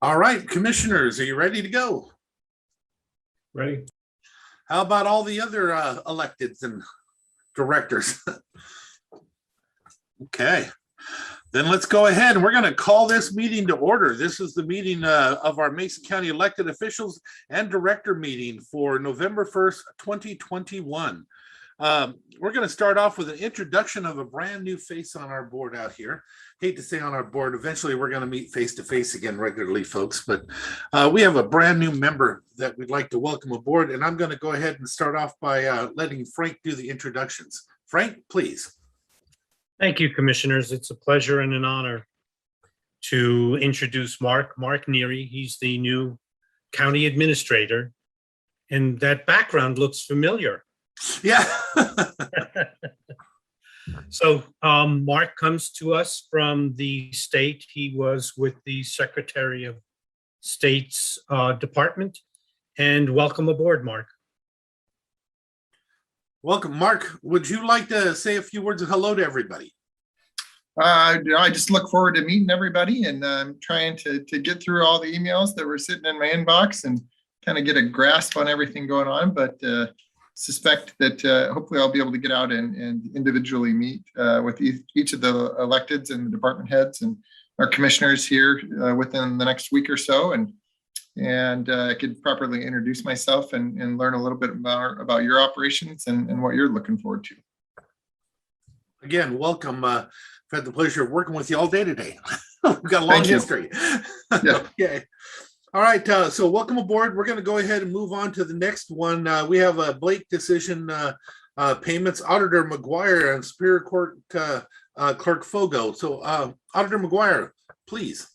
All right, commissioners, are you ready to go? Ready? How about all the other electeds and directors? Okay, then let's go ahead and we're going to call this meeting to order. This is the meeting of our Mason County elected officials and director meeting for November 1st, 2021. We're going to start off with an introduction of a brand new face on our board out here. Hate to say on our board, eventually we're going to meet face to face again regularly, folks, but we have a brand new member that we'd like to welcome aboard, and I'm going to go ahead and start off by letting Frank do the introductions. Frank, please. Thank you, commissioners. It's a pleasure and an honor to introduce Mark Neary. He's the new county administrator, and that background looks familiar. Yeah. So Mark comes to us from the state. He was with the Secretary of State's department. And welcome aboard, Mark. Welcome, Mark. Would you like to say a few words of hello to everybody? I just look forward to meeting everybody, and I'm trying to get through all the emails that were sitting in my inbox and kind of get a grasp on everything going on, but suspect that hopefully I'll be able to get out and individually meet with each of the electeds and the department heads and our commissioners here within the next week or so, and I could properly introduce myself and learn a little bit about your operations and what you're looking forward to. Again, welcome. I've had the pleasure of working with you all day today. We've got a long history. Yeah. Okay. All right. So welcome aboard. We're going to go ahead and move on to the next one. We have a Blake decision payments, Auditor McGuire and Superior Court Clerk Fogo. So Auditor McGuire, please.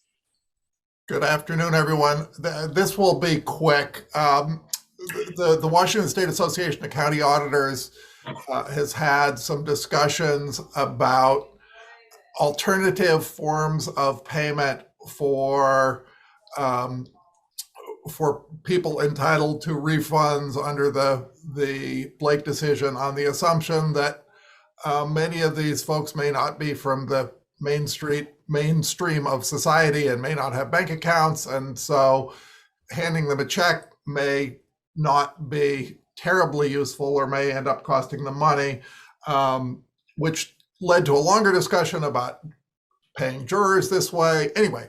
Good afternoon, everyone. This will be quick. The Washington State Association of County Auditors has had some discussions about alternative forms of payment for people entitled to refunds under the Blake decision, on the assumption that many of these folks may not be from the mainstream of society and may not have bank accounts, and so handing them a check may not be terribly useful or may end up costing them money, which led to a longer discussion about paying jurors this way. Anyway,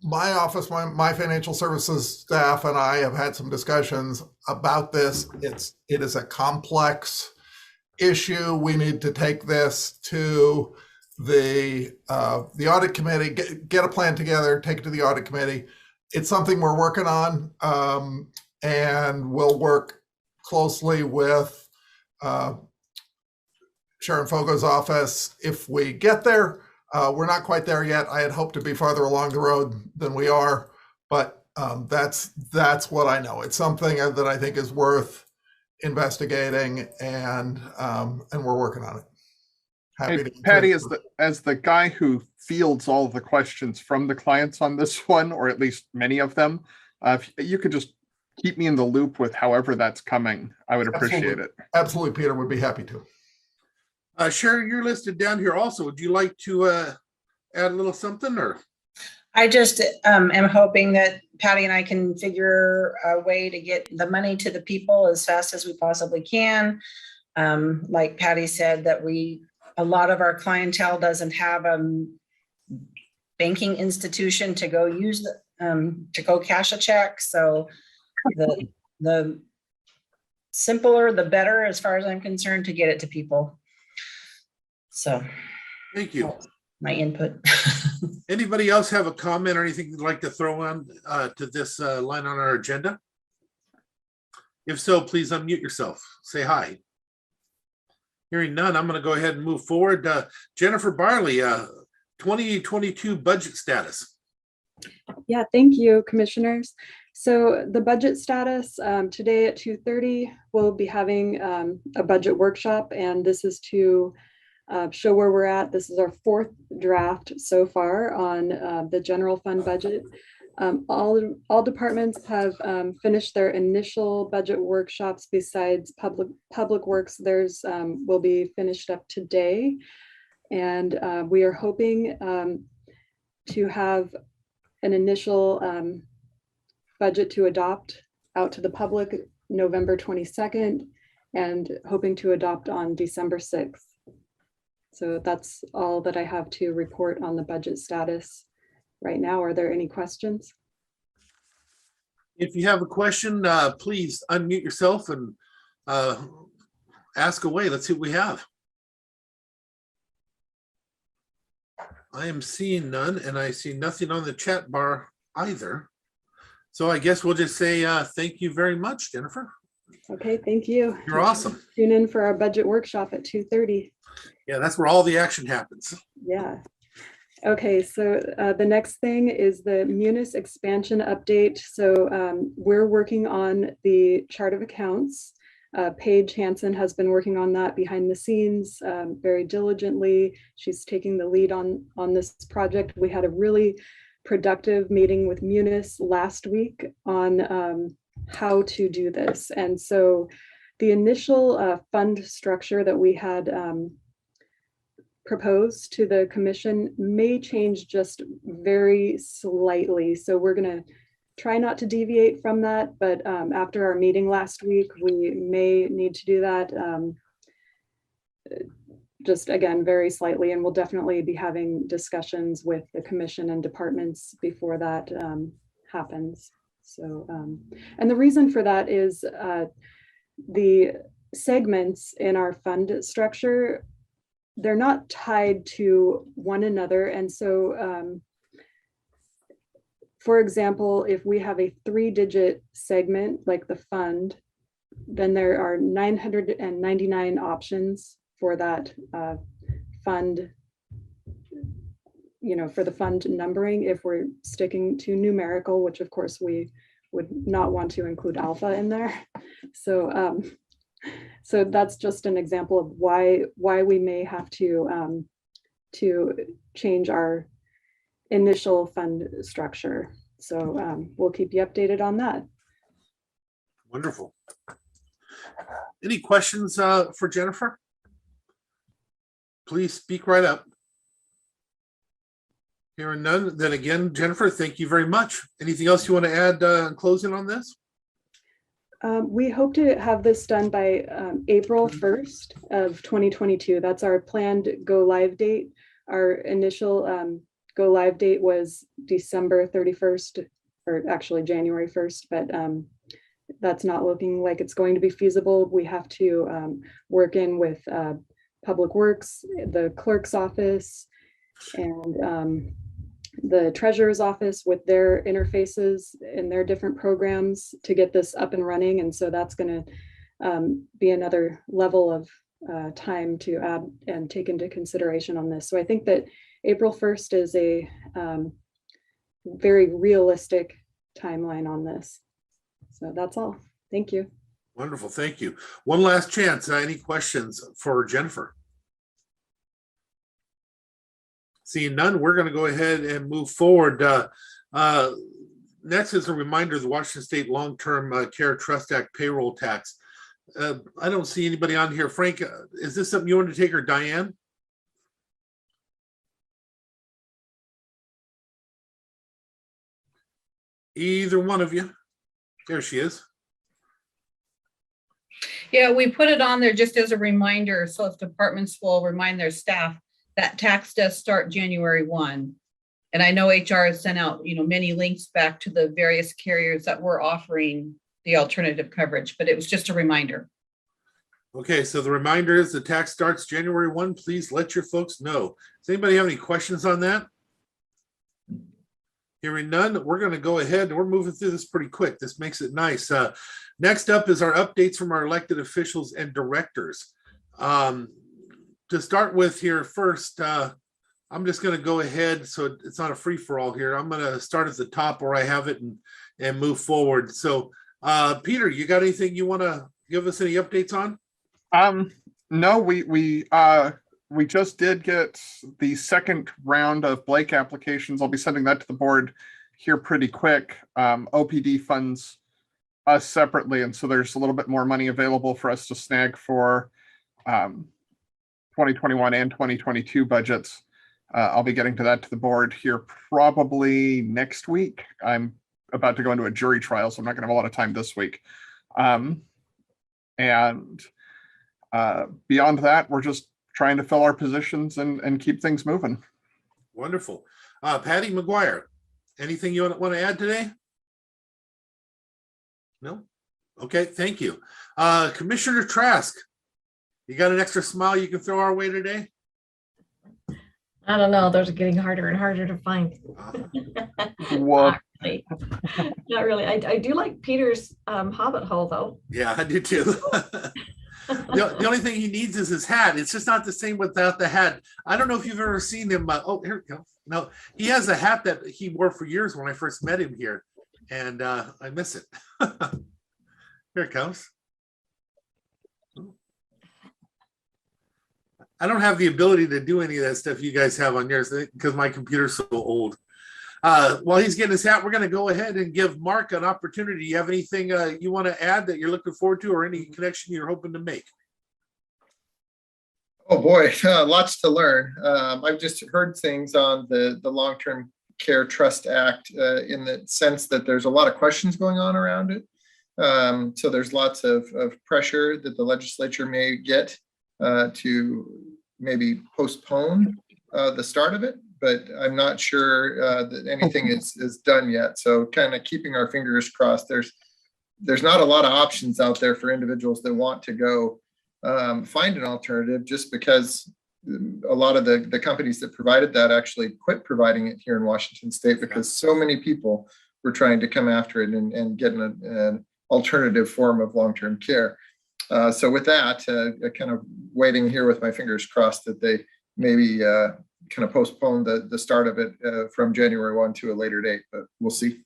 my office, my financial services staff and I have had some discussions about this. It is a complex issue. We need to take this to the audit committee, get a plan together, take it to the audit committee. It's something we're working on, and we'll work closely with Sharon Fogo's office if we get there. We're not quite there yet. I had hoped to be farther along the road than we are, but that's what I know. It's something that I think is worth investigating, and we're working on it. Hey, Patti, as the guy who fields all of the questions from the clients on this one, or at least many of them, if you could just keep me in the loop with however that's coming, I would appreciate it. Absolutely, Peter, would be happy to. Sharon, you're listed down here also. Would you like to add a little something, or? I just am hoping that Patti and I can figure a way to get the money to the people as fast as we possibly can. Like Patti said, that a lot of our clientele doesn't have a banking institution to go use to go cash a check. So the simpler, the better, as far as I'm concerned, to get it to people. So Thank you. My input. Anybody else have a comment or anything you'd like to throw on to this line on our agenda? If so, please unmute yourself. Say hi. Hearing none, I'm going to go ahead and move forward. Jennifer Barley, 2022 budget status. Yeah, thank you, commissioners. So the budget status, today at 2:30, we'll be having a budget workshop, and this is to show where we're at. This is our fourth draft so far on the general fund budget. All departments have finished their initial budget workshops. Besides public works, theirs will be finished up today, and we are hoping to have an initial budget to adopt out to the public November 22nd and hoping to adopt on December 6th. So that's all that I have to report on the budget status right now. Are there any questions? If you have a question, please unmute yourself and ask away. Let's see what we have. I am seeing none, and I see nothing on the chat bar either. So I guess we'll just say thank you very much, Jennifer. Okay, thank you. You're awesome. Tune in for our budget workshop at 2:30. Yeah, that's where all the action happens. Yeah. Okay, so the next thing is the Munis expansion update. So we're working on the chart of accounts. Paige Hansen has been working on that behind the scenes very diligently. She's taking the lead on this project. We had a really productive meeting with Munis last week on how to do this. And so the initial fund structure that we had proposed to the commission may change just very slightly. So we're going to try not to deviate from that, but after our meeting last week, we may need to do that just again, very slightly, and we'll definitely be having discussions with the commission and departments before that happens. So, and the reason for that is the segments in our fund structure, they're not tied to one another. And so, for example, if we have a 3-digit segment like the fund, then there are 999 options for that fund, you know, for the fund numbering, if we're sticking to numerical, which of course we would not want to include alpha in there. So, so that's just an example of why we may have to change our initial fund structure. So we'll keep you updated on that. Wonderful. Any questions for Jennifer? Please speak right up. Hearing none, then again, Jennifer, thank you very much. Anything else you want to add in closing on this? We hope to have this done by April 1st of 2022. That's our planned go live date. Our initial go live date was December 31st, or actually January 1st, but that's not looking like it's going to be feasible. We have to work in with Public Works, the clerk's office, and the treasurer's office with their interfaces and their different programs to get this up and running. And so that's going to be another level of time to add and take into consideration on this. So I think that April 1st is a very realistic timeline on this. So that's all. Thank you. Wonderful, thank you. One last chance. Any questions for Jennifer? Seeing none, we're going to go ahead and move forward. Next is a reminder of the Washington State Long-Term Care Trust Act payroll tax. I don't see anybody on here. Frank, is this something you want to take, or Diane? Either one of you. There she is. Yeah, we put it on there just as a reminder, so if departments will remind their staff that tax does start January 1. And I know HR has sent out, many links back to the various carriers that were offering the alternative coverage, but it was just a reminder. Okay, so the reminder is the tax starts January 1. Please let your folks know. Does anybody have any questions on that? Hearing none, we're going to go ahead and we're moving through this pretty quick. This makes it nice. Next up is our updates from our elected officials and directors. To start with here first, I'm just going to go ahead so it's not a free-for-all here. I'm going to start at the top where I have it and move forward. So Peter, you got anything you want to give us any updates on? No, we just did get the second round of Blake applications. I'll be sending that to the board here pretty quick. OPD funds us separately, and so there's a little bit more money available for us to snag for 2021 and 2022 budgets. I'll be getting to that to the board here probably next week. I'm about to go into a jury trial, so I'm not going to have a lot of time this week. And beyond that, we're just trying to fill our positions and keep things moving. Wonderful. Patti McGuire, anything you want to add today? No? Okay, thank you. Commissioner Trask, you got an extra smile you can throw our way today? I don't know. Those are getting harder and harder to find. Well, Not really. I do like Peter's Hobbit hole, though. Yeah, I do too. The only thing he needs is his hat. It's just not the same without the hat. I don't know if you've ever seen him. Oh, here we go. No, he has a hat that he wore for years when I first met him here, and I miss it. Here it comes. I don't have the ability to do any of that stuff you guys have on yours because my computer's so old. While he's getting his hat, we're going to go ahead and give Mark an opportunity. You have anything you want to add that you're looking forward to, or any connection you're hoping to make? Oh boy, lots to learn. I've just heard things on the Long-Term Care Trust Act in the sense that there's a lot of questions going on around it. So there's lots of pressure that the legislature may get to maybe postpone the start of it, but I'm not sure that anything is done yet. So kind of keeping our fingers crossed. There's not a lot of options out there for individuals that want to go find an alternative, just because a lot of the companies that provided that actually quit providing it here in Washington State because so many people were trying to come after it and get an alternative form of long-term care. So with that, kind of waiting here with my fingers crossed that they maybe kind of postpone the start of it from January 1 to a later date, but we'll see.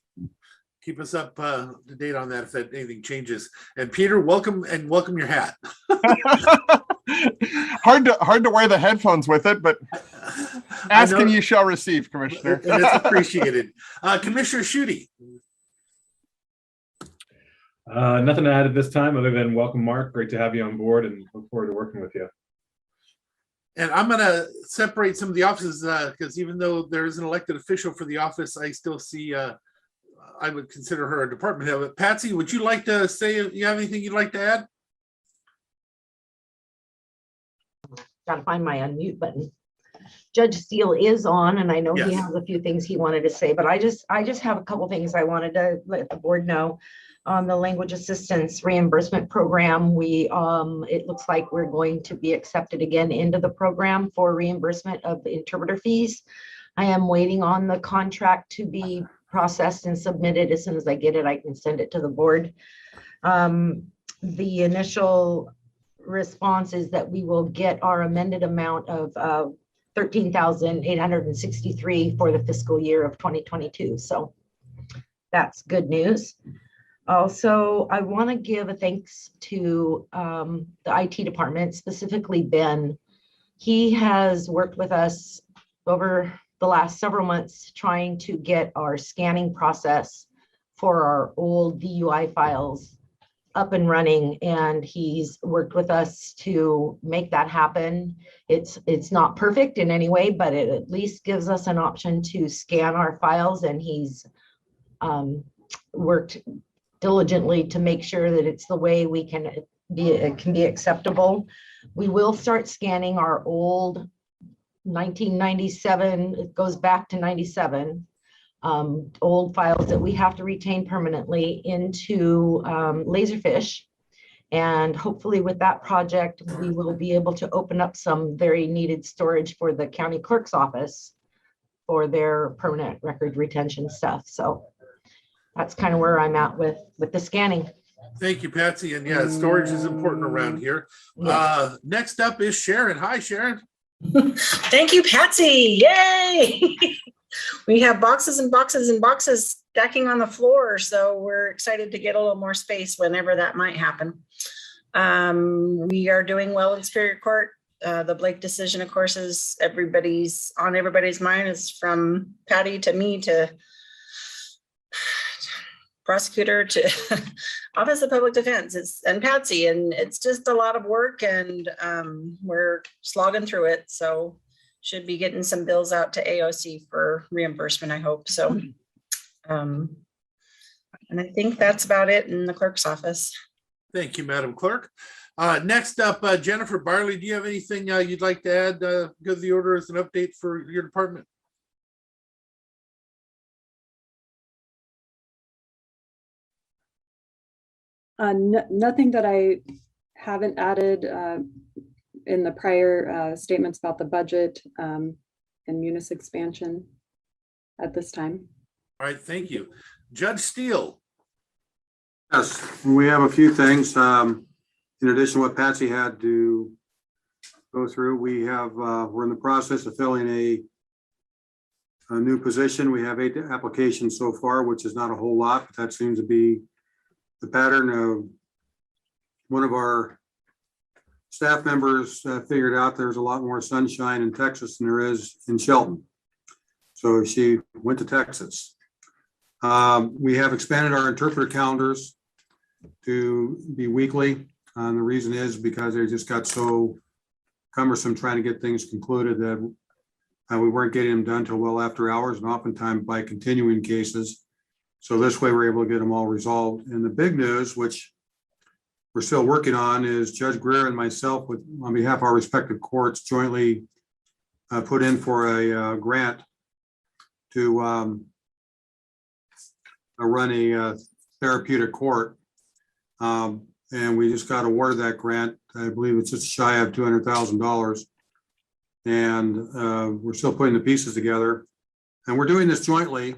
Keep us up to date on that if anything changes. And Peter, welcome your hat. hard to wear the headphones with it, but ask and you shall receive, Commissioner. And it's appreciated. Commissioner Schutte. Nothing to add at this time other than welcome, Mark. Great to have you on board and look forward to working with you. And I'm going to separate some of the offices because even though there is an elected official for the office, I still see I would consider her a department head. But Patsy, would you like to say you have anything you'd like to add? Got to find my unmute button. Judge Steele is on, and I know Yes. he has a few things he wanted to say, but I just have a couple things I wanted to let the board know. On the language assistance reimbursement program, it looks like we're going to be accepted again into the program for reimbursement of interpreter fees. I am waiting on the contract to be processed and submitted. As soon as I get it, I can send it to the board. The initial response is that we will get our amended amount of $13,863 for the fiscal year of 2022. So that's good news. Also, I want to give a thanks to the IT department, specifically Ben. He has worked with us over the last several months trying to get our scanning process for our old DUI files up and running, and he's worked with us to make that happen. It's not perfect in any way, but it at least gives us an option to scan our files, and he's worked diligently to make sure that it's the way we can be acceptable. We will start scanning our old 1997, it goes back to 97, old files that we have to retain permanently into Laserfish. And hopefully with that project, we will be able to open up some very needed storage for the county clerk's office for their permanent record retention stuff. So that's kind of where I'm at with the scanning. Thank you, Patsy. And yeah, storage is important around here. Yes. Next up is Sharon. Hi, Sharon. Thank you, Patsy. Yay! We have boxes and boxes and boxes stacking on the floor, so we're excited to get a little more space whenever that might happen. We are doing well in Superior Court. The Blake decision, of course, is on everybody's mind. Is from Patti to me to prosecutor to Office of Public Defense, and Patsy, and it's just a lot of work, and we're slogging through it. So should be getting some bills out to AOC for reimbursement, I hope. So, and I think that's about it in the clerk's office. Thank you, Madam Clerk. Next up, Jennifer Barley, do you have anything you'd like to add? Give the order as an update for your department. Nothing that I haven't added in the prior statements about the budget and Munis expansion at this time. All right, thank you. Judge Steele. Yes, we have a few things. In addition to what Patsy had to go through, we have, we're in the process of filling a new position. We have 8 applications so far, which is not a whole lot, but that seems to be the pattern of one of our staff members figured out there's a lot more sunshine in Texas than there is in Shelton. So she went to Texas. We have expanded our interpreter calendars to be weekly. And the reason is because they just got so cumbersome trying to get things concluded that we weren't getting them done till well after hours and oftentimes by continuing cases. So this way we're able to get them all resolved. And the big news, which we're still working on, is Judge Greer and myself, on behalf of our respective courts, jointly put in for a grant to run a therapeutic court. And we just got awarded that grant. I believe it's just shy of $200,000. And we're still putting the pieces together. And we're doing this jointly.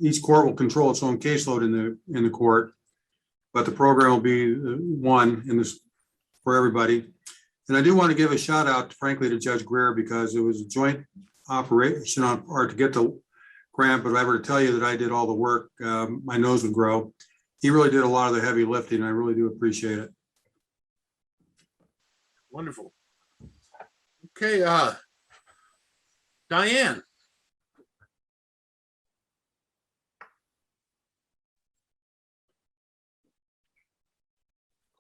Each court will control its own caseload in the court, but the program will be one in this for everybody. And I do want to give a shout out, frankly, to Judge Greer, because it was a joint operation on part to get the grant. But if I were to tell you that I did all the work, my nose would grow. He really did a lot of the heavy lifting. And I really do appreciate it. Wonderful. Okay, Diane.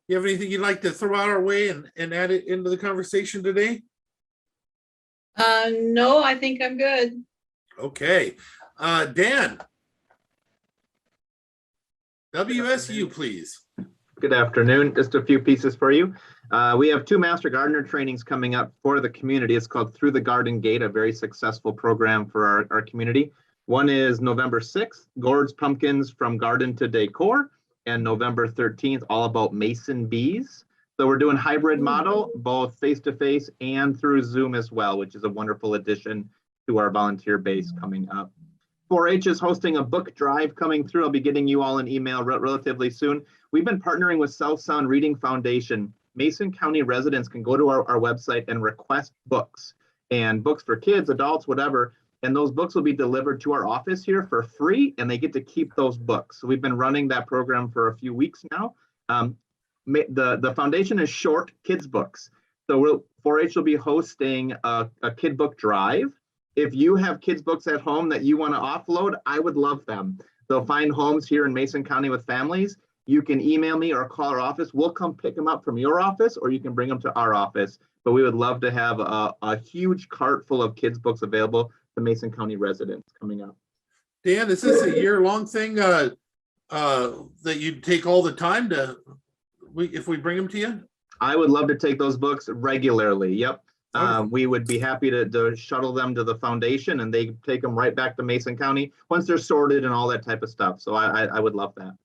You have anything you'd like to throw out our way and add it into the conversation today? No, I think I'm good. Okay. Dan. WSU, please. Good afternoon. Just a few pieces for you. We have 2 Master Gardener trainings coming up for the community. It's called Through the Garden Gate, a very successful program for our community. One is November 6th, Gourds Pumpkins from Garden to Decor, and November 13th, all about mason bees. So we're doing hybrid model, both face-to-face and through Zoom as well, which is a wonderful addition to our volunteer base coming up. 4-H is hosting a book drive coming through. I'll be getting you all an email relatively soon. We've been partnering with South Sound Reading Foundation. Mason County residents can go to our website and request books, and books for kids, adults, whatever. And those books will be delivered to our office here for free, and they get to keep those books. So we've been running that program for a few weeks now. The foundation is short kids books. So 4-H will be hosting a kid book drive. If you have kids books at home that you want to offload, I would love them. So find homes here in Mason County with families. You can email me or call our office. We'll come pick them up from your office, or you can bring them to our office. But we would love to have a huge cart full of kids books available to Mason County residents coming up. Dan, is this a year-long thing that you take all the time to, if we bring them to you? I would love to take those books regularly. Yep. We would be happy to shuttle them to the foundation, and they take them right back to Mason County once they're sorted and all that type of stuff. So I would love that.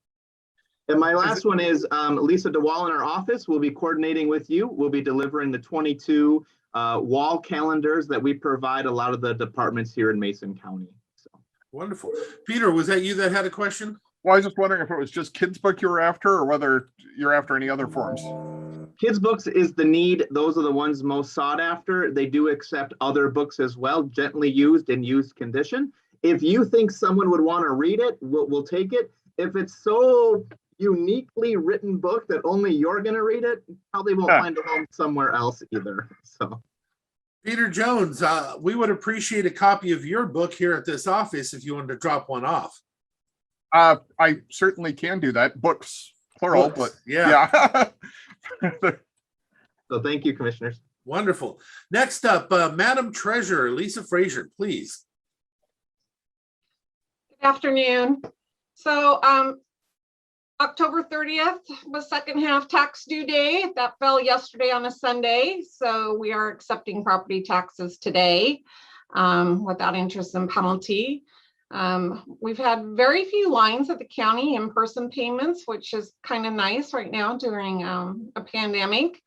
And my last one is Lisa DeWall in our office will be coordinating with you. We'll be delivering the 22 wall calendars that we provide a lot of the departments here in Mason County. So. Wonderful. Peter, was that you that had a question? Well, I was just wondering if it was just kids book you were after, or whether you're after any other forms. Kids books is the need. Those are the ones most sought after. They do accept other books as well, gently used in used condition. If you think someone would want to read it, we'll take it. If it's so uniquely written book that only you're going to read it, probably won't find a home somewhere else either. So, Peter Jones, we would appreciate a copy of your book here at this office if you wanted to drop one off. I certainly can do that. Books, plural, Books, but yeah. So thank you, commissioners. Wonderful. Next up, Madam Treasurer, Lisa Frazier, please. Good afternoon. So October 30th was second half tax due day. That fell yesterday on a Sunday. So we are accepting property taxes today without interest and penalty. We've had very few lines at the county in-person payments, which is kind of nice right now during a pandemic.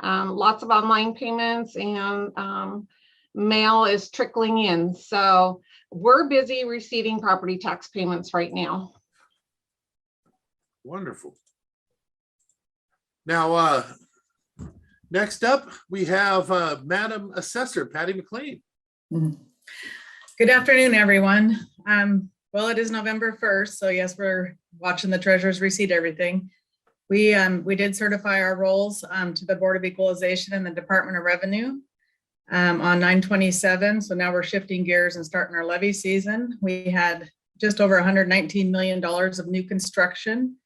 Lots of online payments and mail is trickling in. So we're busy receiving property tax payments right now. Wonderful. Now, next up, we have Madam Assessor, Patti Mclean. Good afternoon, everyone. Well, it is November 1st, so yes, we're watching the treasurer's receipt everything. We did certify our rolls to the Board of Equalization and the Department of Revenue on 9/27. So now we're shifting gears and starting our levy season. We had just over $119 million of new construction.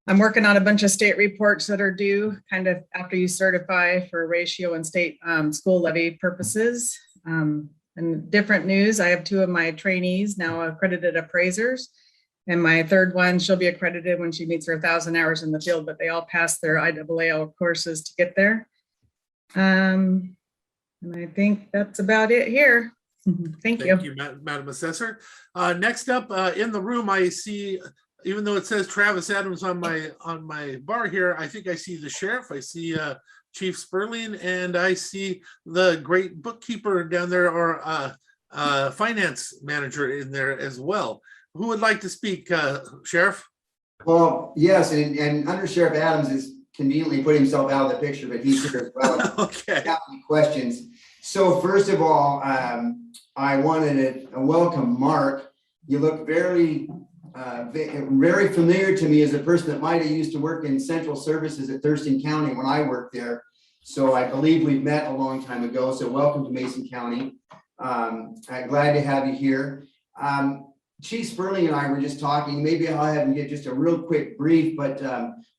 I'm working on a bunch of state reports that are due kind of after you certify for ratio and state school levy purposes. And different news, I have 2 of my trainees now accredited appraisers. And my third one, she'll be accredited when she meets her 1,000 hours in the field, but they all passed their IAAL courses to get there. And I think that's about it here. Thank you. Thank you, Madam Assessor. Next up in the room, I see, even though it says Travis Adams on my bar here, I think I see the sheriff. I see Chief Sperling, and I see the great bookkeeper down there, or finance manager in there as well. Who would like to speak, Sheriff? Well, yes, and Under Sheriff Adams is conveniently put himself out of the picture, but he's here as well. Okay. Got any questions? So first of all, I wanted to welcome Mark. You look very familiar to me as a person that might have used to work in central services at Thurston County when I worked there. So I believe we've met a long time ago. So welcome to Mason County. I'm glad to have you here. Chief Sperling and I were just talking. Maybe I'll have him get just a real quick brief, but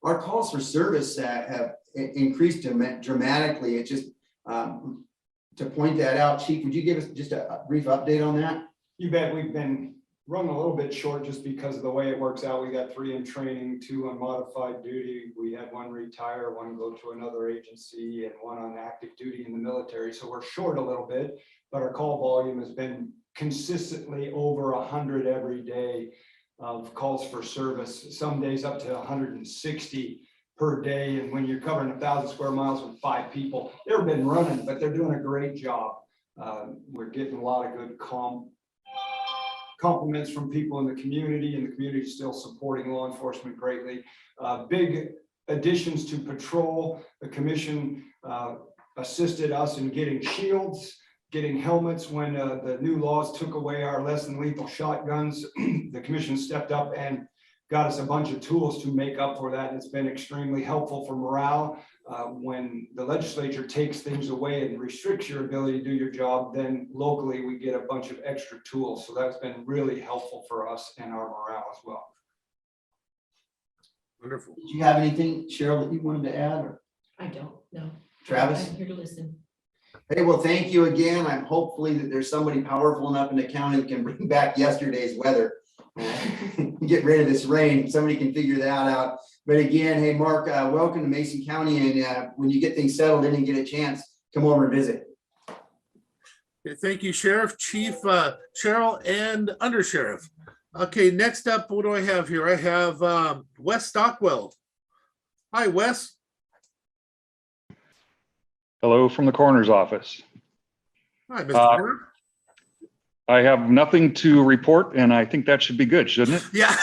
our calls for service have increased dramatically. It's just to point that out. Chief, would you give us just a brief update on that? You bet. We've been running a little bit short just because of the way it works out. We got 3 in training, 2 on modified duty. We had 1 retire, 1 go to another agency, and 1 on active duty in the military. So we're short a little bit, but our call volume has been consistently over 100 every day of calls for service. Some days up to 160 per day. And when you're covering 1,000 square miles with 5 people, they've been running, but they're doing a great job. We're getting a lot of good compliments from people in the community, and the community is still supporting law enforcement greatly. Big additions to patrol. The commission assisted us in getting shields, getting helmets when the new laws took away our less than lethal shotguns. The commission stepped up and got us a bunch of tools to make up for that. It's been extremely helpful for morale. When the legislature takes things away and restricts your ability to do your job, then locally we get a bunch of extra tools. So that's been really helpful for us and our morale as well. Wonderful. Did you have anything, Cheryl, that you wanted to add? Or? I don't know. Travis? I'm here to listen. Hey, well, thank you again. I'm hopefully that there's somebody powerful enough in the county that can bring back yesterday's weather. Get rid of this rain. Somebody can figure that out. But again, hey, Mark, welcome to Mason County. And when you get things settled in and get a chance, come over and visit. Okay, thank you, Sheriff, Chief, Cheryl, and Under Sheriff. Okay, next up, what do I have here? I have Wes Stockwell. Hi, Wes. Hello from the coroner's office. Hi, Mr. Coroner. I have nothing to report, and I think that should be good, shouldn't it? Yeah.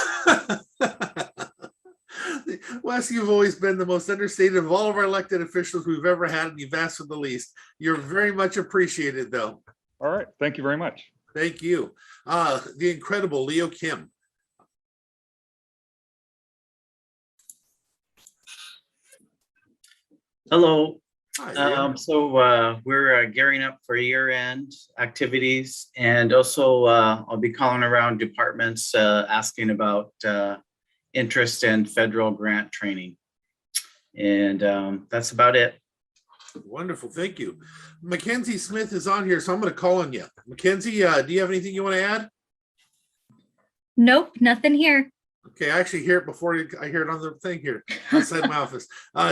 Wes, you've always been the most understated of all of our elected officials we've ever had, and you've asked for the least. You're very much appreciated, though. All right. Thank you very much. Thank you. The incredible Leo Kim. Hello. Hi, so we're gearing up for year-end activities, and also I'll be calling around departments asking about interest in federal grant training. And that's about it. Wonderful, thank you. Mackenzie Smith is on here, so I'm going to call on you. Mackenzie, do you have anything you want to add? Nope, nothing here. Okay, I actually hear it before I hear it on the thing here outside my office.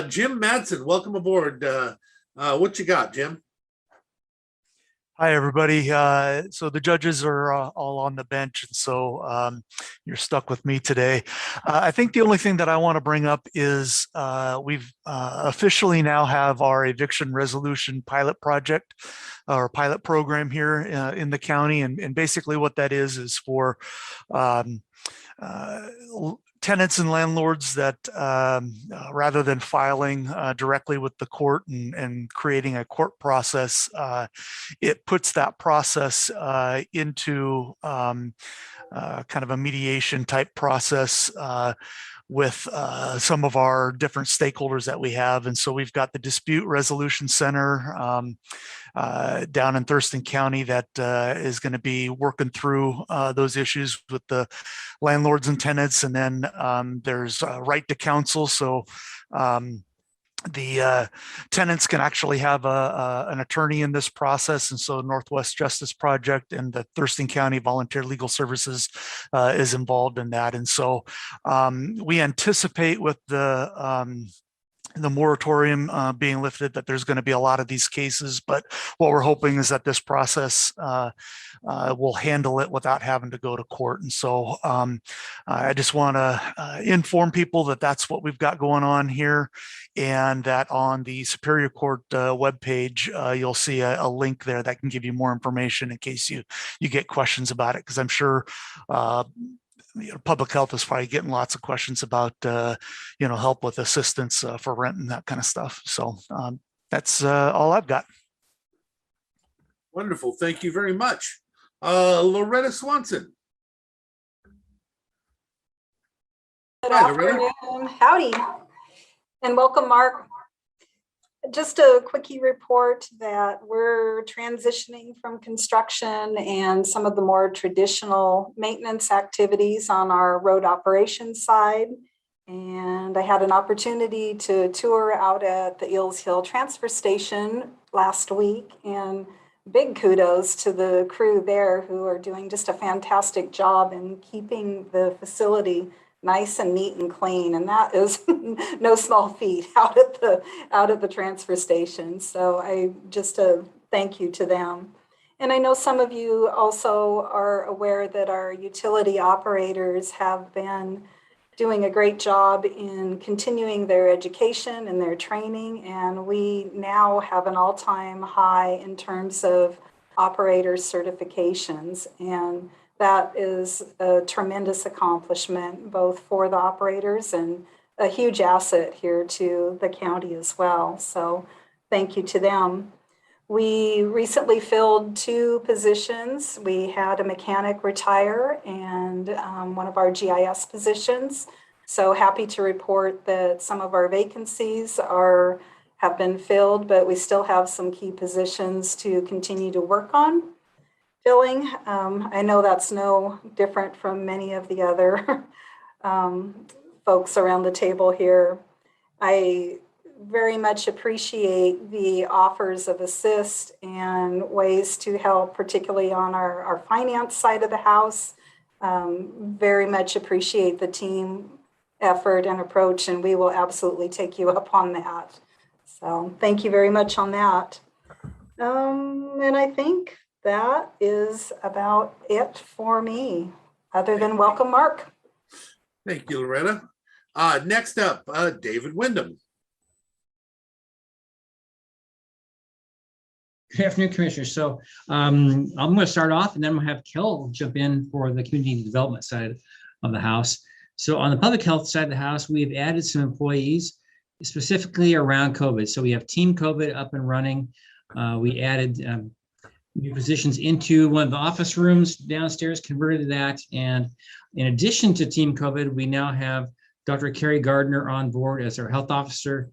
Jim Madsen, welcome aboard. What you got, Jim? Hi, everybody. So the judges are all on the bench, and so you're stuck with me today. I think the only thing that I want to bring up is we've officially now have our eviction resolution pilot project or pilot program here in the county. And basically what that is for tenants and landlords that rather than filing directly with the court and creating a court process, it puts that process into kind of a mediation type process with some of our different stakeholders that we have. And so we've got the Dispute Resolution Center down in Thurston County that is going to be working through those issues with the landlords and tenants. And then there's right to counsel. So the tenants can actually have an attorney in this process. And so Northwest Justice Project and the Thurston County Volunteer Legal Services is involved in that. And so we anticipate with the moratorium being lifted that there's going to be a lot of these cases, but what we're hoping is that this process will handle it without having to go to court. And so I just want to inform people that that's what we've got going on here, and that on the Superior Court webpage, you'll see a link there that can give you more information in case you get questions about it, because I'm sure public health is probably getting lots of questions about help with assistance for rent and that kind of stuff. So that's all I've got. Wonderful, thank you very much. Loretta Swanson. Good Hi, Loretta. afternoon. Howdy, and welcome, Mark. Just a quickie report that we're transitioning from construction and some of the more traditional maintenance activities on our road operations side. And I had an opportunity to tour out at the Eels Hill Transfer Station last week, and big kudos to the crew there who are doing just a fantastic job in keeping the facility nice and neat and clean, and that is no small feat out at the transfer station. So I just thank you to them. And I know some of you also are aware that our utility operators have been doing a great job in continuing their education and their training, and we now have an all-time high in terms of operator certifications, and that is a tremendous accomplishment, both for the operators and a huge asset here to the county as well. So thank you to them. We recently filled 2 positions. We had a mechanic retire and one of our GIS positions. So happy to report that some of our vacancies have been filled, but we still have some key positions to continue to work on filling. I know that's no different from many of the other folks around the table here. I very much appreciate the offers of assist and ways to help, particularly on our finance side of the house. Very much appreciate the team effort and approach, and we will absolutely take you up on that. So thank you very much on that. And I think that is about it for me, other than welcome, Mark. Thank you, Loretta. Next up, David Wyndham. Good afternoon, Commissioners. So I'm going to start off, and then I'm going to have Kel jump in for the community development side of the house. So on the public health side of the house, we've added some employees specifically around COVID. So we have Team COVID up and running. We added new positions into one of the office rooms downstairs, converted that. And in addition to Team COVID, we now have Dr. Carrie Gardner on board as our health officer.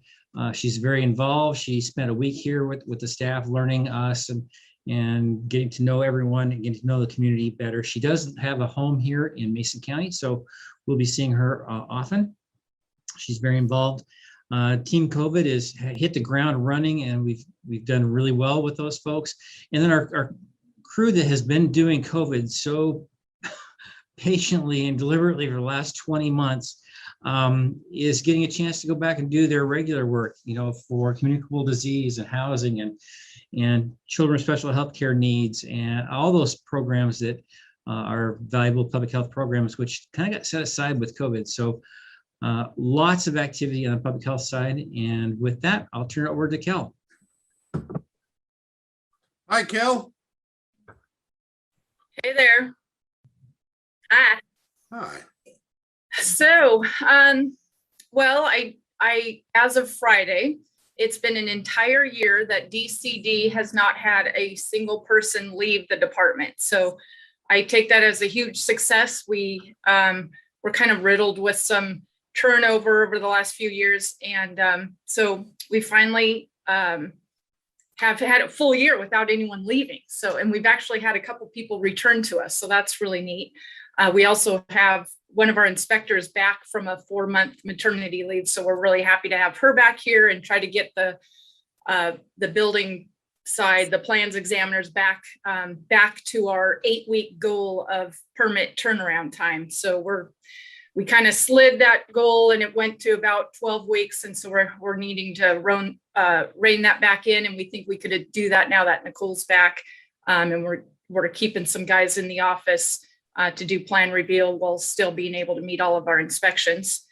She's very involved. She spent a week here with the staff, learning us and getting to know everyone and getting to know the community better. She does have a home here in Mason County, so we'll be seeing her often. She's very involved. Team COVID is hit the ground running, and we've done really well with those folks. And then our crew that has been doing COVID so patiently and deliberately for the last 20 months is getting a chance to go back and do their regular work, for communicable disease and housing and children's special health care needs and all those programs that are valuable public health programs, which kind of got set aside with COVID. So lots of activity on the public health side. And with that, I'll turn it over to Kel. Hi, Kel. Hey there. Hi. Hi. So, well, I, as of Friday, it's been an entire year that DCD has not had a single person leave the department. So I take that as a huge success. We're kind of riddled with some turnover over the last few years. And so we finally have had a full year without anyone leaving. So, and we've actually had a couple people return to us. So that's really neat. We also have one of our inspectors back from a 4-month maternity leave. So we're really happy to have her back here and try to get the building side, the plans examiners back to our 8-week goal of permit turnaround time. So we kind of slid that goal and it went to about 12 weeks. And so we're needing to rein that back in. And we think we could do that now that Nicole's back. And we're keeping some guys in the office to do plan reveal while still being able to meet all of our inspections.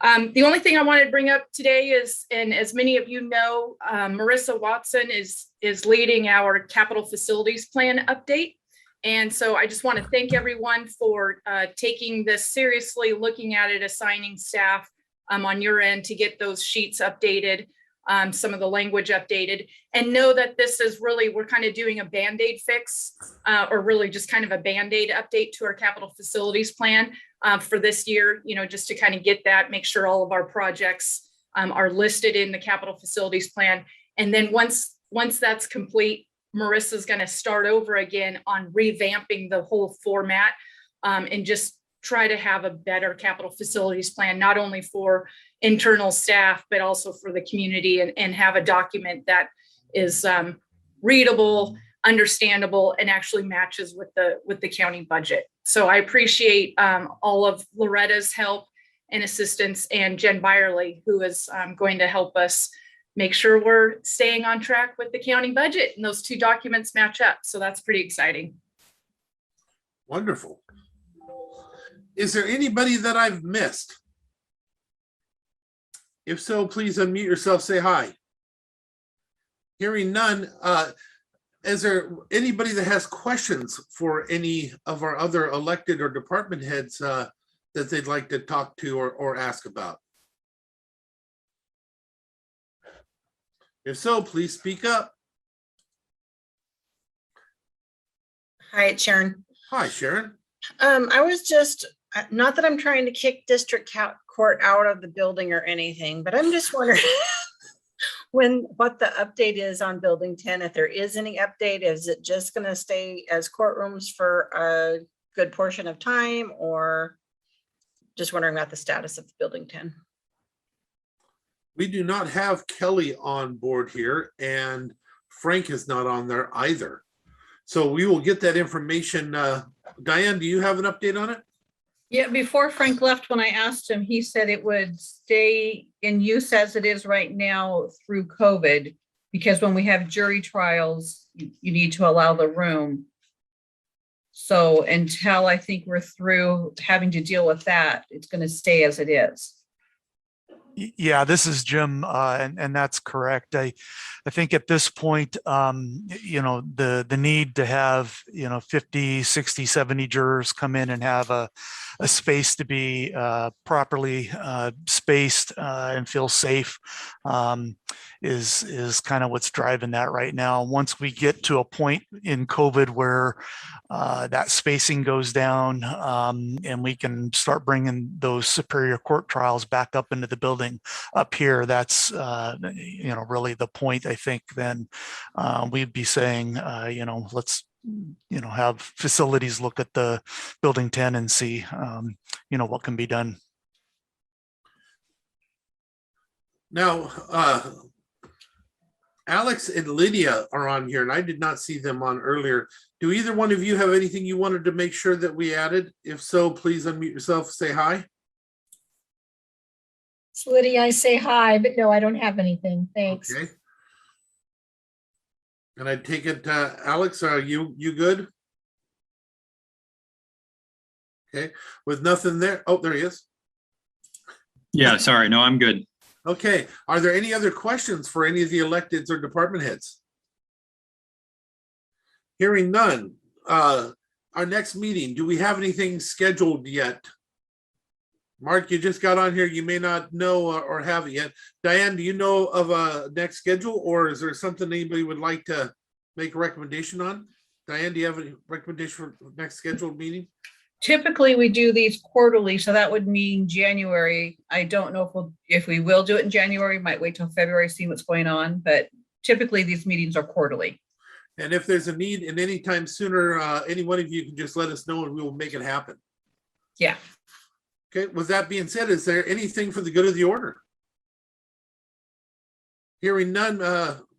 The only thing I wanted to bring up today is, and as many of you know, Marissa Watson is leading our capital facilities plan update. And so I just want to thank everyone for taking this seriously, looking at it, assigning staff on your end to get those sheets updated, some of the language updated, and know that this is really, we're kind of doing a Band-Aid fix or really just kind of a Band-Aid update to our capital facilities plan for this year, just to kind of get that, make sure all of our projects are listed in the capital facilities plan. And then once that's complete, Marissa's going to start over again on revamping the whole format and just try to have a better capital facilities plan, not only for internal staff, but also for the community, and have a document that is readable, understandable, and actually matches with the county budget. So I appreciate all of Loretta's help and assistance, and Jen Byerly, who is going to help us make sure we're staying on track with the county budget, and those two documents match up. So that's pretty exciting. Wonderful. Is there anybody that I've missed? If so, please unmute yourself, say hi. Hearing none, is there anybody that has questions for any of our other elected or department heads that they'd like to talk to or ask about? If so, please speak up. Hi, it's Sharon. Hi, Sharon. I was just, not that I'm trying to kick district court out of the building or anything, but I'm just wondering what the update is on building 10, if there is any update. Is it just going to stay as courtrooms for a good portion of time, or just wondering about the status of building 10? We do not have Kelly on board here, and Frank is not on there either. So we will get that information. Diane, do you have an update on it? Yeah, before Frank left, when I asked him, he said it would stay in use as it is right now through COVID, because when we have jury trials, you need to allow the room. So until I think we're through having to deal with that, it's going to stay as it is. Yeah, this is Jim, and that's correct. I think at this point, the need to have, 50, 60, 70 jurors come in and have a space to be properly spaced and feel safe is kind of what's driving that right now. Once we get to a point in COVID where that spacing goes down and we can start bringing those superior court trials back up into the building up here, that's really the point. I think then we'd be saying let's have facilities look at the building 10 and see what can be done. Now, Alex and Lydia are on here, and I did not see them on earlier. Do either one of you have anything you wanted to make sure that we added? If so, please unmute yourself, say hi. It's Lydia, I say hi, but no, I don't have anything. Thanks. Okay. And I take it, Alex, are you good? Okay, with nothing there. Oh, there he is. Yeah, sorry. No, I'm good. Okay, are there any other questions for any of the electeds or department heads? Hearing none, our next meeting, do we have anything scheduled yet? Mark, you just got on here. You may not know or have it yet. Diane, do you know of a next schedule, or is there something anybody would like to make a recommendation on? Diane, do you have any recommendation for next scheduled meeting? Typically, we do these quarterly, so that would mean January. I don't know if we will do it in January, might wait till February, see what's going on, but typically these meetings are quarterly. And if there's a need and anytime sooner, any one of you can just let us know and we will make it happen. Yeah. Okay, with that being said, is there anything for the good of the order? Hearing none,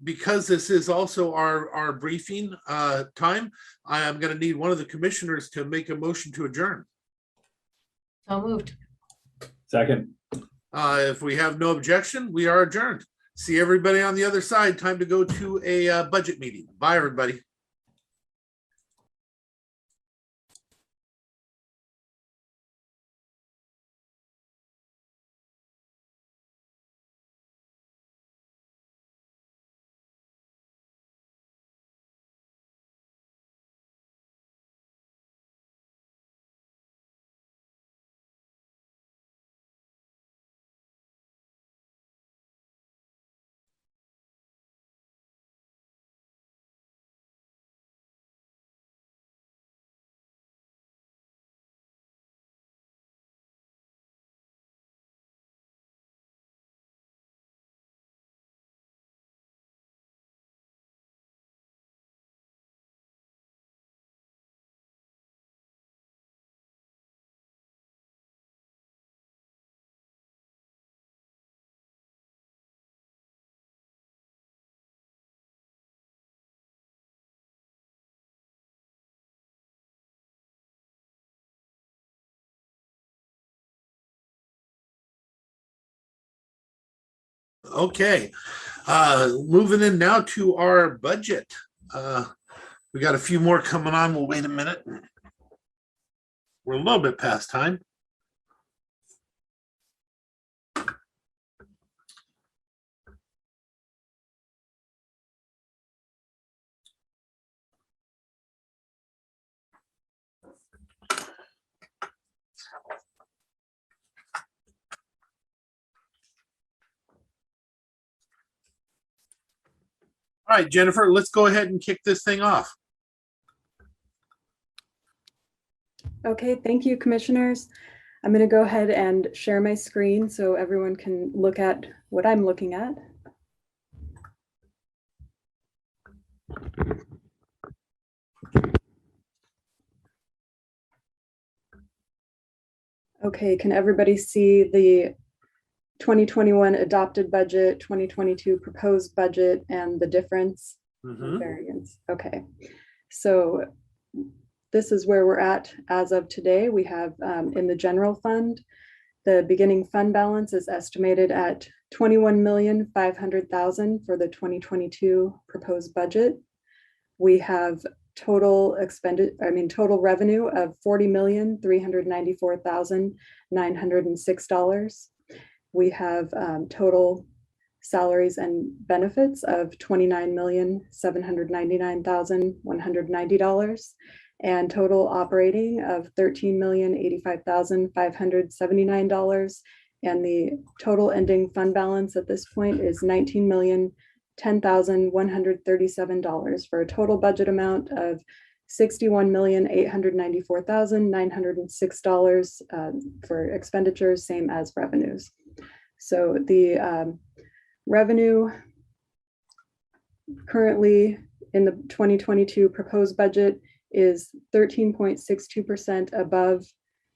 because this is also our briefing time, I am going to need one of the commissioners to make a motion to adjourn. So moved. Second. If we have no objection, we are adjourned. See everybody on the other side. Time to go to a budget meeting. Bye, everybody. Okay, moving in now to our budget. We got a few more coming on. We'll wait a minute. We're a little bit past time. All right, Jennifer, let's go ahead and kick this thing off. Okay, thank you, commissioners. I'm going to go ahead and share my screen so everyone can look at what I'm looking at. Okay, can everybody see the 2021 adopted budget, 2022 proposed budget, and the difference and variance? Okay, so this is where we're at as of today. We have in the general fund, the beginning fund balance is estimated at $21,500,000 for the 2022 proposed budget. We have total revenue of $40,394,906. We have total salaries and benefits of $29,799,190 and total operating of $13,085,579. And the total ending fund balance at this point is $19,010,137 for a total budget amount of $61,894,906 for expenditures, same as revenues. So the revenue currently in the 2022 proposed budget is 13.62% above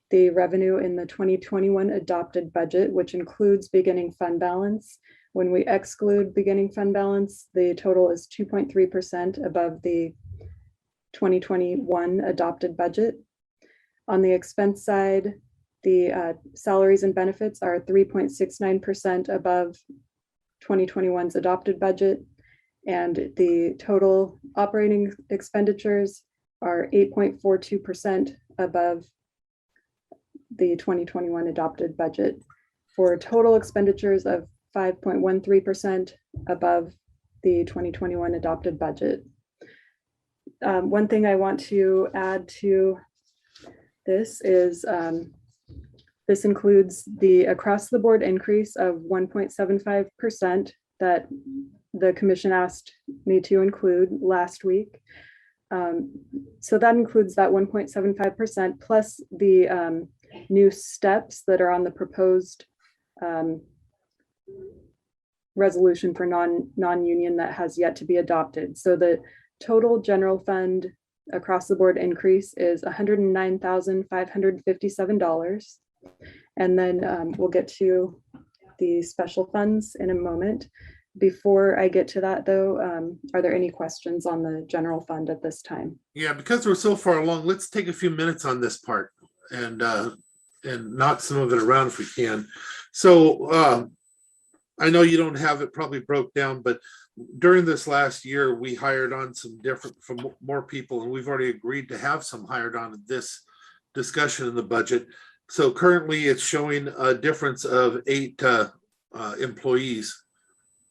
the revenue in the 2021 adopted budget, which includes beginning fund balance. When we exclude beginning fund balance, the total is 2.3% above the 2021 adopted budget. On the expense side, the salaries and benefits are 3.69% above 2021's adopted budget, and the total operating expenditures are 8.42% above the 2021 adopted budget, for total expenditures of 5.13% above the 2021 adopted budget. One thing I want to add to this is this includes the across the board increase of 1.75% that the commission asked me to include last week. So that includes that 1.75% plus the new steps that are on the proposed resolution for non-union that has yet to be adopted. So the total general fund across the board increase is $109,557. And then we'll get to the special funds in a moment. Before I get to that though, are there any questions on the general fund at this time? Yeah, because we're so far along, let's take a few minutes on this part and knock some of it around if we can. So I know you don't have it probably broke down, but during this last year, we hired on some more people, and we've already agreed to have some hired on in this discussion in the budget. So currently it's showing a difference of 8 employees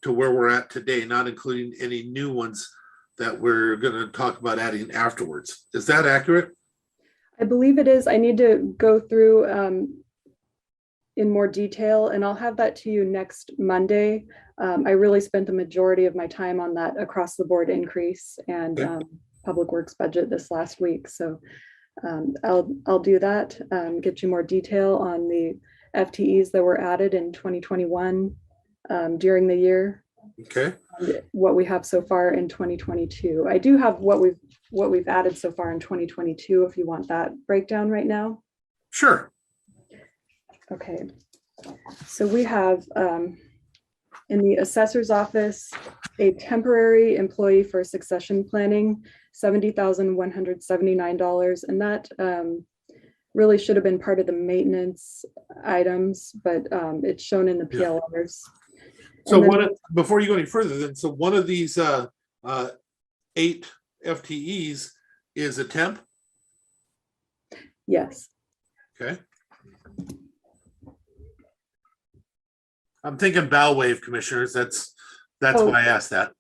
to where we're at today, not including any new ones that we're going to talk about adding afterwards. Is that accurate? I believe it is. I need to go through in more detail, and I'll have that to you next Monday. I really spent the majority of my time on that across the board increase and public works budget this last week. So I'll do that, get you more detail on the FTEs that were added in 2021 during the year. Okay. And what we have so far in 2022. I do have what we've added so far in 2022, if you want that breakdown right now. Sure. Okay. So we have in the assessor's office, a temporary employee for succession planning, $70,179. And that really should have been part of the maintenance items, but it's shown in the PLRs. So before you go any further, then, so one of these 8 FTEs is a temp? Yes. Okay. I'm thinking bow wave, commissioners. That's why I asked that.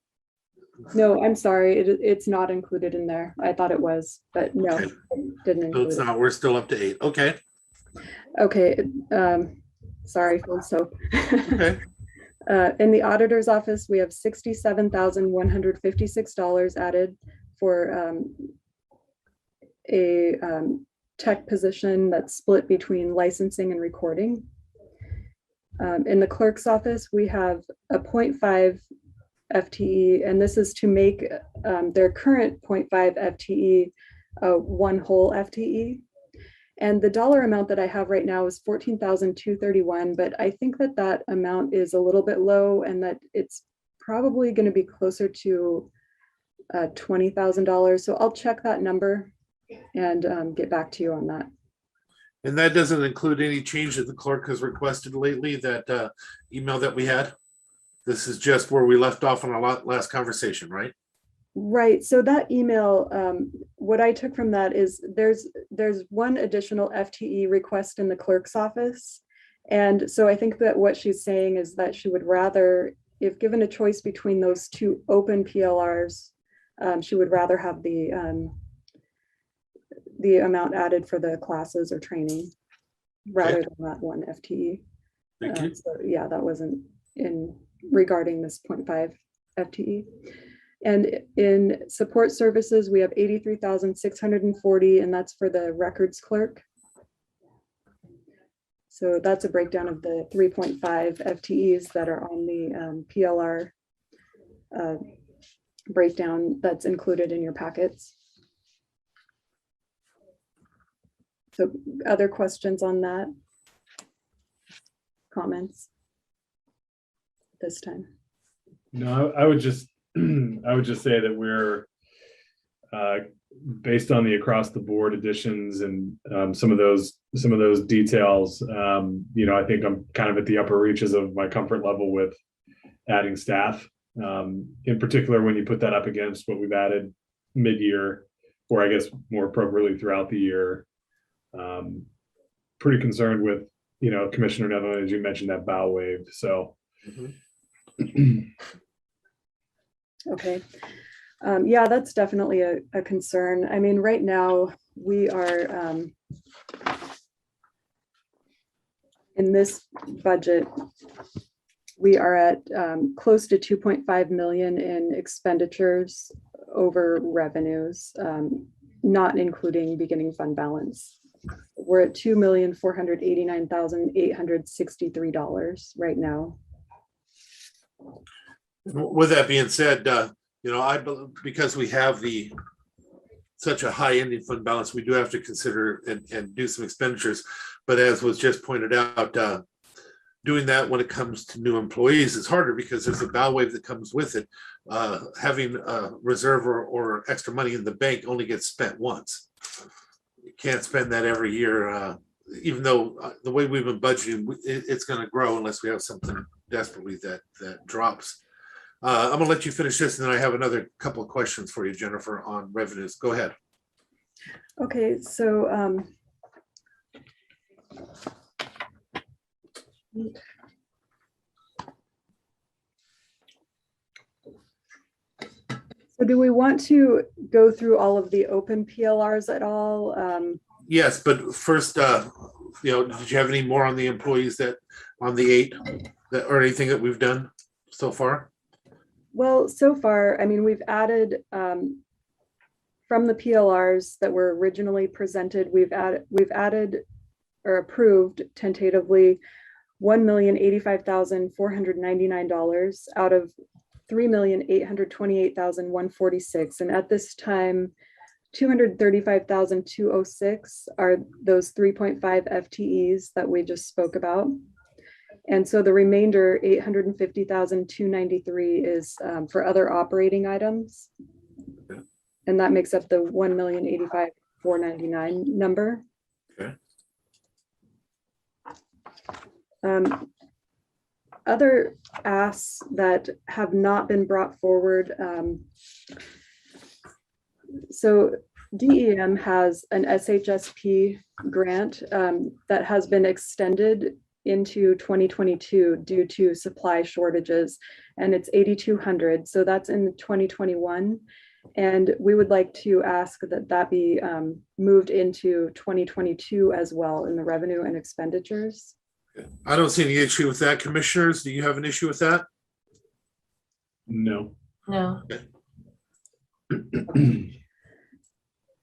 No, I'm sorry. It's not included in there. I thought it was, but no, Okay. it didn't include So it's not. We're still up to 8. Okay. Okay. Sorry, full soap. Okay. In the auditor's office, we have $67,156 added for a tech position that's split between licensing and recording. In the clerk's office, we have a 0.5 FTE, and this is to make their current 0.5 FTE one whole FTE. And the dollar amount that I have right now is $14,231, but I think that that amount is a little bit low and that it's probably going to be closer to $20,000. So I'll check that number and get back to you on that. And that doesn't include any change that the clerk has requested lately, that email that we had? This is just where we left off on our last conversation, right? Right. So that email, what I took from that is there's one additional FTE request in the clerk's office. And so I think that what she's saying is that she would rather, if given a choice between those 2 open PLRs, she would rather have the amount added for the classes or training rather than that one FTE. Thank you. So yeah, that wasn't in regarding this 0.5 FTE. And in support services, we have 83,640, and that's for the records clerk. So that's a breakdown of the 3.5 FTEs that are on the PLR breakdown that's included in your packets. So other questions on that? Comments? this time. No, I would just, I would just say that we're, based on the across the board additions and some of those details, I think I'm kind of at the upper reaches of my comfort level with adding staff. In particular, when you put that up against what we've added mid-year, or I guess more appropriately throughout the year. Pretty concerned with, Commissioner Neville, as you mentioned, that bow wave. So. Okay. Yeah, that's definitely a concern. I mean, right now we are in this budget, we are at close to 2.5 million in expenditures over revenues, not including beginning fund balance. We're at $2,489,863 right now. With that being said, because we have such a high ending fund balance, we do have to consider and do some expenditures. But as was just pointed out, doing that when it comes to new employees is harder because there's a bow wave that comes with it. Having a reserve or extra money in the bank only gets spent once. You can't spend that every year, even though the way we've been budgeting, it's going to grow unless we have something desperately that drops. I'm going to let you finish this, and then I have another couple of questions for you, Jennifer, on revenues. Go ahead. Okay, so do we want to go through all of the open PLRs at all? Yes, but first, did you have any more on the employees that on the 8 that or anything that we've done so far? Well, so far, I mean, we've added from the PLRs that were originally presented, we've added or approved tentatively $1,085,499 out of $3,828,146. And at this time, $235,206 are those 3.5 FTEs that we just spoke about. And so the remainder, $850,293 is for other operating items. Okay. And that makes up the $1,085,499 number. Okay. Other asks that have not been brought forward. So DEM has an SHSP grant that has been extended into 2022 due to supply shortages, and it's $8,200. So that's in 2021. And we would like to ask that be moved into 2022 as well in the revenue and expenditures. I don't see any issue with that. Commissioners, do you have an issue with that? No. No. Okay.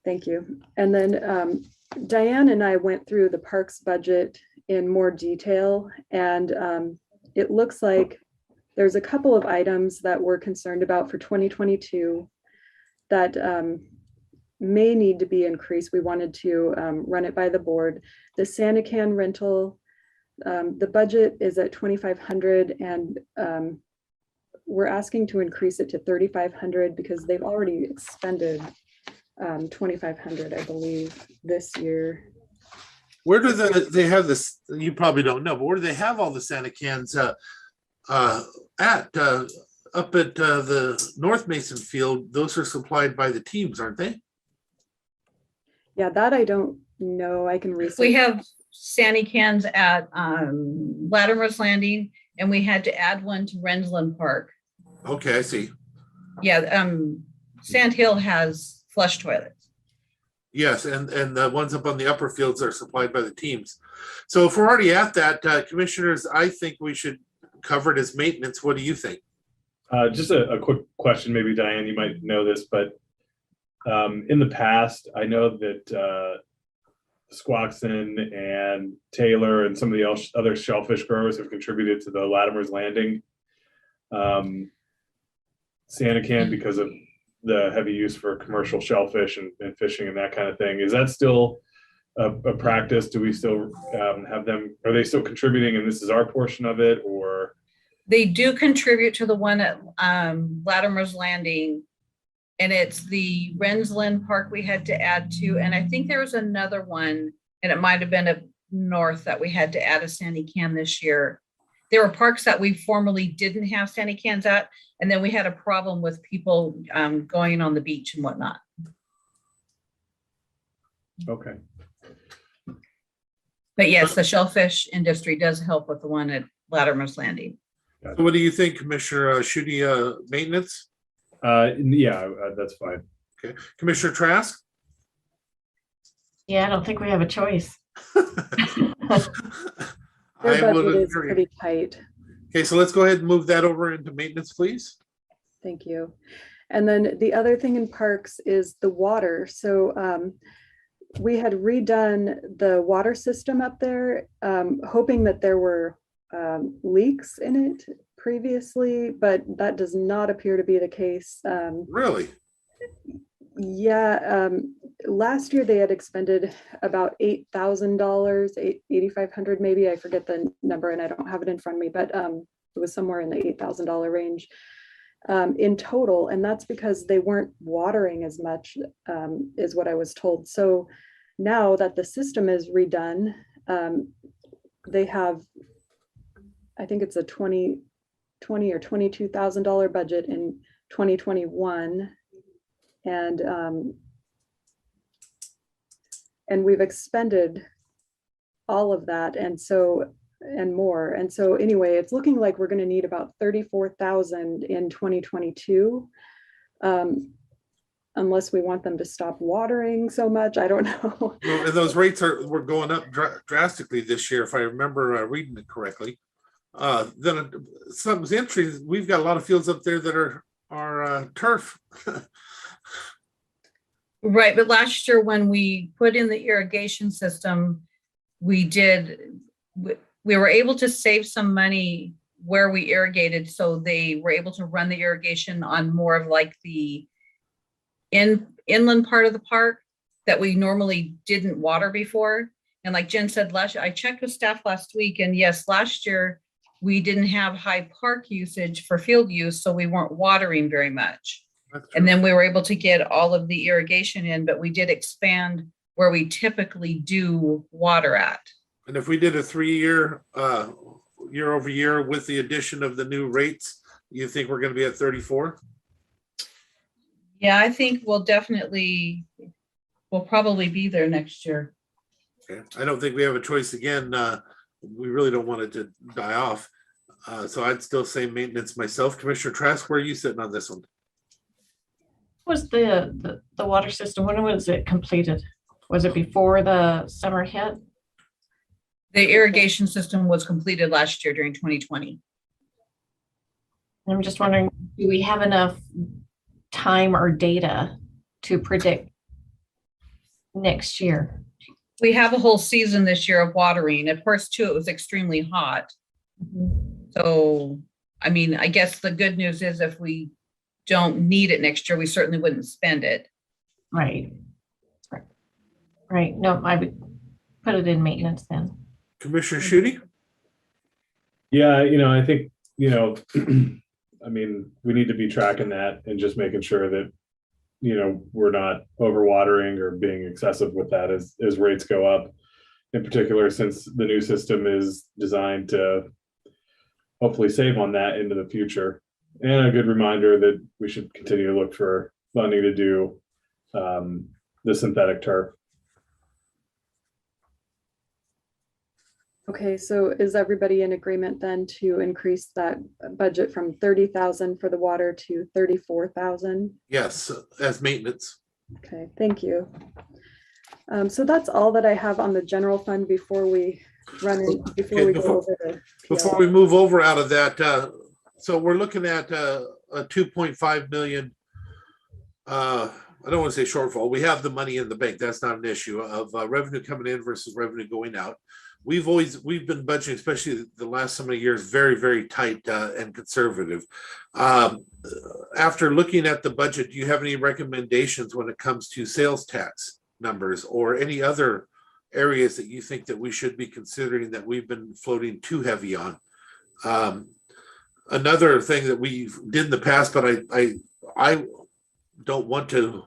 Thank you. And then Diane and I went through the parks budget in more detail, and it looks like there's a couple of items that we're concerned about for 2022 that may need to be increased. We wanted to run it by the board. The Santa Can rental, the budget is at $2,500, and we're asking to increase it to $3,500 because they've already expended $2,500, I believe, this year. Where do they have this? You probably don't know, but where do they have all the Santa Cans at? Up at the North Mason field, those are supplied by the teams, aren't they? Yeah, that I don't know. I can research. We have Santa Cans at Latimer's Landing, and we had to add one to Rensland Park. Okay, I see. Yeah, Sand Hill has flush toilets. Yes, and the ones up on the upper fields are supplied by the teams. So if we're already at that, commissioners, I think we should cover it as maintenance. What do you think? Just a quick question, maybe Diane, you might know this, but in the past, I know that Squaxin and Taylor and some of the other shellfish growers have contributed to the Latimer's Landing Santa Can because of the heavy use for commercial shellfish and fishing and that kind of thing. Is that still a practice? Do we still have them? Are they still contributing and this is our portion of it? Or They do contribute to the one at Latimer's Landing. And it's the Rensland Park we had to add to. And I think there was another one, and it might have been a north that we had to add a sandy can this year. There were parks that we formerly didn't have sandy cans at, and then we had a problem with people going on the beach and whatnot. Okay. But yes, the shellfish industry does help with the one at Latimer's Landing. So what do you think, Commissioner Schutte, maintenance? Yeah, that's fine. Okay, Commissioner Trask? Yeah, I don't think we have a choice. Their I would budget is agree. pretty tight. Okay, so let's go ahead and move that over into maintenance, please. Thank you. And then the other thing in parks is the water. So we had redone the water system up there, hoping that there were leaks in it previously, but that does not appear to be the case. Really? Yeah, last year they had expended about $8,000, $8,500 maybe. I forget the number and I don't have it in front of me, but it was somewhere in the $8,000 range in total. And that's because they weren't watering as much, is what I was told. So now that the system is redone, they have, I think it's a $20,000 or $22,000 budget in 2021. And we've expended all of that and more. And so anyway, it's looking like we're going to need about 34,000 in 2022. Unless we want them to stop watering so much, I don't know. Well, and those rates were going up drastically this year, if I remember reading it correctly. Then something's interesting. We've got a lot of fields up there that are turf. Right, but last year when we put in the irrigation system, we were able to save some money where we irrigated. So they were able to run the irrigation on more of like the inland part of the park that we normally didn't water before. And like Jen said, I checked with staff last week, and yes, last year we didn't have high park usage for field use, so we weren't watering very much. And then we were able to get all of the irrigation in, but we did expand where we typically do water at. And if we did a 3-year, year over year with the addition of the new rates, you think we're going to be at 34? Yeah, I think we'll probably be there next year. Okay, I don't think we have a choice again. We really don't want it to die off. So I'd still say maintenance myself. Commissioner Trask, where are you sitting on this one? Was the water system, when was it completed? Was it before the summer hit? The irrigation system was completed last year during 2020. I'm just wondering, do we have enough time or data to predict next year? We have a whole season this year of watering. At first too, it was extremely hot. So, I mean, I guess the good news is if we don't need it next year, we certainly wouldn't spend it. Right. Right. No, I would put it in maintenance then. Commissioner Schutte? Yeah, I think, I mean, we need to be tracking that and just making sure that, we're not overwatering or being excessive with that as rates go up. In particular, since the new system is designed to hopefully save on that into the future. And a good reminder that we should continue to look for funding to do the synthetic turf. Okay, so is everybody in agreement then to increase that budget from 30,000 for the water to 34,000? Yes, as maintenance. Okay, thank you. So that's all that I have on the general fund before we go over the Before we move over out of that, so we're looking at a 2.5 million. I don't want to say shortfall. We have the money in the bank. That's not an issue of revenue coming in versus revenue going out. We've been budgeting, especially the last so many years, very, very tight and conservative. After looking at the budget, do you have any recommendations when it comes to sales tax numbers or any other areas that you think that we should be considering that we've been floating too heavy on? Another thing that we did in the past, but I don't want to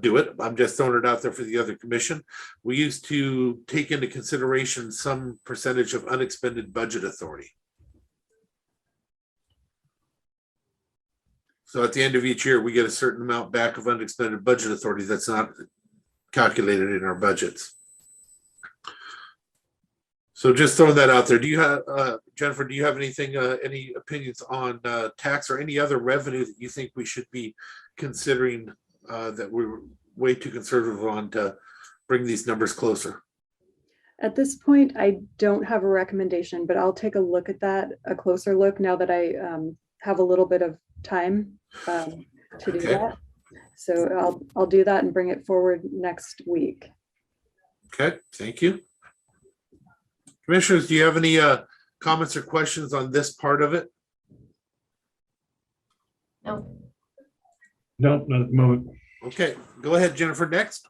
do it. I'm just throwing it out there for the other commission. We used to take into consideration some percentage of unexpended budget authority. So at the end of each year, we get a certain amount back of unexpended budget authority that's not calculated in our budgets. So just throwing that out there. Do you have, Jennifer, do you have anything, any opinions on tax or any other revenue that you think we should be considering that we're way too conservative on to bring these numbers closer? At this point, I don't have a recommendation, but I'll take a look at that, a closer look now that I have a little bit of time to do that. So I'll do that and bring it forward next week. Okay, thank you. Commissioners, do you have any comments or questions on this part of it? No. No, not at the moment. Okay, go ahead, Jennifer, next.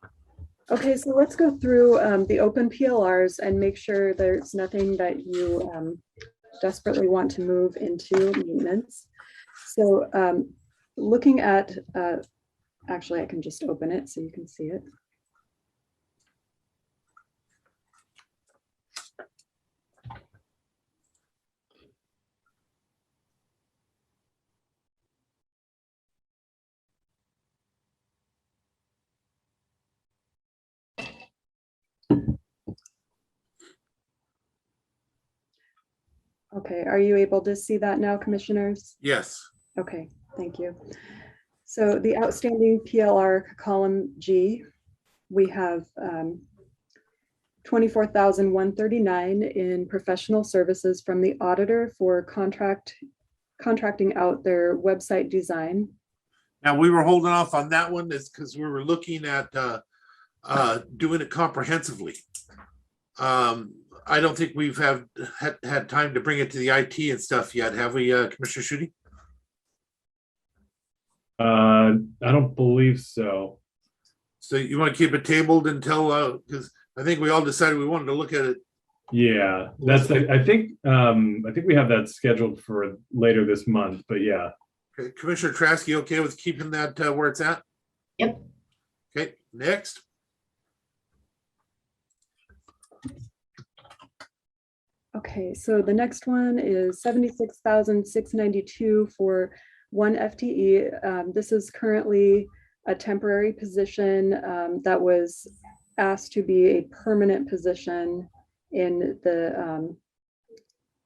Okay, so let's go through the open PLRs and make sure there's nothing that you desperately want to move into maintenance. So looking at, actually, I can just open it so you can see it. Okay, are you able to see that now, commissioners? Yes. Okay, thank you. So the outstanding PLR column G, we have 24,139 in professional services from the auditor for contracting out their website design. Now, we were holding off on that one is because we were looking at doing it comprehensively. I don't think we've had time to bring it to the IT and stuff yet, have we, Commissioner Schutte? I don't believe so. So you want to keep it tabled until, because I think we all decided we wanted to look at it. Yeah, that's, I think we have that scheduled for later this month, but yeah. Okay, Commissioner Trask, okay with keeping that where it's at? Yep. Okay, next. Okay, so the next one is 76,692 for one FTE. This is currently a temporary position that was asked to be a permanent position in the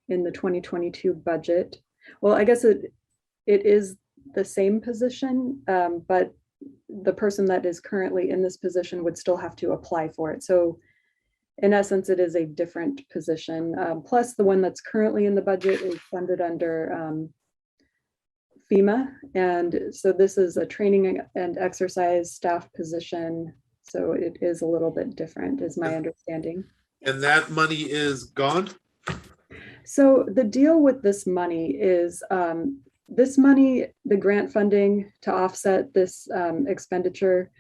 2022 budget. Well, I guess it is the same position, but the person that is currently in this position would still have to apply for it. So in essence, it is a different position. Plus the one that's currently in the budget is funded under FEMA. And so this is a training and exercise staff position. So it is a little bit different is my understanding. And that money is gone? So the deal with this money is this money, the grant funding to offset this expenditure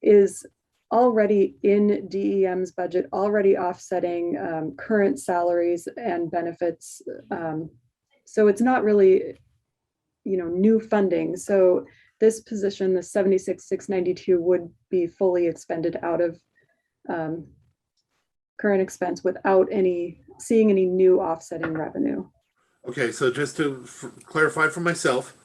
is already in DEM's budget, already offsetting current salaries and benefits. So it's not really, new funding. So this position, the 76,692 would be fully expended out of current expense without seeing any new offsetting revenue. Okay, so just to clarify for myself,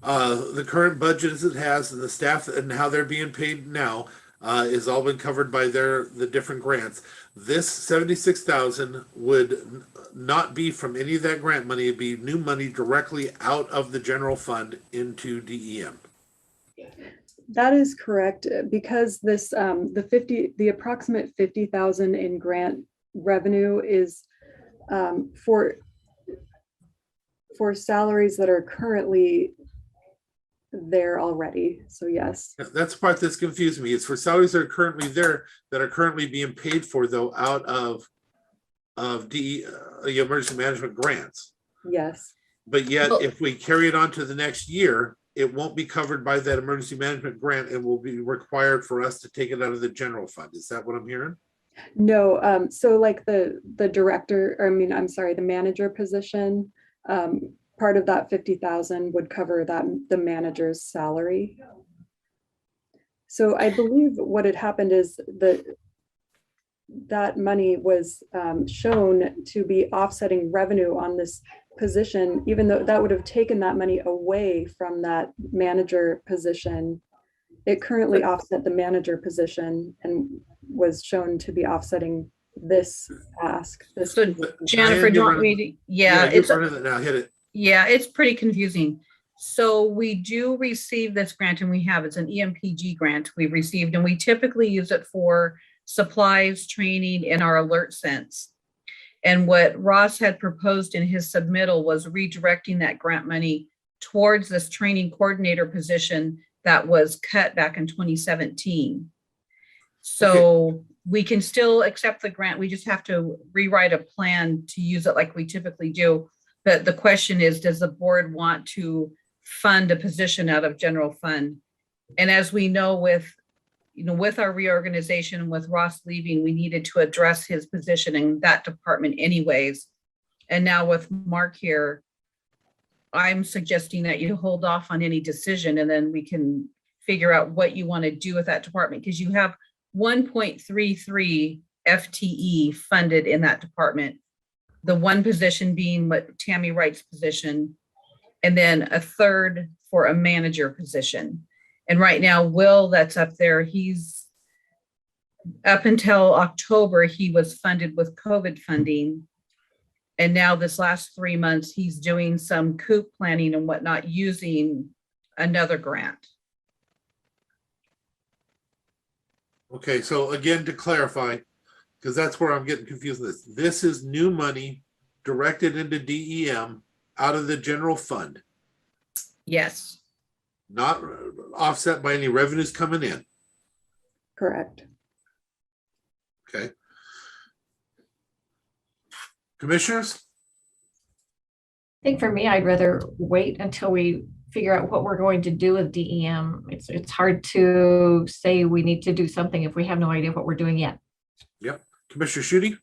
the current budget as it has and the staff and how they're being paid now is all been covered by the different grants. This 76,000 would not be from any of that grant money. It'd be new money directly out of the general fund into DEM. That is correct, because this the approximate 50,000 in grant revenue is for salaries that are currently there already. So yes. That's the part that's confused me. It's for salaries that are currently there that are currently being paid for though out of the emergency management grants. Yes. But yet if we carry it on to the next year, it won't be covered by that emergency management grant and will be required for us to take it out of the general fund. Is that what I'm hearing? No, so like the director, or I'm sorry, the manager position, part of that 50,000 would cover the manager's salary. So I believe what had happened is that money was shown to be offsetting revenue on this position, even though that would have taken that money away from that manager position. It currently offset the manager position and was shown to be offsetting this ask. So Jennifer, do you want me to? Yeah, it's now. Hit it. Yeah, it's pretty confusing. So we do receive this grant, and it's an EMPG grant we received, and we typically use it for supplies, training, and our alert sense. And what Ross had proposed in his submittal was redirecting that grant money towards this training coordinator position that was cut back in 2017. So we can still accept the grant. We just have to rewrite a plan to use it like we typically do. But the question is, does the board want to fund a position out of general fund? And as we know, with our reorganization and with Ross leaving, we needed to address his position in that department anyways. And now with Mark here, I'm suggesting that you hold off on any decision, and then we can figure out what you want to do with that department, because you have 1.33 FTE funded in that department. The one position being what Tammy Wright's position, and then a third for a manager position. And right now, Will, that's up there, he's up until October, he was funded with COVID funding. And now this last 3 months, he's doing some COOP planning and whatnot using another grant. Okay, so again, to clarify, because that's where I'm getting confused with this. This is new money directed into DEM out of the general fund. Yes. Not offset by any revenues coming in. Correct. Okay. Commissioners? I think for me, I'd rather wait until we figure out what we're going to do with DEM. It's hard to say we need to do something if we have no idea what we're doing yet. Yep. Commissioner Schutte?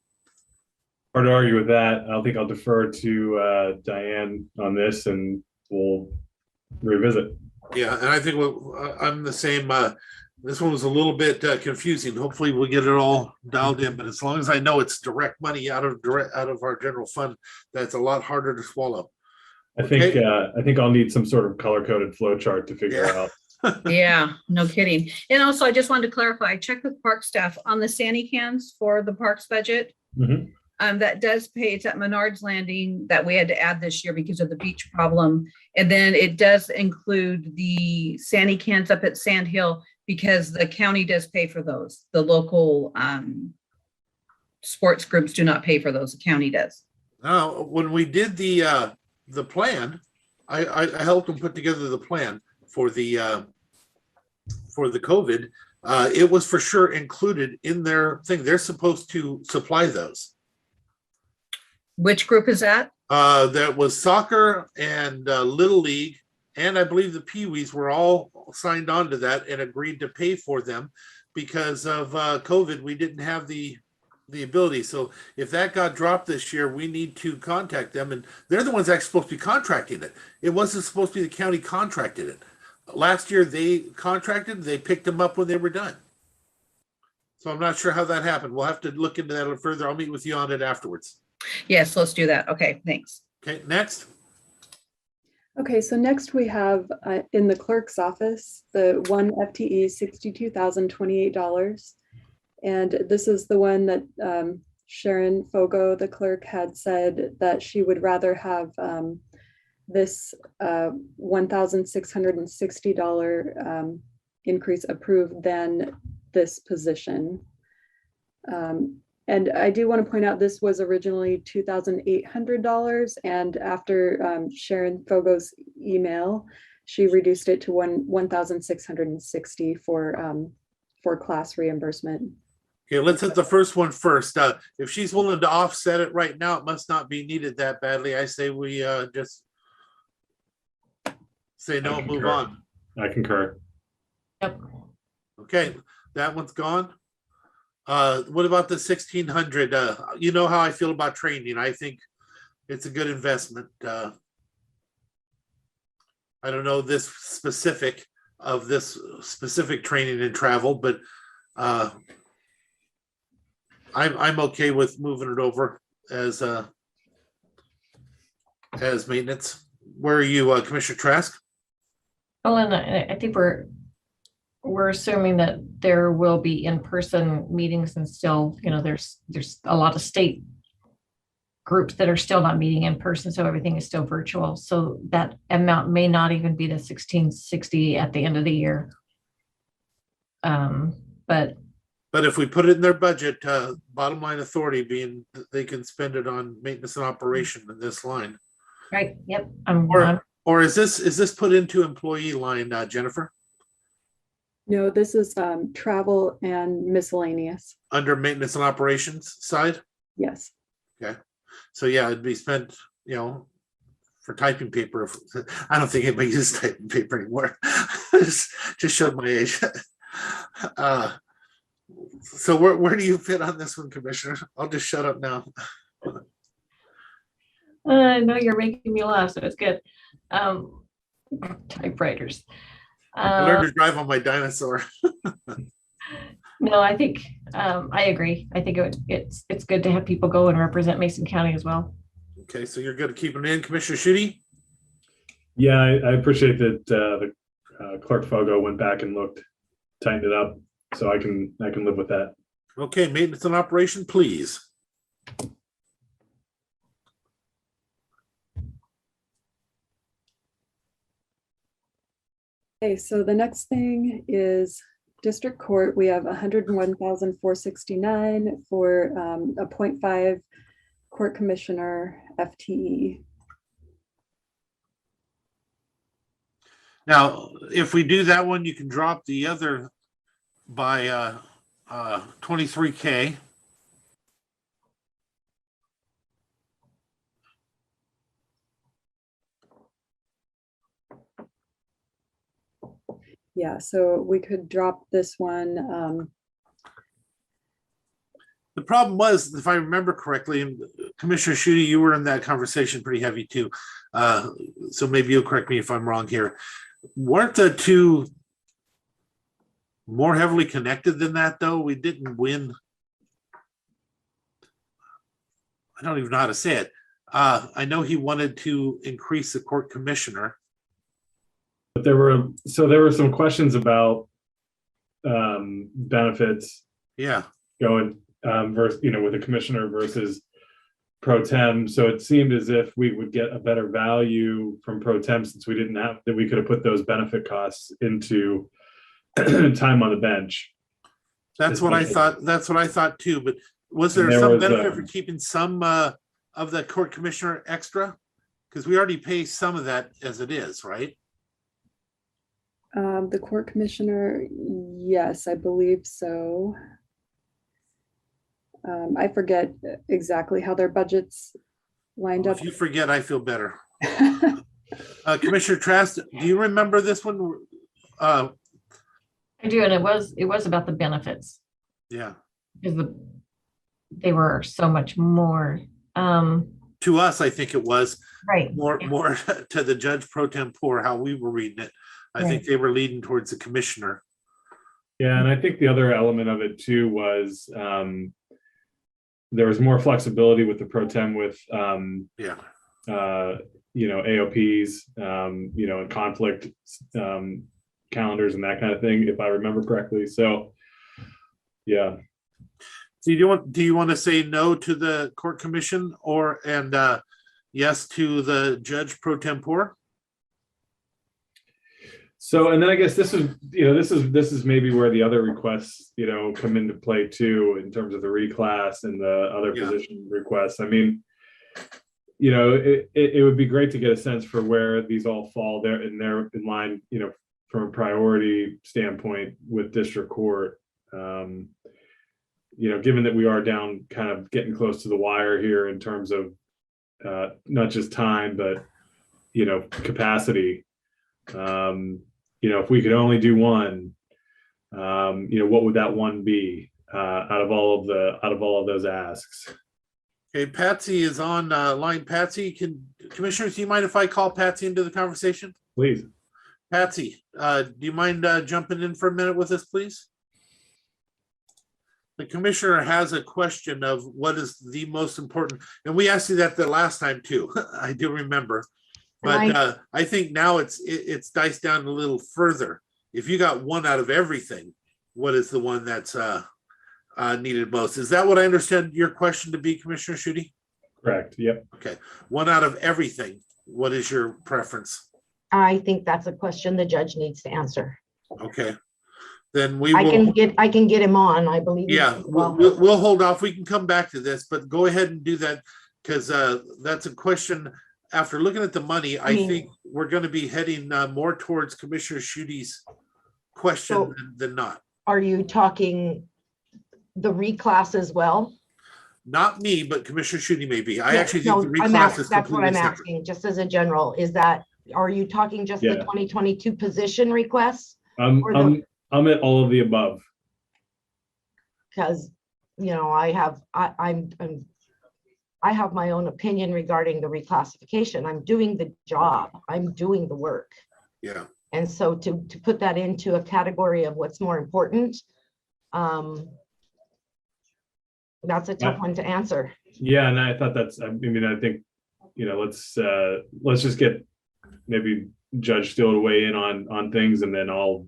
Hard to argue with that. I think I'll defer to Diane on this, and we'll revisit. Yeah, and I think I'm the same. This one was a little bit confusing. Hopefully we'll get it all dialed in, but as long as I know it's direct money out of our general fund, that's a lot harder to swallow. I think I'll need some sort of color-coded flow chart to figure out. Yeah, no kidding. And also, I just wanted to clarify, I checked with park staff on the Sandy cans for the parks budget. Mm-hmm. That does pay, it's at Menard's Landing that we had to add this year because of the beach problem. And then it does include the Sandy cans up at Sand Hill because the county does pay for those. The local sports groups do not pay for those, the county does. Now, when we did the plan, I helped them put together the plan for the COVID. It was for sure included in their thing. They're supposed to supply those. Which group is that? That was soccer and Little League, and I believe the Pee-wees were all signed on to that and agreed to pay for them because of COVID. We didn't have the ability. So if that got dropped this year, we need to contact them, and they're the ones actually supposed to be contracting it. It wasn't supposed to be the county contracted it. Last year they contracted, they picked them up when they were done. So I'm not sure how that happened. We'll have to look into that a little further. I'll meet with you on it afterwards. Yes, let's do that. Okay, thanks. Okay, next. Okay, so next we have in the clerk's office, the one FTE $62,028. And this is the one that Sharon Fogo, the clerk, had said that she would rather have this $1,660 increase approved than this position. And I do want to point out this was originally $2,800, and after Sharon Fogo's email, she reduced it to $1,660 for class reimbursement. Okay, let's hit the first one first. If she's willing to offset it right now, it must not be needed that badly. I say we just say no and move on. I concur. Yep. Okay, that one's gone. What about the 1,600? You know how I feel about training. I think it's a good investment. I don't know this specific training and travel, but I'm okay with moving it over as maintenance. Where are you, Commissioner Trask? Well, and I think we're assuming that there will be in-person meetings and still, there's a lot of state groups that are still not meeting in person, so everything is still virtual. So that amount may not even be the 1660 at the end of the year. But if we put it in their budget, bottom line authority being that they can spend it on maintenance and operation in this line. Right. Yep. Or is this put into employee line, Jennifer? No, this is travel and miscellaneous. Under maintenance and operations side? Yes. Okay. So yeah, it'd be spent, for typing paper. I don't think anybody uses typing paper anymore. just showed my age. So where do you fit on this one, Commissioner? I'll just shut up now. No, you're making me laugh, so it's good. Typewriters. I learned to drive on my dinosaur. No, I think I agree. I think it's good to have people go and represent Mason County as well. Okay, so you're good at keeping it in, Commissioner Schutte? Yeah, I appreciate that the Clerk Fogo went back and tightened it up, so I can live with that. Okay, maintenance and operation, please. Okay, so the next thing is district court. We have 101,469 for a 0.5 court commissioner FTE. Now, if we do that one, you can drop the other by 23K. Yeah, so we could drop this one. The problem was, if I remember correctly, and Commissioner Schutte, you were in that conversation pretty heavy too. So maybe you'll correct me if I'm wrong here. Weren't the two more heavily connected than that, though? We didn't win. I don't even know how to say it. I know he wanted to increase the court commissioner. But there were some questions about benefits. Yeah. Going versus, with a commissioner versus pro tem. So it seemed as if we would get a better value from pro tem since we didn't have that. We could have put those benefit costs into time on the bench. That's what I thought. That's what I thought too. But was there some benefit for keeping some of the court commissioner extra? Because we already pay some of that as it is, right? The court commissioner, yes, I believe so. I forget exactly how their budgets lined up. If you forget, I feel better. Commissioner Trask, do you remember this one? I do, and it was about the benefits. Yeah. Because they were so much more. To us, I think it was right. More to the judge pro tempore, how we were reading it. I think they were leading towards the commissioner. Yeah, and I think the other element of it too was there was more flexibility with the pro tem with AOPs, and conflict calendars and that kind of thing, if I remember correctly. So yeah. So do you want to say no to the court commission and yes to the judge pro tempore? So, and then I guess this is maybe where the other requests, come into play too, in terms of the reclass and the other position requests. I mean, it would be great to get a sense for where these all fall there in line, from a priority standpoint with district court. Given that we are down kind of getting close to the wire here in terms of not just time, but, capacity. If we could only do one, what would that one be out of all of those asks? Okay, Patsy is on line. Patsy, Commissioners, do you mind if I call Patsy into the conversation? Please. Patsy, do you mind jumping in for a minute with us, please? The commissioner has a question of what is the most important, and we asked you that the last time too. I do remember, but I think now it's diced down a little further. If you got one out of everything, what is the one that's needed most? Is that what I understand your question to be, Commissioner Schutte? Correct. Yep. Okay. One out of everything. What is your preference? I think that's a question the judge needs to answer. Okay. Then we I will. I can get him on, I believe. Yeah, we'll hold off. We can come back to this, but go ahead and do that because that's a question. After looking at the money, I think we're going to be heading more towards Commissioner Schutte's question than not. Are you talking the reclass as well? Not me, but Commissioner Schutte may be. I Yeah, actually think no, the reclass is that's what completely I'm separate. asking, just as a general, is that, are you talking just the Yeah. 2022 position requests? I'm at all of the above. Because, you know, I have my own opinion regarding the reclassification. I'm doing the job. I'm doing the work. Yeah. And so to put that into a category of what's more important, that's a tough one to answer. Yeah, and I thought that's. I mean, I think, you know, let's just get maybe Judge Steele to weigh in on things, and then I'll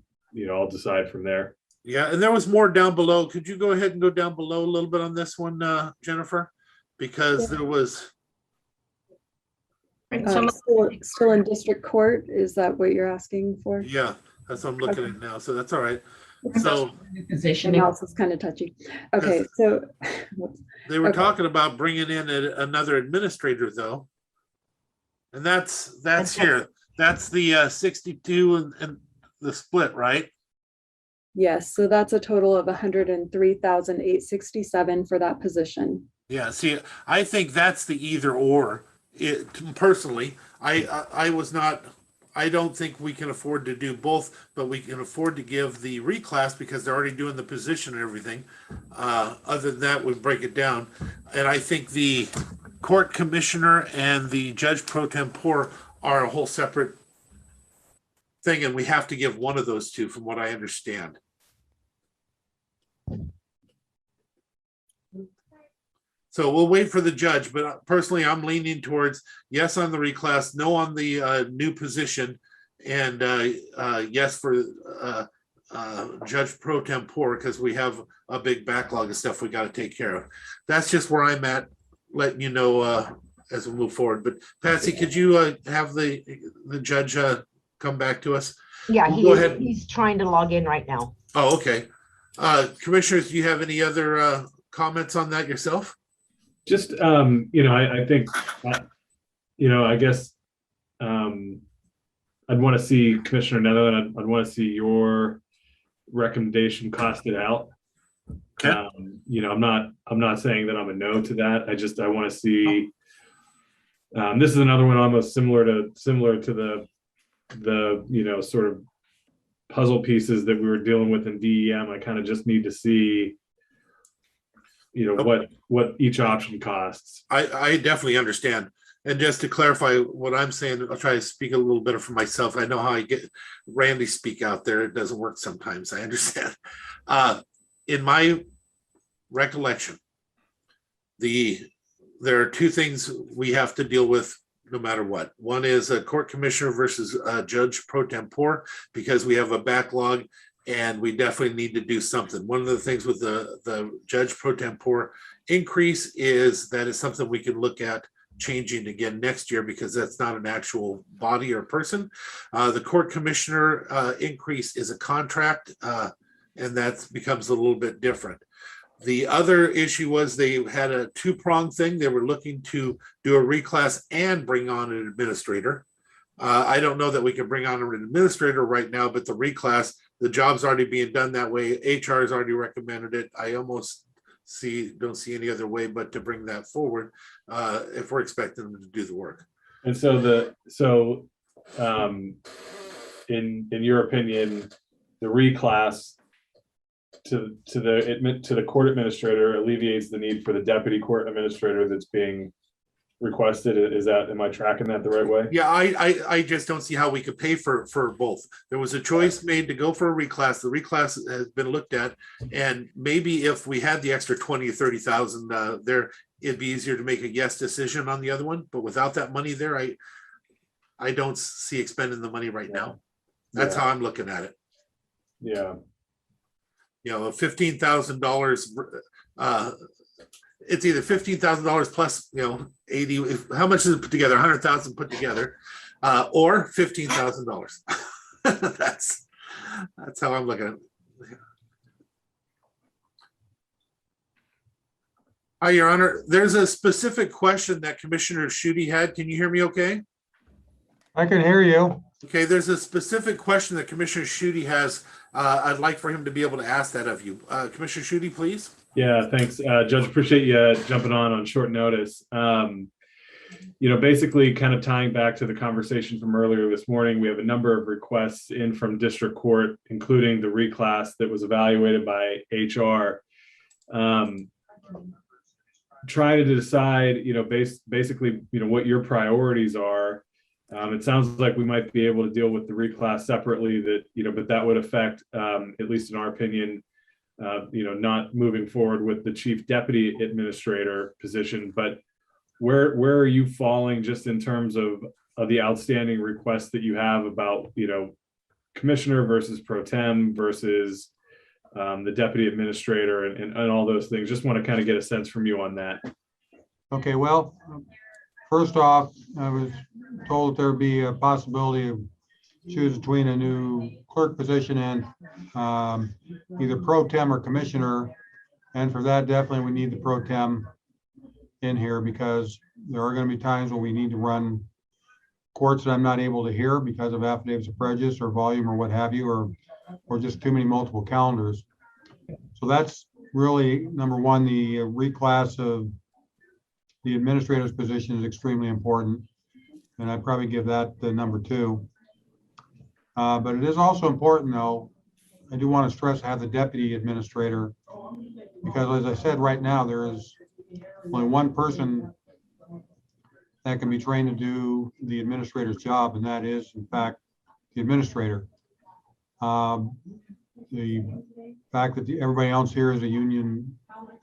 decide from there. Yeah, and there was more down below. Could you go ahead and go down below a little bit on this one, Jennifer? Because there was. Still in district court, is that what you're asking for? Yeah, that's what I'm looking at now. So that's all right. So Position else is kind of touchy. Okay, so they were talking about bringing in another administrator though. And that's here. That's the 62 and the split, right? yes, so that's a total of 103,867 for that position. Yeah, see, I think that's the either or. Personally, I don't think we can afford to do both, but we can afford to give the reclass because they're already doing the position and everything. Other than that, we break it down. And I think the court commissioner and the judge pro tempore are a whole separate thing, and we have to give one of those two from what I understand. So we'll wait for the judge, but personally, I'm leaning towards yes on the reclass, no on the new position, and yes for judge pro tempore because we have a big backlog of stuff we got to take care of. That's just where I'm at, letting you know as we move forward. But Patsy, could you have the judge come back to us? Yeah, Go ahead. he's trying to log in right now. Oh, okay. Commissioners, do you have any other comments on that yourself? Just, I think, I guess I'd want to see Commissioner Netherland, I'd want to see your recommendation costed out. Okay. I'm not saying that I'm a no to that. I want to see, this is another one almost similar to the, sort of puzzle pieces that we were dealing with in DEM. I kind of just need to see, what each option costs. I definitely understand. And just to clarify what I'm saying, I'll try to speak a little better for myself. I know how I get Randy speak out there. It doesn't work sometimes. I understand. In my recollection, there are two things we have to deal with no matter what. One is a court commissioner versus a judge pro tempore, because we have a backlog and we definitely need to do something. One of the things with the judge pro tempore increase is that is something we can look at changing again next year because that's not an actual body or person. The court commissioner increase is a contract and that becomes a little bit different. The other issue was they had a two-pronged thing. They were looking to do a reclass and bring on an administrator. I don't know that we can bring on an administrator right now, but the reclass, the job's already being done that way. HR has already recommended it. I almost don't see any other way but to bring that forward if we're expecting them to do the work. And in your opinion, the reclass to the court administrator alleviates the need for the deputy court administrator that's being requested. Am I tracking that the right way? Yeah, I just don't see how we could pay for both. There was a choice made to go for a reclass. The reclass has been looked at, and maybe if we had the extra 20 or 30,000 there, it'd be easier to make a yes decision on the other one. But without that money there, I don't see expending the money right now. That's how I'm looking at it. Yeah. You know, $15,000. It's either $15,000 plus, 80. How much is it put together? 100,000 put together, or $15,000. That's how I'm looking at it. Hi, Your Honor. There's a specific question that Commissioner Schutte had. Can you hear me okay? I can hear you. Okay, there's a specific question that Commissioner Schutte has. I'd like for him to be able to ask that of you. Commissioner Schutte, please. Yeah, thanks, Judge. Appreciate you jumping on short notice. Basically kind of tying back to the conversation from earlier this morning, we have a number of requests in from district court, including the reclass that was evaluated by HR. Trying to decide, basically, what your priorities are. It sounds like we might be able to deal with the reclass separately, but that would affect, at least in our opinion, not moving forward with the chief deputy administrator position. But where are you falling just in terms of the outstanding requests that you have about, commissioner versus pro tem versus the deputy administrator and all those things? Just want to kind of get a sense from you on that. Okay, well, first off, I was told that there'd be a possibility of choose between a new clerk position and either pro tem or commissioner. And for that, definitely we need the pro tem in here, because there are going to be times when we need to run courts that I'm not able to hear because of affidavits of prejudice or volume or what have you, or just too many multiple calendars. So that's really number one. The reclass of the administrator's position is extremely important, and I'd probably give that the number two. But it is also important, though, I do want to stress, have the deputy administrator, because as I said, right now, there is only one person that can be trained to do the administrator's job, and that is, in fact, the administrator. The fact that everybody else here is a union,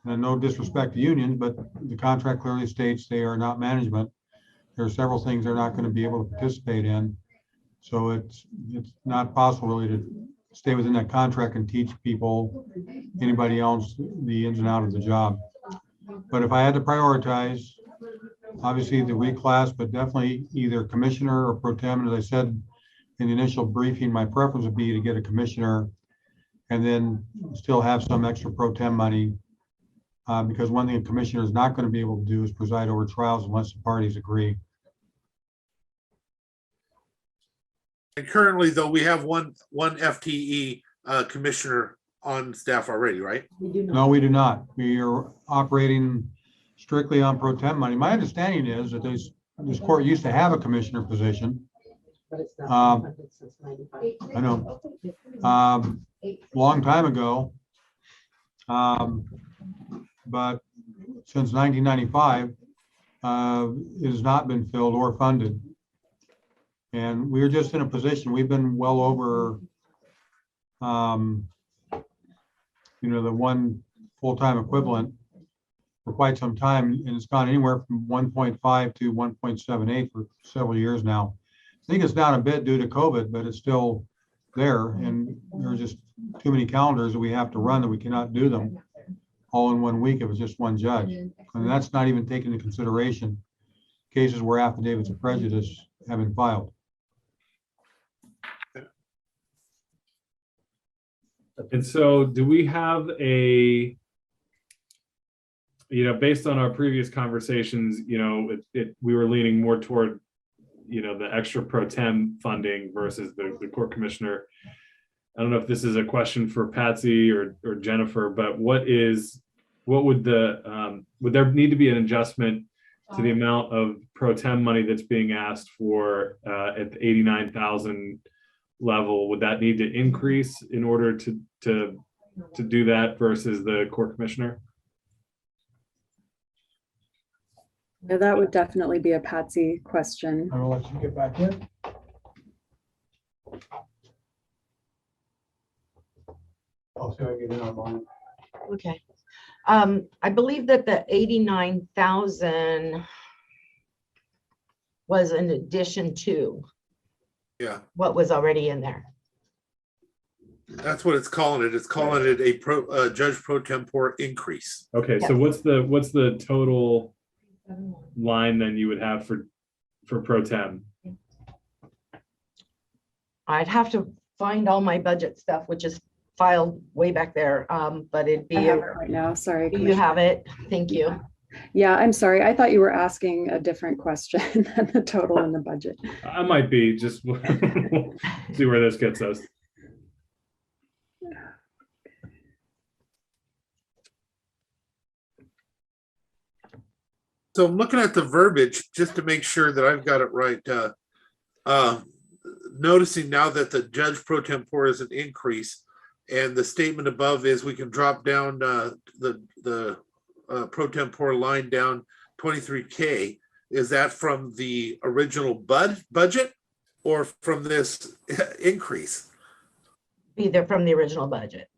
and no disrespect to unions, but the contract clearly states they are not management. There are several things they're not going to be able to participate in. So it's not possible really to stay within that contract and teach people, anybody else, the ins and outs of the job. But if I had to prioritize, obviously the reclass, but definitely either commissioner or pro tem. And as I said in the initial briefing, my preference would be to get a commissioner and then still have some extra pro tem money, because one thing a commissioner is not going to be able to do is preside over trials unless the parties agree. And currently, though, we have one FTE commissioner on staff already, right? No, we do not. We are operating strictly on pro tem money. My understanding is that this court used to have a commissioner position. I know, long time ago, but since 1995, it has not been filled or funded. And we're just in a position, we've been well over, the one full-time equivalent for quite some time, and it's gone anywhere from 1.5 to 1.78 for several years now. I think it's down a bit due to COVID, but it's still there, and there's just too many calendars that we have to run that we cannot do them all in 1 week if it's just one judge. And that's not even taking into consideration cases where affidavits of prejudice have been filed. And so do we have a, based on our previous conversations, we were leaning more toward, the extra pro tem funding versus the court commissioner. I don't know if this is a question for Patsy or Jennifer, but would there need to be an adjustment to the amount of pro tem money that's being asked for at the 89,000 level? Would that need to increase in order to do that versus the court commissioner? Yeah, that would definitely be a Patsy question. I will let you get back in. I'll see if I get in online. Okay. I believe that the 89,000 was in addition to Yeah, what was already in there. that's what it's calling it. It's calling it a judge pro tempore increase. Okay, so what's the total line then you would have for pro tem? I'd have to find all my budget stuff, which is filed way back there. But it'd be. I have it right now. Sorry. You Commissioner. have it. Thank you. Yeah, I'm sorry. I thought you were asking a different question than the total in the budget. I might be, just see where this gets us. So I'm looking at the verbiage just to make sure that I've got it right. Noticing now that the judge pro tempore is an increase, and the statement above is we can drop down the pro tempore line down 23K. Is that from the original budget or from this increase? Either from the original budget.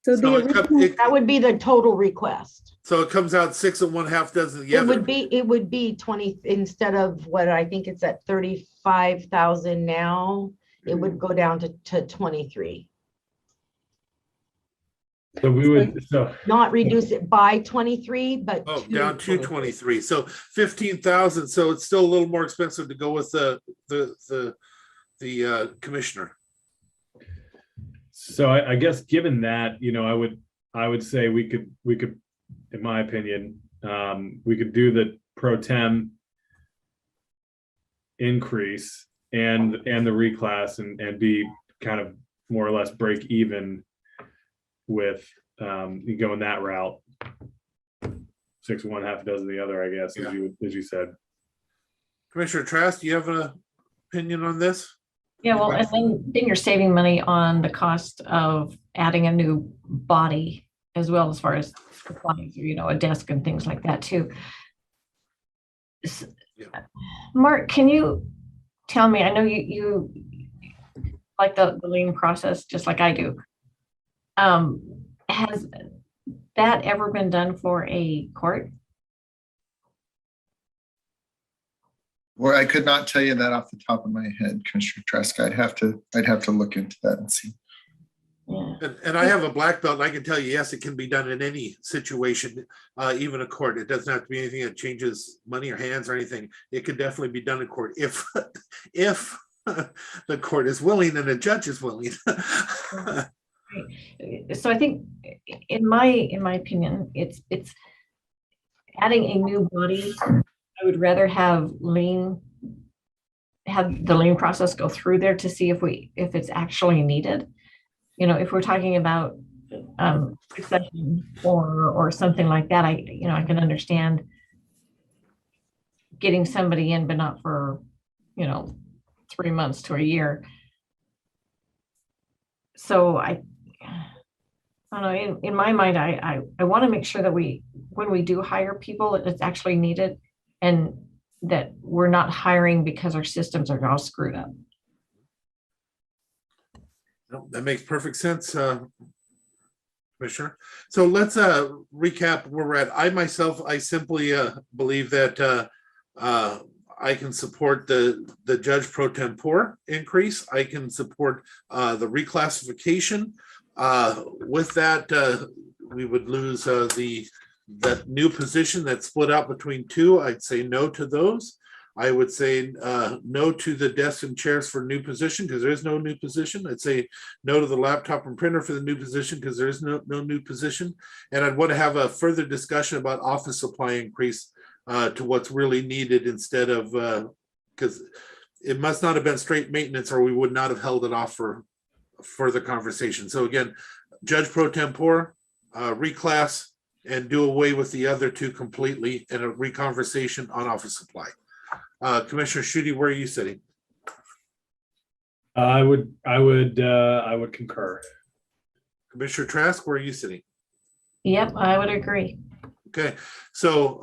So that would be the total request. So it comes out 6 1/2 dozen the It other. would be 20 instead of what I think it's at 35,000 now. It would go down to 23. So we would Not reduce it by 23, but down to 23. So 15,000. So it's still a little more expensive to go with the commissioner. So I guess given that, I would say we could, in my opinion, we could do the pro tem increase and the reclass and be kind of more or less break even with you going that route. 6 1/2 dozen the other, I guess, as you said. Commissioner Trask, do you have an opinion on this? Yeah, well, and then you're saving money on the cost of adding a new body as well, as far as supplies, a desk and things like that too. Mark, can you tell me, I know you like the lien process just like I do. Has that ever been done for a court? Well, I could not tell you that off the top of my head, Commissioner Trask. I'd have to look into that and see. Yeah. And I have a black belt, and I can tell you, yes, it can be done in any situation, even a court. It doesn't have to be anything that changes money or hands or anything. It could definitely be done in court if the court is willing and the judge is willing. So I think, in my opinion, it's adding a new body. I would rather have the lien process go through there to see if it's actually needed. If we're talking about succession or something like that, I can understand getting somebody in, but not for 3 months to a year. So I don't know, in my mind, I want to make sure that when we do hire people, it's actually needed, and that we're not hiring because our systems are all screwed up. No, that makes perfect sense, Commissioner. So let's recap where we're at. I simply believe that I can support the judge pro tempore increase. I can support the reclassification. With that, we would lose that new position that's split out between two. I'd say no to those. I would say no to the desks and chairs for new position because there is no new position. I'd say no to the laptop and printer for the new position because there is no new position. And I'd want to have a further discussion about office supply increase to what's really needed instead of, because it must not have been straight maintenance or we would not have held it off for further conversation. So again, judge pro tempore, reclass, and do away with the other two completely, and a reconversation on office supply. Commissioner Schutte, where are you sitting? I would concur. Commissioner Trask, where are you sitting? Yep, I would agree. Okay, so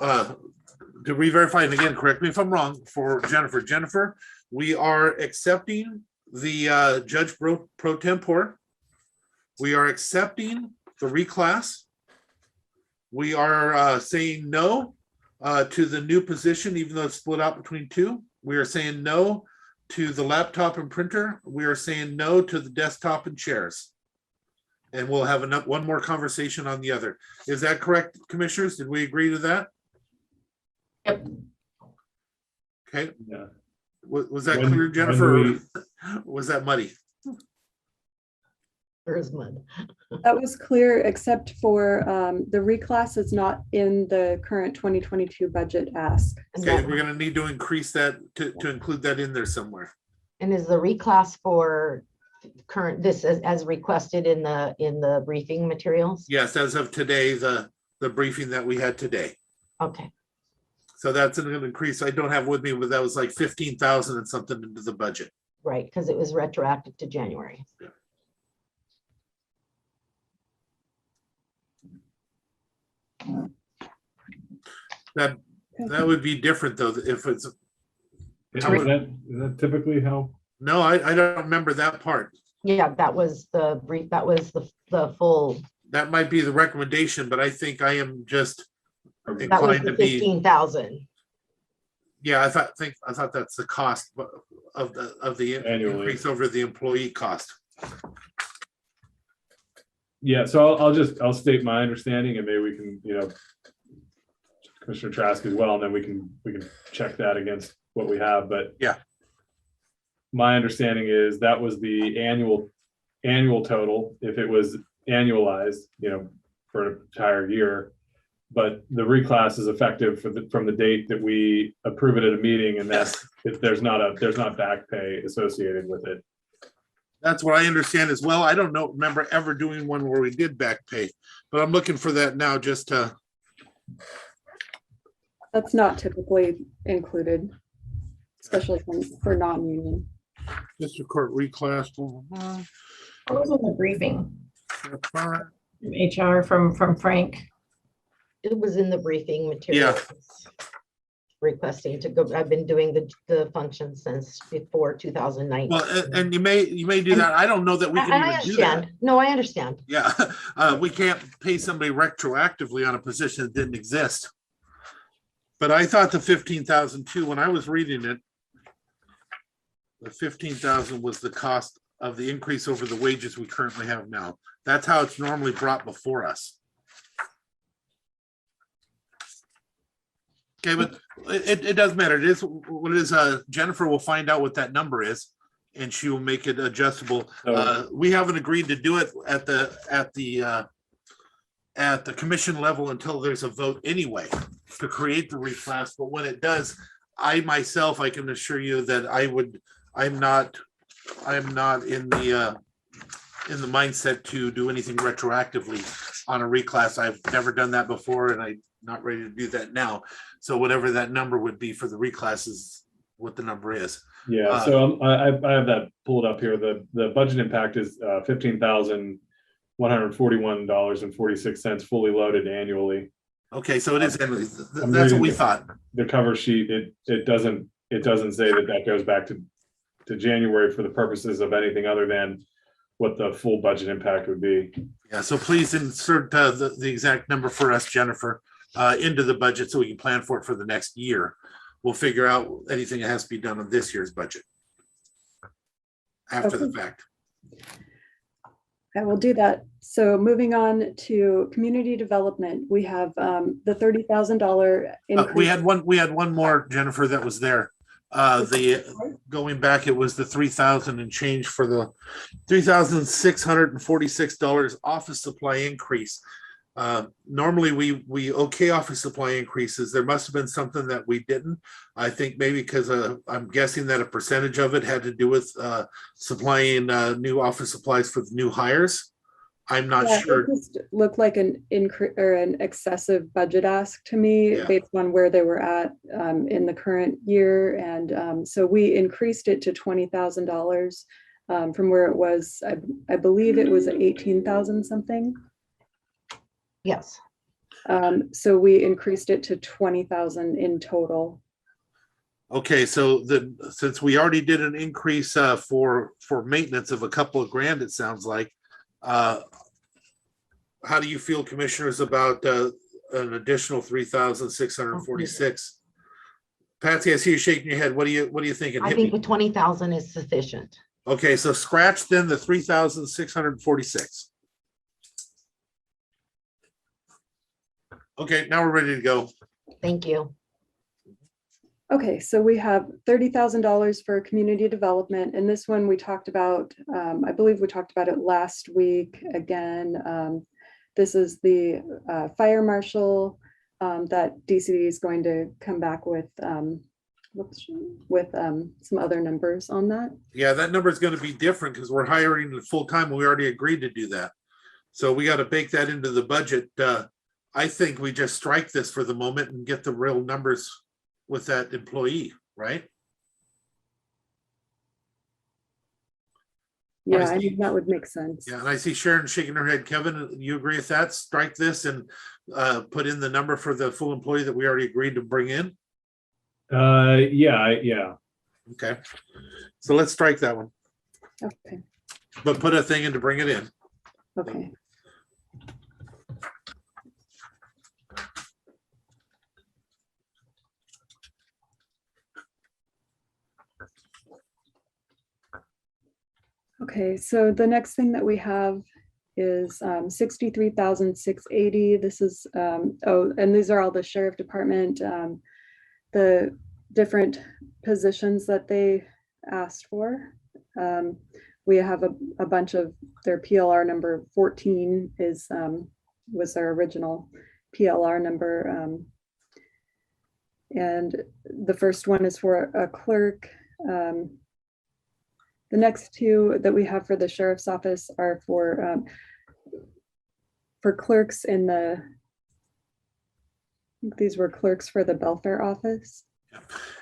to re-verify, and again, correct me if I'm wrong, for Jennifer. Jennifer, we are accepting the judge pro tempore. We are accepting the reclass. We are saying no to the new position, even though it's split out between two. We are saying no to the laptop and printer. We are saying no to the desktop and chairs. And we'll have one more conversation on the other. Is that correct, commissioners? Did we agree to that? Yep. Okay. Yeah. Was that When- clear, when Jennifer? do Or was that muddy? There's mud. That was clear, except for the reclass is not in the current 2022 budget ask. Okay, we're gonna need to increase that to include that in there somewhere. And is the reclass for current, this as requested in the briefing materials? Yes, as of today, the briefing that we had today. Okay. So that's an increase. I don't have with me, but that was like 15,000 and something into the budget. Right, because it was retroactive to January. That would be different though, if it's. Is that typically how? No, I don't remember that part. Yeah, that was the brief, that was the full. That might be the recommendation, but I think I am just That was inclined the to be. 15,000. Yeah, I thought that's the cost of the Annually. increase over the employee cost. Yeah, so I'll state my understanding, and maybe we can, Commissioner Trask as well, and then we can check that against what we have, but yeah. My understanding is that was the annual total, if it was annualized, for an entire year. But the reclass is effective from the date that we approve it at a meeting, and that's, there's not back pay associated with it. That's what I understand as well. I don't remember ever doing one where we did back pay, but I'm looking for that now just to. That's not typically included, especially for non-union. District court reclass. What was in the briefing? From HR from Frank. It was in the briefing material. Requesting to go, I've been doing the function since before 2019. Well, and you may do that. I don't know that we can even do that. No, I understand. Yeah, we can't pay somebody retroactively on a position that didn't exist. But I thought the 15,000 too, when I was reading it, the 15,000 was the cost of the increase over the wages we currently have now. That's how it's normally brought before us. Okay, but it does matter. It is what it is. Jennifer will find out what that number is, and she will make it adjustable. We haven't agreed to do it at the commission level until there's a vote anyway to create the reclass. But when it does, I myself, I can assure you that I'm not in the mindset to do anything retroactively on a reclass. I've never done that before, and I'm not ready to do that now. So whatever that number would be for the reclass is what the number is. Yeah, so I have that pulled up here. The budget impact is $15,141.46 fully loaded annually. Okay, so it is. That's what we thought. The cover sheet, it doesn't say that goes back to January for the purposes of anything other than what the full budget impact would be. Yeah, so please insert the exact number for us, Jennifer, into the budget so we can plan for it for the next year. We'll figure out anything that has to be done on this year's budget after the fact. I will do that. So moving on to community development, we have the $30,000 increase. We had one more, Jennifer, that was there. Going back, it was the 3,000 and change for the $3,646 office supply increase. Normally we okay office supply increases. There must have been something that we didn't. I think maybe because I'm guessing that a percentage of it had to do with supplying new office supplies for the new hires. I'm not sure. It just looked like an increase or an excessive budget ask to me based on where they were at in the current year. And so we increased it to $20,000 from where it was, I believe it was at 18,000 something. Yes. So we increased it to 20,000 in total. Okay, so since we already did an increase for maintenance of a couple of grand, it sounds like. How do you feel, commissioners, about an additional 3,646? Patsy, I see you shaking your head. What are you thinking? I Hit think me. the 20,000 is sufficient. Okay, so scratch then the 3,646. Okay, now we're ready to go. Thank you. Okay, so we have $30,000 for community development, and this one we talked about, I believe we talked about it last week again. This is the fire marshal that DCD is going to come back with some other numbers on that. Yeah, that number is going to be different because we're hiring full time. We already agreed to do that. So we got to bake that into the budget. I think we just strike this for the moment and get the real numbers with that employee, right? Yeah, I think that would make sense. Yeah, and I see Sharon shaking her head. Kevin, you agree with that? Strike this and put in the number for the full employee that we already agreed to bring in? Yeah. Okay, so let's strike that one. Okay. But put a thing in to bring it in. Okay. Okay, so the next thing that we have is 63,680. This is, and these are all the sheriff department, the different positions that they asked for. We have a bunch of their PLR number 14 was their original PLR number. And the first one is for a clerk. The next two that we have for the sheriff's office are for clerks in the, I think these were clerks for the Belfair office.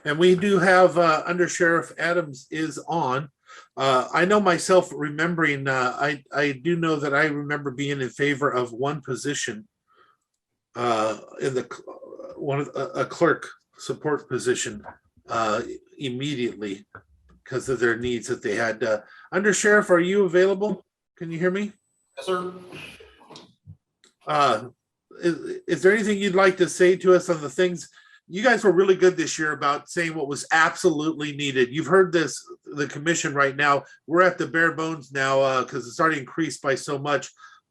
And we do have Under Sheriff Adams is on. I know myself remembering, I do know that I remember being in favor of one position in a clerk support position immediately because of their needs that they had. Under Sheriff, are you available? Can you hear me? Yes, sir. Is there anything you'd like to say to us on the things? You guys were really good this year about saying what was absolutely needed. You've heard this, the commission right now. We're at the bare bones now because it's already increased by so much.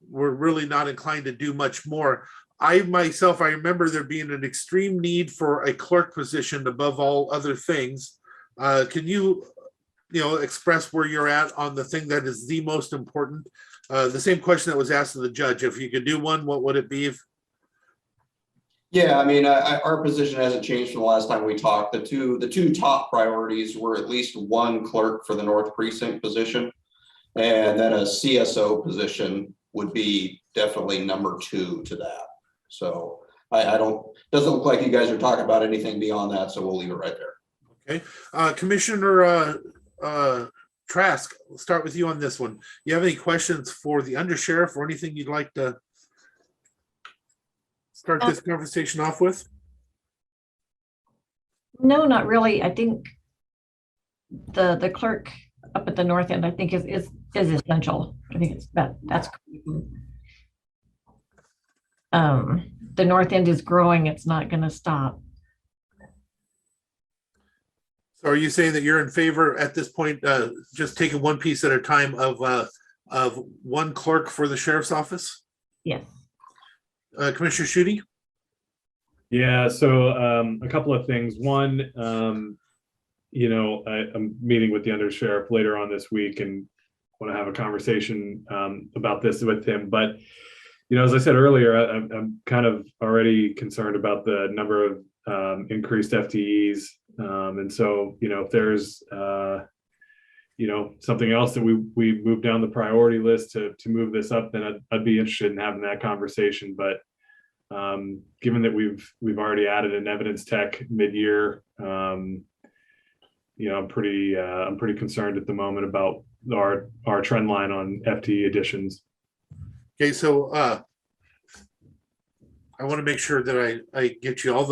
We're really not inclined to do much more. I remember there being an extreme need for a clerk position above all other things. Can you express where you're at on the thing that is the most important? The same question that was asked of the judge. If you could do one, what would it be? Yeah, I mean, our position hasn't changed from the last time we talked. The two top priorities were at least one clerk for the North Precinct position, and then a CSO position would be definitely number two to that. So doesn't look like you guys are talking about anything beyond that, so we'll leave it right there. Okay, Commissioner Trask, we'll start with you on this one. You have any questions for the undersheriff or anything you'd like to start this conversation off with? No, not really. I think the clerk up at the north end, I think is essential. I think that's the north end is growing. It's not going to stop. So are you saying that you're in favor at this point, just taking one piece at a time of one clerk for the sheriff's office? Yes. Commissioner Schutte? Yeah, so a couple of things. One, I'm meeting with the undersheriff later on this week and want to have a conversation about this with him. But, as I said earlier, I'm kind of already concerned about the number of increased FTEs. And so, if there's, something else that we move down the priority list to move this up, then I'd be interested in having that conversation. But given that we've already added an evidence tech mid-year, I'm pretty concerned at the moment about our trend line on FTE additions. Okay, so I want to make sure that I get you all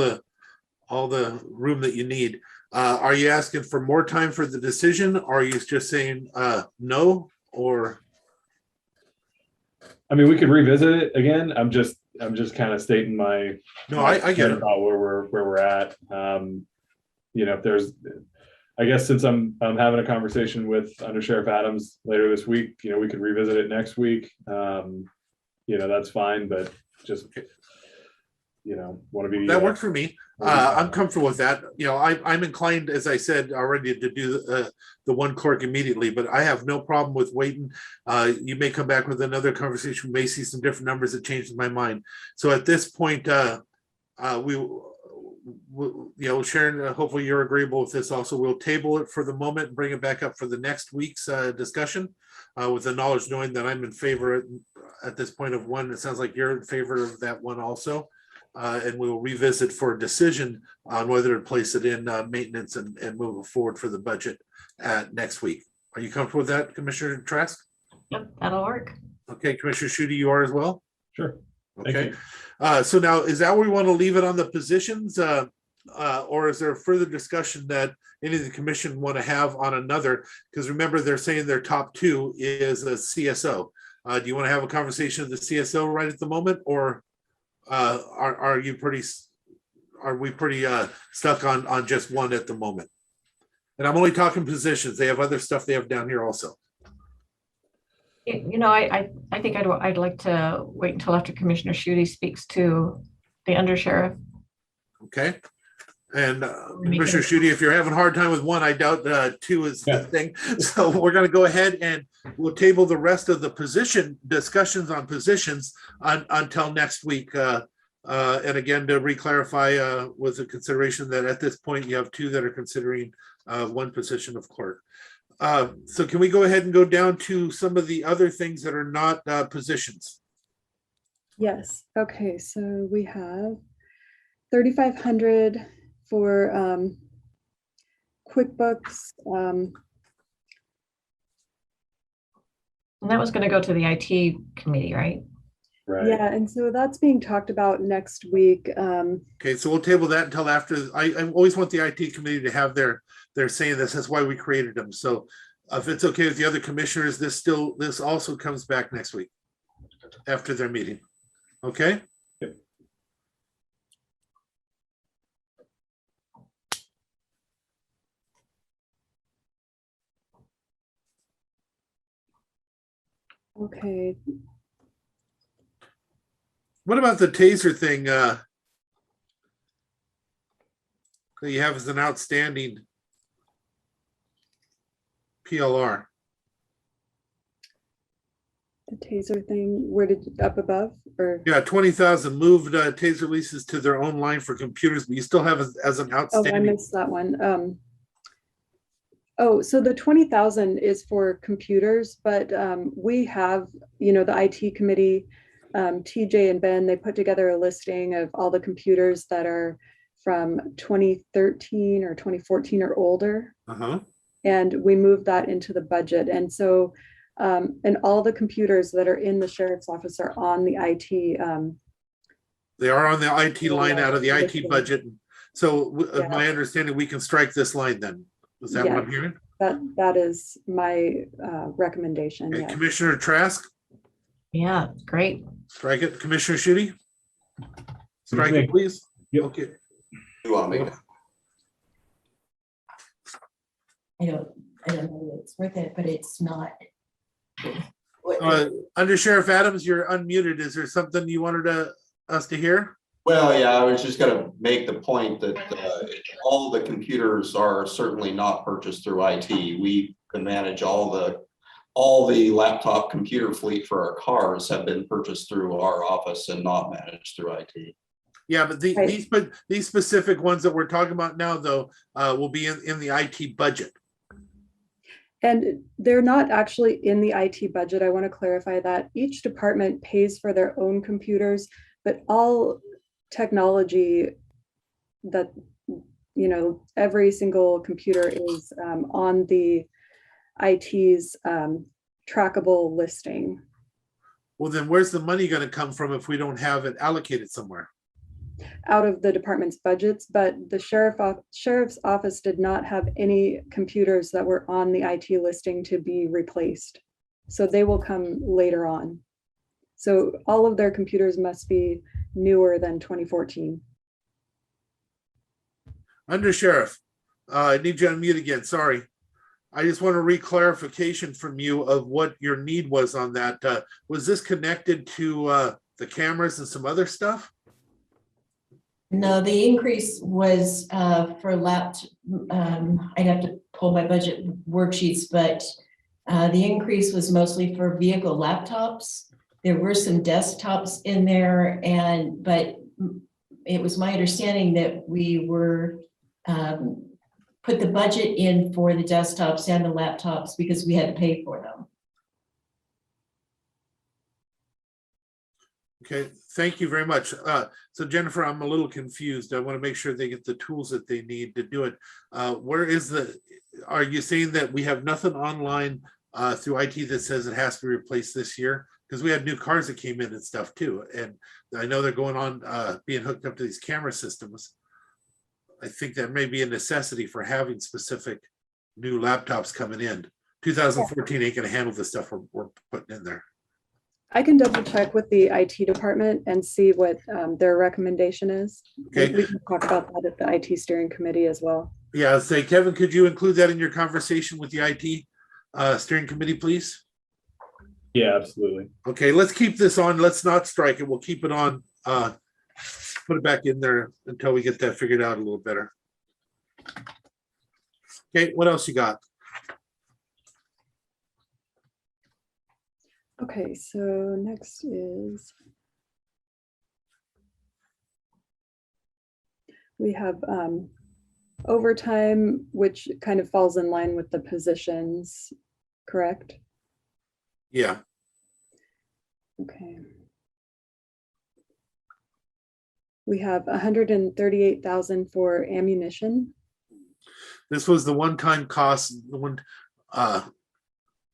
the room that you need. Are you asking for more time for the decision? Or are you just saying no? Or I mean, we could revisit it again. I'm just kind of stating my. No, I get it. About where we're at. You know, if there's, I guess since I'm having a conversation with Under Sheriff Adams later this week, you know, we could revisit it next week. You know, that's fine, but just, you know, want to be. That works for me. I'm comfortable with that. You know, I'm inclined, as I said already, to do the one clerk immediately, but I have no problem with waiting. You may come back with another conversation. We may see some different numbers that changes my mind. So at this point, you know, Sharon, hopefully you're agreeable with this also. We'll table it for the moment and bring it back up for the next week's discussion with the knowledge knowing that I'm in favor at this point of one. It sounds like you're in favor of that one also. And we will revisit for a decision on whether to place it in maintenance and move forward for the budget next week. Are you comfortable with that, Commissioner Trask? Yep, that'll work. Okay, Commissioner Schutte, you are as well? Sure. Okay. So now, is that where we want to leave it on the positions? Or is there a further discussion that any of the commission want to have on another? Because remember, they're saying their top two is a CSO. Do you want to have a conversation with the CSO right at the moment, or are we pretty stuck on just one at the moment? And I'm only talking positions. They have other stuff they have down here also. You know, I think I'd like to wait until after Commissioner Schutte speaks to the undersheriff. Okay. And Commissioner Schutte, if you're having a hard time with one, I doubt two is the thing. So we're going to go ahead and we'll table the rest of the position discussions on positions until next week. And again, to re-clarify with the consideration that at this point you have two that are considering one position of clerk. So can we go ahead and go down to some of the other things that are not positions? Yes. Okay. So we have 3,500 for QuickBooks. And that was going to go to the IT committee, right? Right. Yeah, and so that's being talked about next week. Okay, so we'll table that until after. I always want the IT committee to have their saying this. That's why we created them. So if it's okay with the other commissioners, this also comes back next week after their meeting. Okay. Yep. Okay. What about the taser thing that you have as an outstanding PLR? The taser thing, where did up above or? Yeah, 20,000 moved taser leases to their own line for computers, but you still have as an outstanding. Oh, I missed that one. Oh, so the 20,000 is for computers, but we have, you know, the IT committee, TJ and Ben, they put together a listing of all the computers that are from 2013 or 2014 or older. And we moved that into the budget. And so, and all the computers that are in the sheriff's office are on the IT. They are on the IT line out of the IT budget. So my understanding, we can strike this line then. Is that what I'm hearing? That is my recommendation. Okay, yes. Commissioner Trask? Yeah, great. Strike it. Commissioner Schutte? Strike it, please. Yep. Okay. You want me to? I don't know that it's worth it, but it's not. Under Sheriff Adams, you're unmuted. Is there something you wanted us to hear? Well, yeah, I was just gonna make the point that all the computers are certainly not purchased through IT. We can manage all the laptop computer fleet for our cars have been purchased through our office and not managed through IT. Yeah, but these specific ones that we're talking about now, though, will be in the IT budget. And they're not actually in the IT budget. I want to clarify that each department pays for their own computers, but all technology that, you know, every single computer is on the IT's trackable listing. Well, then where's the money going to come from if we don't have it allocated somewhere? out of the department's budgets, but the sheriff's office did not have any computers that were on the IT listing to be replaced. So they will come later on. So all of their computers must be newer than 2014. Under Sheriff, I need you to unmute again. Sorry. I just want a re-clarification from you of what your need was on that. Was this connected to the cameras and some other stuff? No, the increase was for I'd have to pull my budget worksheets, but the increase was mostly for vehicle laptops. There were some desktops in there, but it was my understanding that we were put the budget in for the desktops and the laptops because we had to pay for them. Okay, thank you very much. So Jennifer, I'm a little confused. I want to make sure they get the tools that they need to do it. Are you saying that we have nothing online through IT that says it has to be replaced this year? Because we had new cars that came in and stuff too. And I know they're going on being hooked up to these camera systems. I think that may be a necessity for having specific new laptops coming in. 2014 ain't gonna handle the stuff we're putting in there. I can double check with the IT department and see what their recommendation is. Okay. We can talk about that at the IT steering committee as well. Yeah, I'll say, Kevin, could you include that in your conversation with the IT steering committee, please? Yeah, absolutely. Okay, let's keep this on. Let's not strike it. We'll keep it on. Put it back in there until we get that figured out a little better. Okay, what else you got? Okay, so next is we have overtime, which kind of falls in line with the positions, correct? Yeah. Okay. We have 138,000 for ammunition. This was the one-time cost, the one, I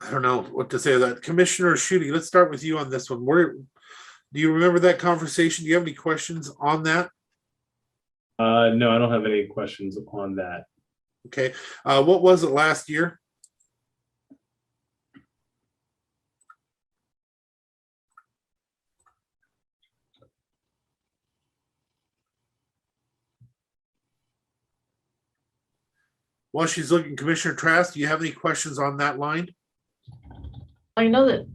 don't know what to say of that. Commissioner Schutte, let's start with you on this one. Do you remember that conversation? Do you have any questions on that? No, I don't have any questions on that. Okay. What was it last year? While she's looking, Commissioner Trask, do you have any questions on that line? I know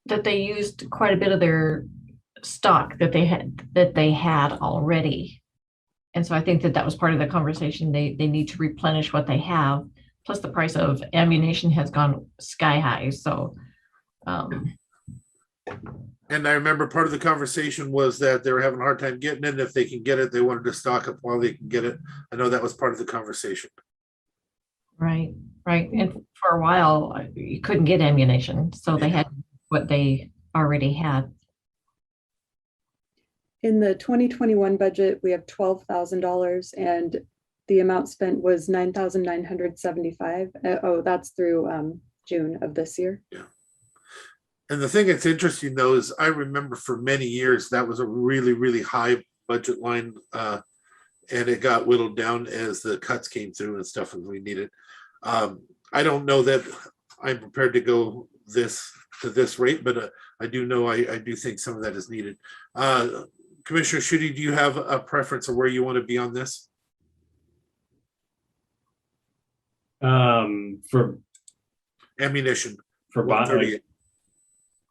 that they used quite a bit of their stock that they had already. And so I think that was part of the conversation. They need to replenish what they have. Plus the price of ammunition has gone sky high. So and I remember part of the conversation was that they were having a hard time getting it. If they can get it, they wanted to stock up while they can get it. I know that was part of the conversation. Right. And for a while, you couldn't get ammunition. So they had what they already had. In the 2021 budget, we have $12,000 and the amount spent was $9,975. Oh, that's through June of this year. Yeah. And the thing that's interesting though is I remember for many years that was a really, really high budget line, and it got whittled down as the cuts came through and stuff and we needed. I don't know that I'm prepared to go to this rate, but I do know I do think some of that is needed. Commissioner Schutte, do you have a preference of where you want to be on this? For ammunition. For bond.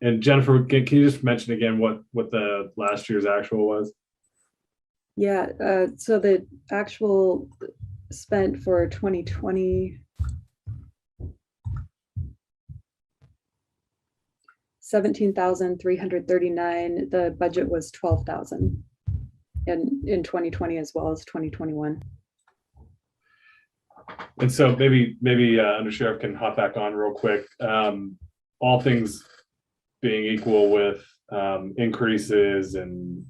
And Jennifer, can you just mention again what the last year's actual was? Yeah, so the actual spent for 2020, 17,339. The budget was 12,000 in 2020 as well as 2021. And so maybe Under Sheriff can hop back on real quick. All things being equal with increases and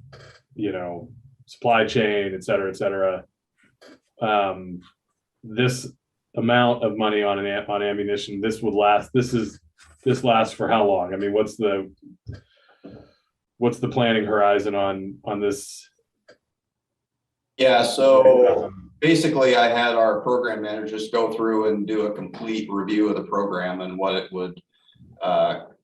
supply chain, et cetera, this amount of money on ammunition, this lasts for how long? I mean, what's the planning horizon on this Yeah, so basically I had our program managers go through and do a complete review of the program and what it would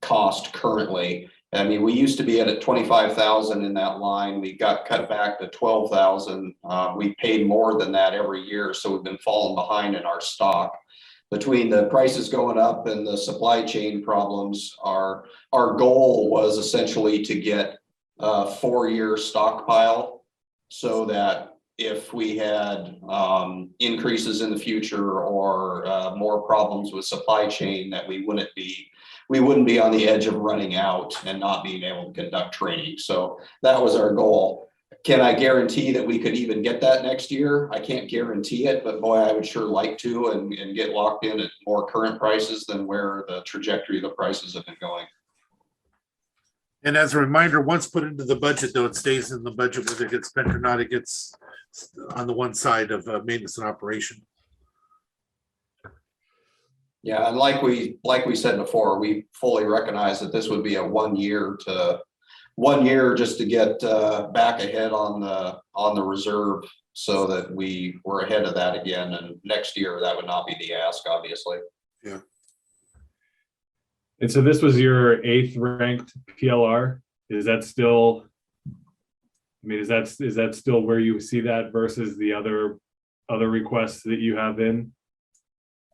cost currently. I mean, we used to be at 25,000 in that line. We got cut back to 12,000. We paid more than that every year, so we've been falling behind in our stock. Between the prices going up and the supply chain problems, our goal was essentially to get a 4-year stockpile so that if we had increases in the future or more problems with supply chain, that we wouldn't be on the edge of running out and not being able to conduct training. So that was our goal. Can I guarantee that we could even get that next year? I can't guarantee it, but boy, I would sure like to and get locked in at more current prices than where the trajectory of the prices have been going. And as a reminder, once put into the budget, though, it stays in the budget, whether it gets spent or not, it gets on the one side of maintenance and operation. Yeah, and like we said before, we fully recognize that this would be a 1 year just to get back ahead on the reserve so that we were ahead of that again. And next year, that would not be the ask, obviously. Yeah. And so this was your 8th ranked PLR. Is that still, I mean, is that still where you see that versus the other requests that you have in?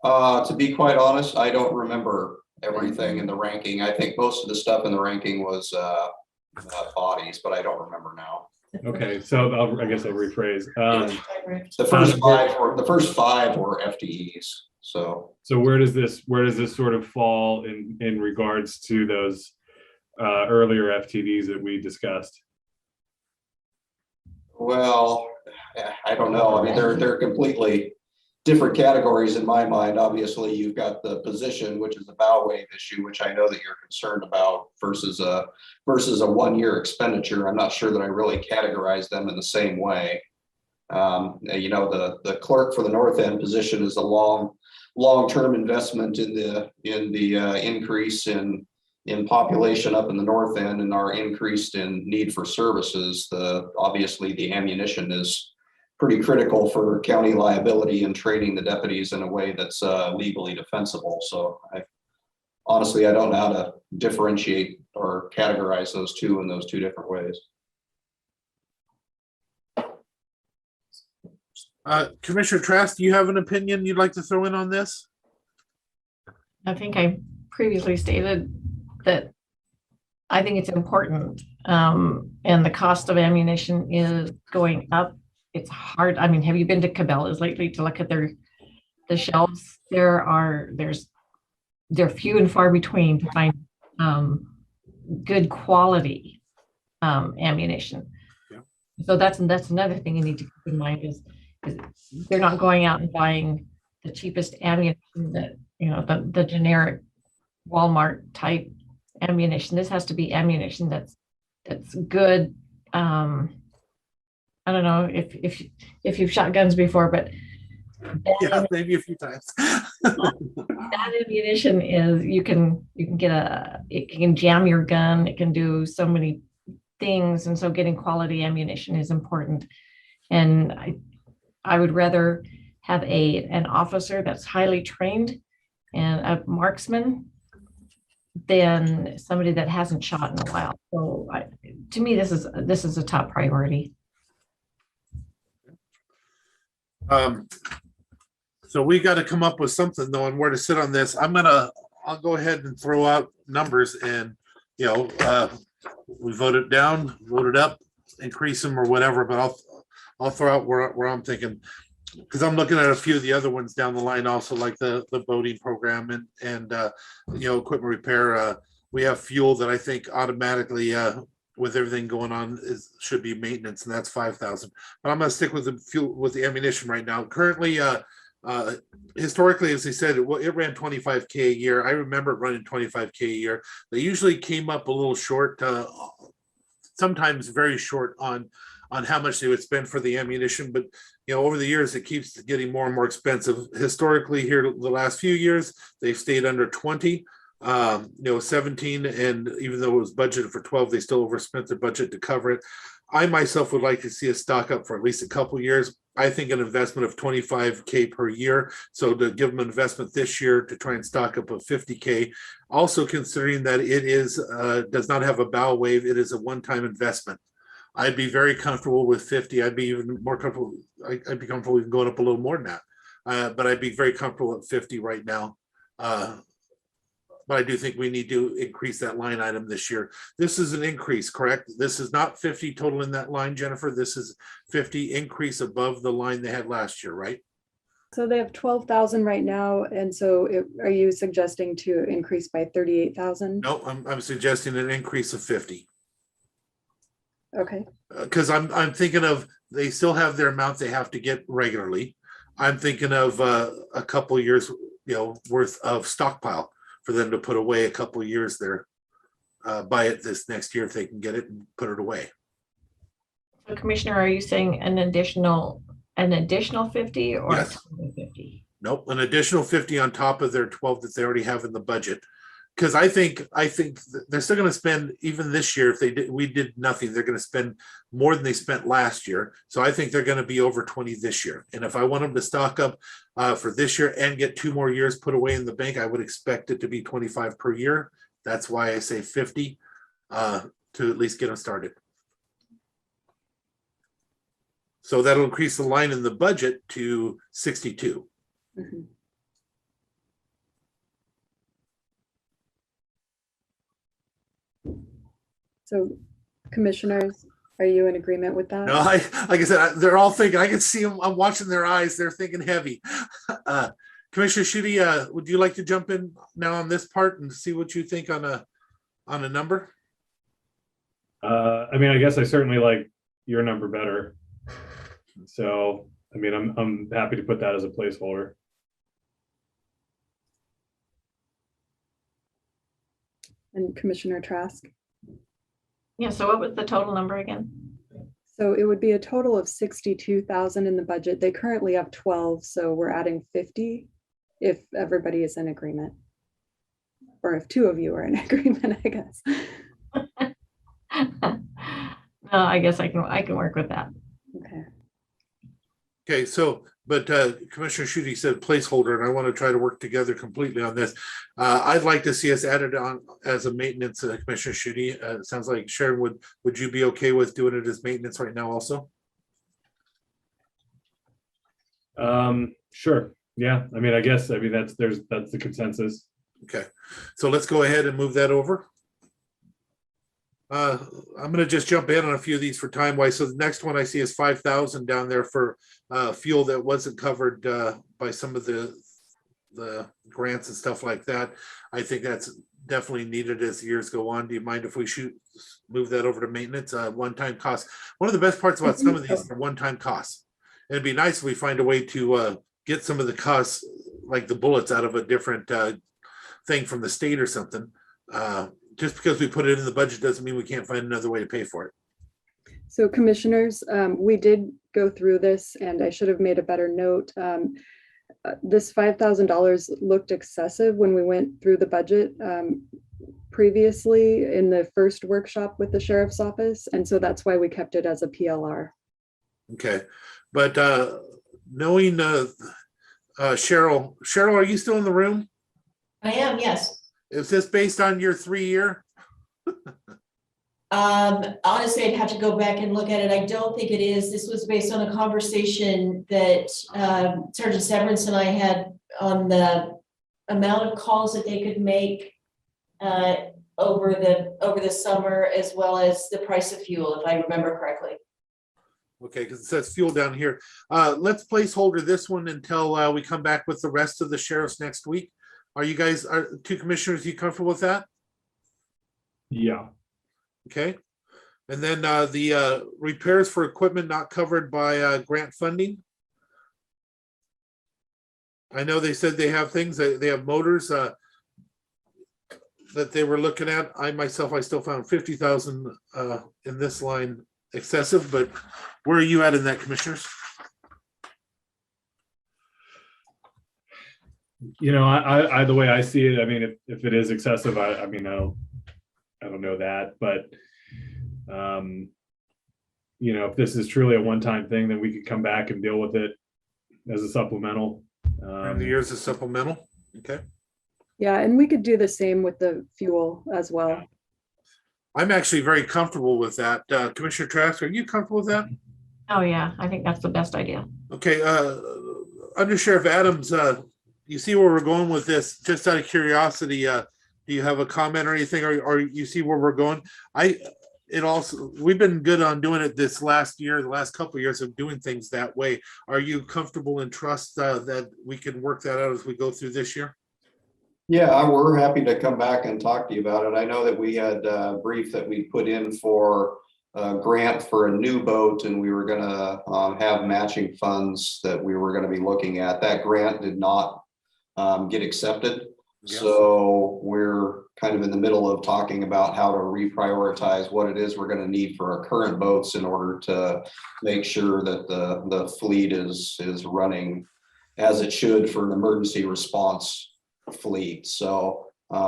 To be quite honest, I don't remember everything in the ranking. I think most of the stuff in the ranking was bodies, but I don't remember now. Okay, so I guess I'll rephrase. The first five were FTEs. So where does this sort of fall in regards to those earlier FTDs that we discussed? Well, I don't know. I mean, they're completely different categories in my mind. Obviously, you've got the position, which is a bow wave issue, which I know that you're concerned about, versus a 1 year expenditure. I'm not sure that I really categorize them in the same way. You know, the clerk for the north end position is a long-term investment in the increase in population up in the north end and our increased in need for services. Obviously the ammunition is pretty critical for county liability and training the deputies in a way that's legally defensible. So honestly, I don't know how to differentiate or categorize those two in those two different ways. Commissioner Trask, do you have an opinion you'd like to throw in on this? I think I previously stated that I think it's important, and the cost of ammunition is going up. It's hard. I mean, have you been to Cabela's lately to look at the shelves? They're few and far between to find good quality ammunition. Yeah. So that's another thing you need to keep in mind is they're not going out and buying the cheapest ammunition that, you know, the generic Walmart type ammunition. This has to be ammunition that's good. I don't know if you've shot guns before, but yeah, maybe a few times. That ammunition is you can get it can jam your gun. It can do so many things, and so getting quality ammunition is important. And I would rather have an officer that's highly trained and a marksman than somebody that hasn't shot in a while. So to me, this is a top priority. So we got to come up with something though on where to sit on this. I'll go ahead and throw out numbers, and you know, we vote it down, vote it up, increase them or whatever, but I'll throw out where I'm thinking, because I'm looking at a few of the other ones down the line also, like the boating program and you know, equipment repair. We have fuel that I think automatically with everything going on should be maintenance, and that's 5,000. But I'm going to stick with the fuel, with the ammunition right now. Currently, historically, as I said, it ran 25K a year. I remember it running 25K a year. They usually came up a little short, sometimes very short on how much they would spend for the ammunition. But you know, over the years, it keeps getting more and more expensive. Historically, here the last few years, they've stayed under 20. You know, 17, and even though it was budgeted for 12, they still overspent their budget to cover it. I myself would like to see a stock up for at least a couple years. I think an investment of 25K per year. So to give them an investment this year to try and stock up of 50K. Also considering that it is does not have a bow wave, it is a one-time investment. I'd be very comfortable with 50. I'd be even more comfortable. I'd be comfortable even going up a little more than that. But I'd be very comfortable at 50 right now. But I do think we need to increase that line item this year. This is an increase, correct? This is not 50 total in that line, Jennifer. This is 50 increase above the line they had last year, right? So they have 12,000 right now. And so are you suggesting to increase by 38,000? No, I'm suggesting an increase of 50. Okay. Because I'm thinking of, they still have their amount they have to get regularly. I'm thinking of a couple years, worth of stockpile for them to put away a couple of years there. Buy it this next year if they can get it and put it away. So Commissioner, are you saying an additional 50 or Yes. 50? Nope, an additional 50 on top of their 12 that they already have in the budget. Because I think they're still going to spend, even this year, if we did nothing, they're going to spend more than they spent last year. So I think they're going to be over 20 this year. And if I want them to stock up for this year and get 2 more years put away in the bank, I would expect it to be 25 per year. That's why I say 50 to at least get them started. So that'll increase the line in the budget to 62. Mm-hmm. So commissioners, are you in agreement with that? No, like I said, they're all thinking, I can see them, I'm watching their eyes, they're thinking heavy. Commissioner Schutte, would you like to jump in now on this part and see what you think on a number? I mean, I guess I certainly like your number better. So, I mean, I'm happy to put that as a placeholder. And Commissioner Trask? Yeah, so what was the total number again? So it would be a total of 62,000 in the budget. They currently have 12, so we're adding 50 if everybody is in agreement. Or if 2 of you are in agreement, I guess. No, I guess I can work with that. Okay. Okay, so, but Commissioner Schutte said placeholder, and I want to try to work together completely on this. I'd like to see us added on as a maintenance, Commissioner Schutte. It sounds like Sharon, would you be okay with doing it as maintenance right now also? Sure. Yeah. I mean, that's the consensus. Okay, so let's go ahead and move that over. I'm going to just jump in on a few of these for time wise. So the next one I see is 5,000 down there for fuel that wasn't covered by some of the grants and stuff like that. I think that's definitely needed as the years go on. Do you mind if we move that over to maintenance? One-time costs. One of the best parts about some of these are one-time costs. It'd be nice if we find a way to get some of the costs, like the bullets, out of a different thing from the state or something. Just because we put it in the budget doesn't mean we can't find another way to pay for it. So commissioners, we did go through this and I should have made a better note. This $5,000 looked excessive when we went through the budget previously in the first workshop with the sheriff's office. And so that's why we kept it as a PLR. Okay, but knowing Cheryl, are you still in the room? I am, yes. Is this based on your 3-year? Honestly, I'd have to go back and look at it. I don't think it is. This was based on a conversation that Sergeant Severance and I had on the amount of calls that they could make over the summer, as well as the price of fuel, if I remember correctly. Okay, because it says fuel down here. Let's placeholder this one until we come back with the rest of the sheriffs next week. Are you guys, 2 commissioners, you comfortable with that? Yeah. Okay. And then the repairs for equipment not covered by grant funding. I know they said they have things, they have motors that they were looking at. I still found 50,000 in this line excessive, but where are you at in that, commissioners? I the way I see it, I mean, if it is excessive, I don't know that, but if this is truly a one-time thing, then we could come back and deal with it as a supplemental. During the year as a supplemental, okay. Yeah, and we could do the same with the fuel as well. I'm actually very comfortable with that. Commissioner Trask, are you comfortable with that? Oh, yeah, I think that's the best idea. Okay, Under Sheriff Adams, you see where we're going with this? Just out of curiosity, do you have a comment or anything, or you see where we're going? We've been good on doing it this last year, the last couple of years of doing things that way. Are you comfortable and trust that we can work that out as we go through this year? Yeah, we're happy to come back and talk to you about it. I know that we had a brief that we put in for a grant for a new boat, and we were gonna have matching funds that we were gonna be looking at. That grant did not get accepted. Yes. So we're kind of in the middle of talking about how to reprioritize what it is we're gonna need for our current boats in order to make sure that the fleet is running as it should for an emergency response fleet. So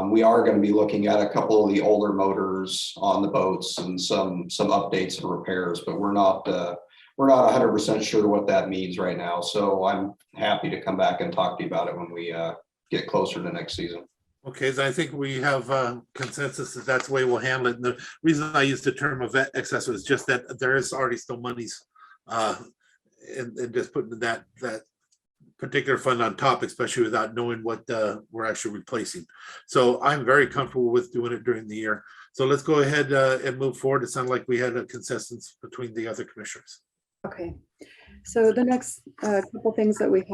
we are going to be looking at a couple of the older motors on the boats and some updates and repairs, but we're not 100% sure what that means right now. So I'm happy to come back and talk to you about it when we get closer to next season. Okay, so I think we have consensus that that's the way we'll handle it. And the reason I use the term of accessor is just that there is already still monies and just putting that particular fund on top, especially without knowing what we're actually replacing. So I'm very comfortable with doing it during the year. So let's go ahead and move forward. It sounded like we had a consensus between the other commissioners. Okay, so the next couple things that we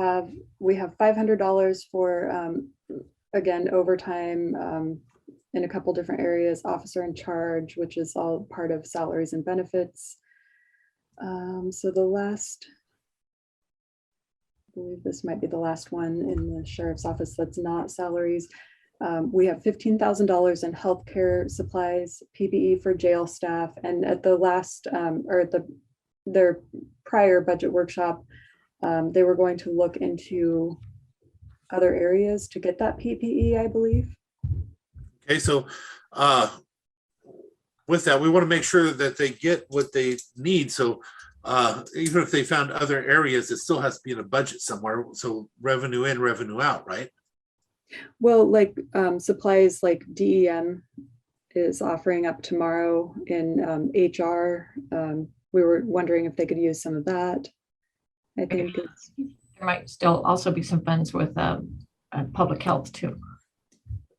have $500 for, again, overtime in a couple different areas, officer in charge, which is all part of salaries and benefits. So the last, I believe this might be the last one in the sheriff's office that's not salaries. We have $15,000 in healthcare supplies, PPE for jail staff, and at the last or at their prior budget workshop, they were going to look into other areas to get that PPE, I believe. Okay, so with that, we want to make sure that they get what they need. So even if they found other areas, it still has to be in a budget somewhere. So revenue in, revenue out, right? Well, like supplies like DEM is offering up tomorrow in HR. We were wondering if they could use some of that. I think there might still also be some funds with public health too.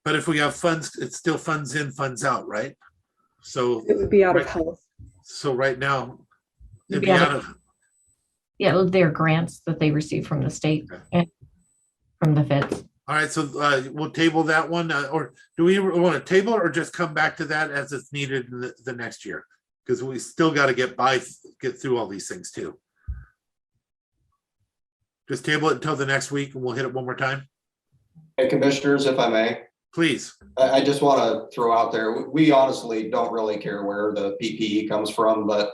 But if we have funds, it's still funds in, funds out, right? So it would be out of health. So right now, it'd be out of. Yeah, they're grants that they receive from the state and from the feds. All right, so we'll table that one, or do we want to table it or just come back to that as it's needed in the next year? Because we still got to get through all these things too. Just table it until the next week and we'll hit it one more time. Hey, commissioners, if I may. Please. I just want to throw out there, we honestly don't really care where the PPE comes from, but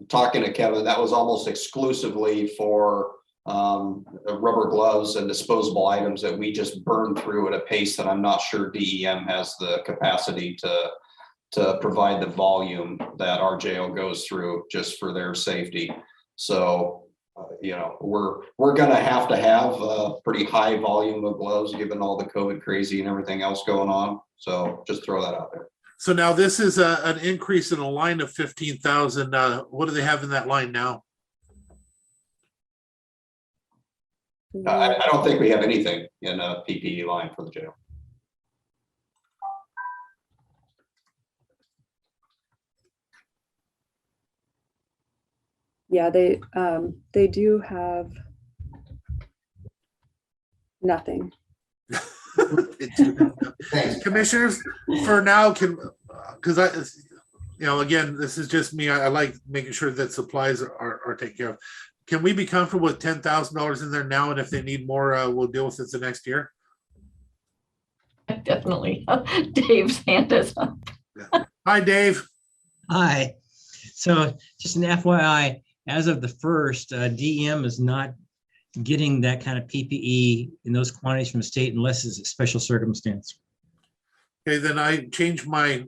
talking to Kevin, that was almost exclusively for rubber gloves and disposable items that we just burn through at a pace that I'm not sure DEM has the capacity to provide the volume that our jail goes through just for their safety. So, we're going to have a pretty high volume of gloves given all the COVID crazy and everything else going on. So just throw that out there. So now this is an increase in a line of 15,000. What do they have in that line now? I don't think we have anything in a PPE line for the jail. Yeah, they do have nothing. Commissioners, for now, because again, this is just me. I like making sure that supplies are taken care of. Can we be comfortable with $10,000 in there now? And if they need more, we'll deal with it the next year. Definitely. Dave's hand is up. Hi, Dave. Hi. So just an FYI, as of the 1st, DEM is not getting that kind of PPE in those quantities from the state unless it's a special circumstance. Okay, then I changed my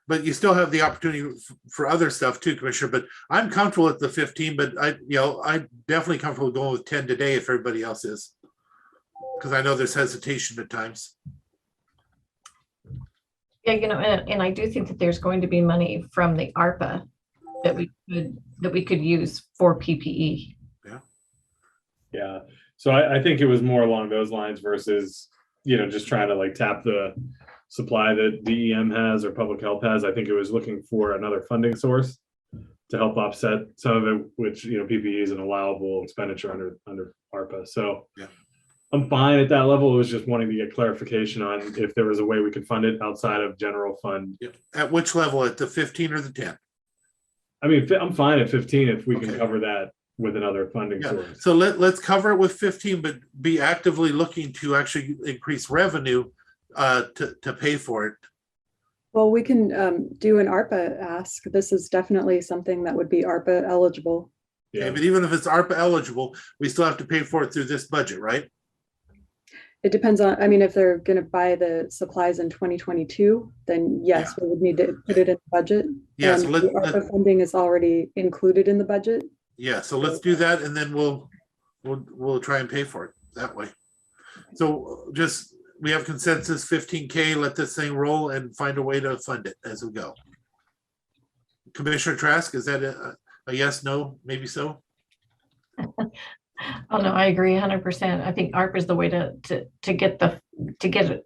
but you still have the opportunity for other stuff too, Commissioner, but I'm comfortable with the 15, but I'm definitely comfortable going with 10 today if everybody else is. Because I know there's hesitation at times. Yeah, and I do think that there's going to be money from the ARPA that we could use for PPE. Yeah. So I think it was more along those lines versus, just trying to like tap the supply that DEM has or public health has. I think it was looking for another funding source to help offset some of it, which, PPE is an allowable expenditure under ARPA. So yeah. I'm fine at that level. It was just wanting to get clarification on if there was a way we could fund it outside of general fund. Yeah. At which level, at the 15 or the 10? I mean, I'm fine at 15 if we can cover that with another funding source. So let's cover it with 15, but be actively looking to actually increase revenue to pay for it. Well, we can do an ARPA ask. This is definitely something that would be ARPA eligible. Yeah, but even if it's ARPA eligible, we still have to pay for it through this budget, right? It depends on, if they're going to buy the supplies in 2022, then yes, we would need to put it in the budget. Yeah, and so the ARPA funding is already included in the budget. Yeah, so let's do that, and then we'll try and pay for it that way. So we have consensus 15K, let this thing roll and find a way to fund it as we go. Commissioner Trask, is that a yes, no, maybe so? Oh no, I agree 100%. I think ARPA is the way to get it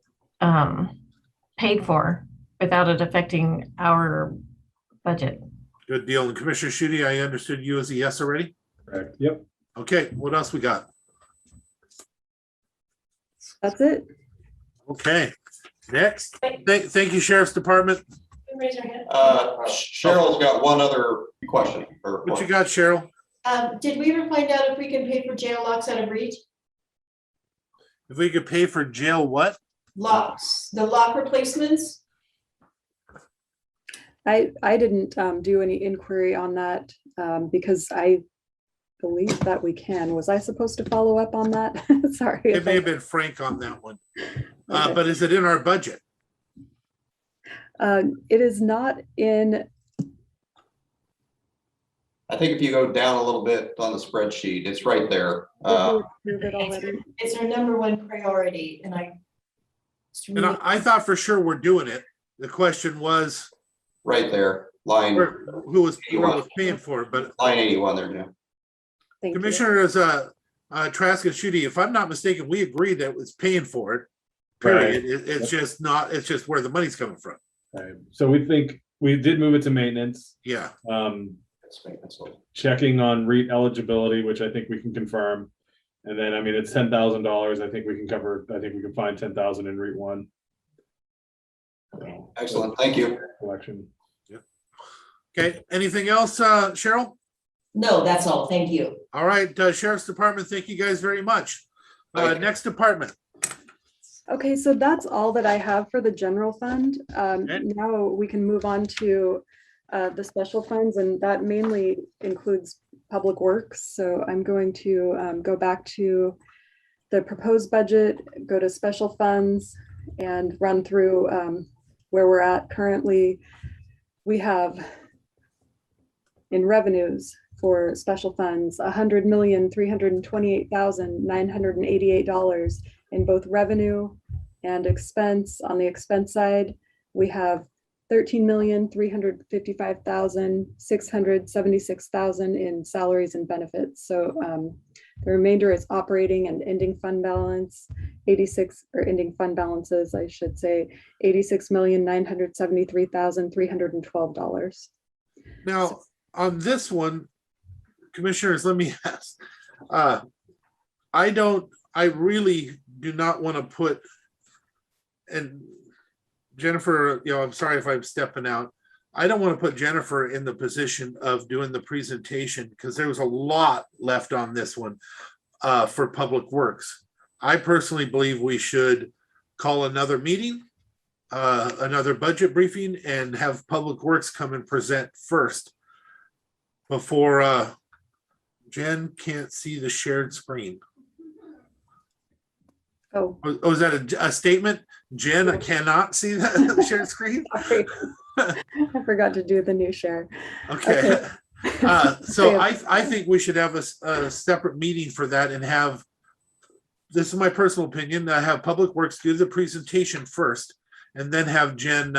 paid for without it affecting our budget. Good deal. And Commissioner Schutte, I understood you as a yes already? Correct. Yep. Okay, what else we got? That's it. Okay, next. Thank you, Sheriff's Department. Cheryl's got one other question. What you got, Cheryl? Did we ever find out if we can pay for jail locks out of reach? If we could pay for jail what? Locks, the lock replacements? I didn't do any inquiry on that because I believe that we can. Was I supposed to follow up on that? Sorry. It may have been Frank on that one. Okay. But is it in our budget? It is not in. I think if you go down a little bit on the spreadsheet, it's right there. It's our number one priority, and I thought for sure we're doing it. The question was right there, line who was paying for it, but line 81 there, Jim. Commissioners Trask and Schutte, if I'm not mistaken, we agreed that it was paying for it. Period. Right. It's just not. It's just where the money's coming from. Right. So we think we did move it to maintenance. Yeah. Checking on REIT eligibility, which I think we can confirm. And then, it's $10,000. I think we can cover. I think we can find 10,000 in REIT 1. Excellent. Thank you. Collection. Yep. Okay. Anything else, Cheryl? No, that's all. Thank you. All right, Sheriff's Department. Thank you guys very much. Next department. Okay, so that's all that I have for the general fund. Now we can move on to the special funds, and that mainly includes public works. So I'm going to go back to the proposed budget, go to special funds, and run through where we're at currently. We have in revenues for special funds $100,328,988 in both revenue and expense. On the expense side, we have $13,355,676 in salaries and benefits. So the remainder is operating and ending fund balance, ending fund balances, I should say, $86,973,312. Now, on this one, commissioners, let me ask. I really do not want to put, and Jennifer, I'm sorry if I'm stepping out. I don't want to put Jennifer in the position of doing the presentation because there was a lot left on this one for Public Works. I personally believe we should call another meeting, another budget briefing, and have Public Works come and present first before Jen can't see the shared screen. Oh, Oh, is that a statement? Jen, I cannot see that shared screen. sorry. I forgot to do the new share. Okay. So Okay. I think we should have a separate meeting for that and have, this is my personal opinion, have Public Works do the presentation first and then have Jen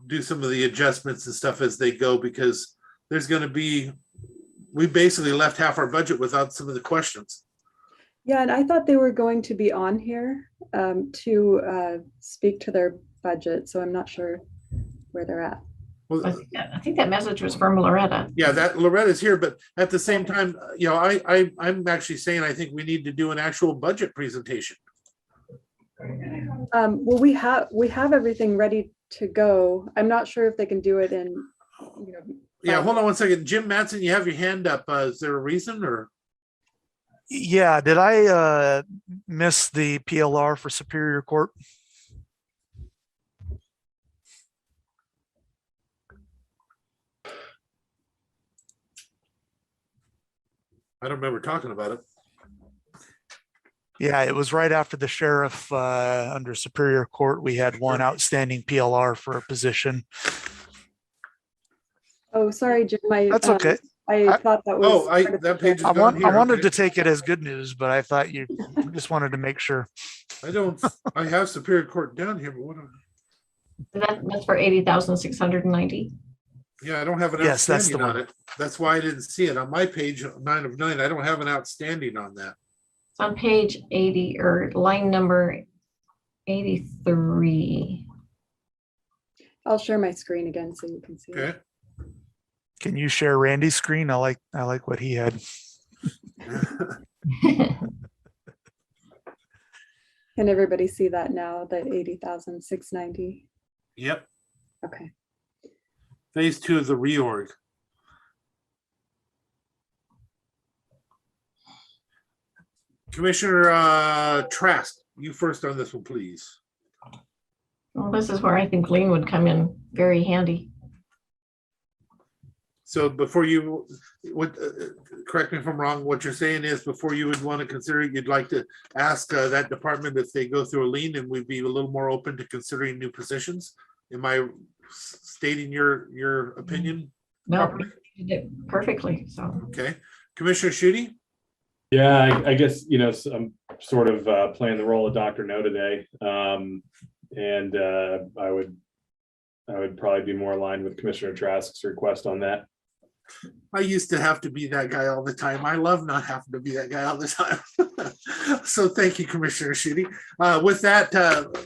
do some of the adjustments and stuff as they go, because there's going to be, we basically left half our budget without some of the questions. Yeah, and I thought they were going to be on here to speak to their budget, so I'm not sure where they're at. Well, I think that message was from Loretta. yeah, that Loretta's here, but at the same time, you know, I'm actually saying I think we need to do an actual budget presentation. Well, we have everything ready to go. I'm not sure if they can do it in, you know. Yeah, hold on one second. Jim Matson, you have your hand up. Is there a reason or? Yeah, did I miss the PLR for Superior Court? I don't remember talking about it. Yeah, it was right after the sheriff under Superior Court. We had one outstanding PLR for a position. Oh, sorry, Jim. That's okay. I thought that was. That page is I gone here. wanted Okay. to take it as good news, but I thought you just wanted to make sure. I have Superior Court down here, but what? That's for 80,690. Yeah, I don't have an Yes, that's the outstanding on one. it. That's why I didn't see it on my page 9 of 9. I don't have an outstanding on that. It's on page 80 or line number 83. I'll share my screen again so you can see. Okay. Can you share Randy's screen? I like what he had. Can everybody see that now? The 80,690. Yep. Okay. Phase 2 of the reorg. Commissioner Trask, you first on this one, please. Well, this is where I think Mclean would come in very handy. So before you, correct me if I'm wrong, what you're saying is before you would want to consider it, you'd like to ask that department if they go through a lien and we'd be a little more open to considering new positions. Am I stating your opinion? No, properly? you did it perfectly. So Okay. Commissioner Schutte? Yeah, I guess, you know, I'm sort of playing the role of Dr. No today. And I would probably be more aligned with Commissioner Trask's request on that. I used to have to be that guy all the time. I love not having to be that guy all the time. So thank you, Commissioner Schutte. With that,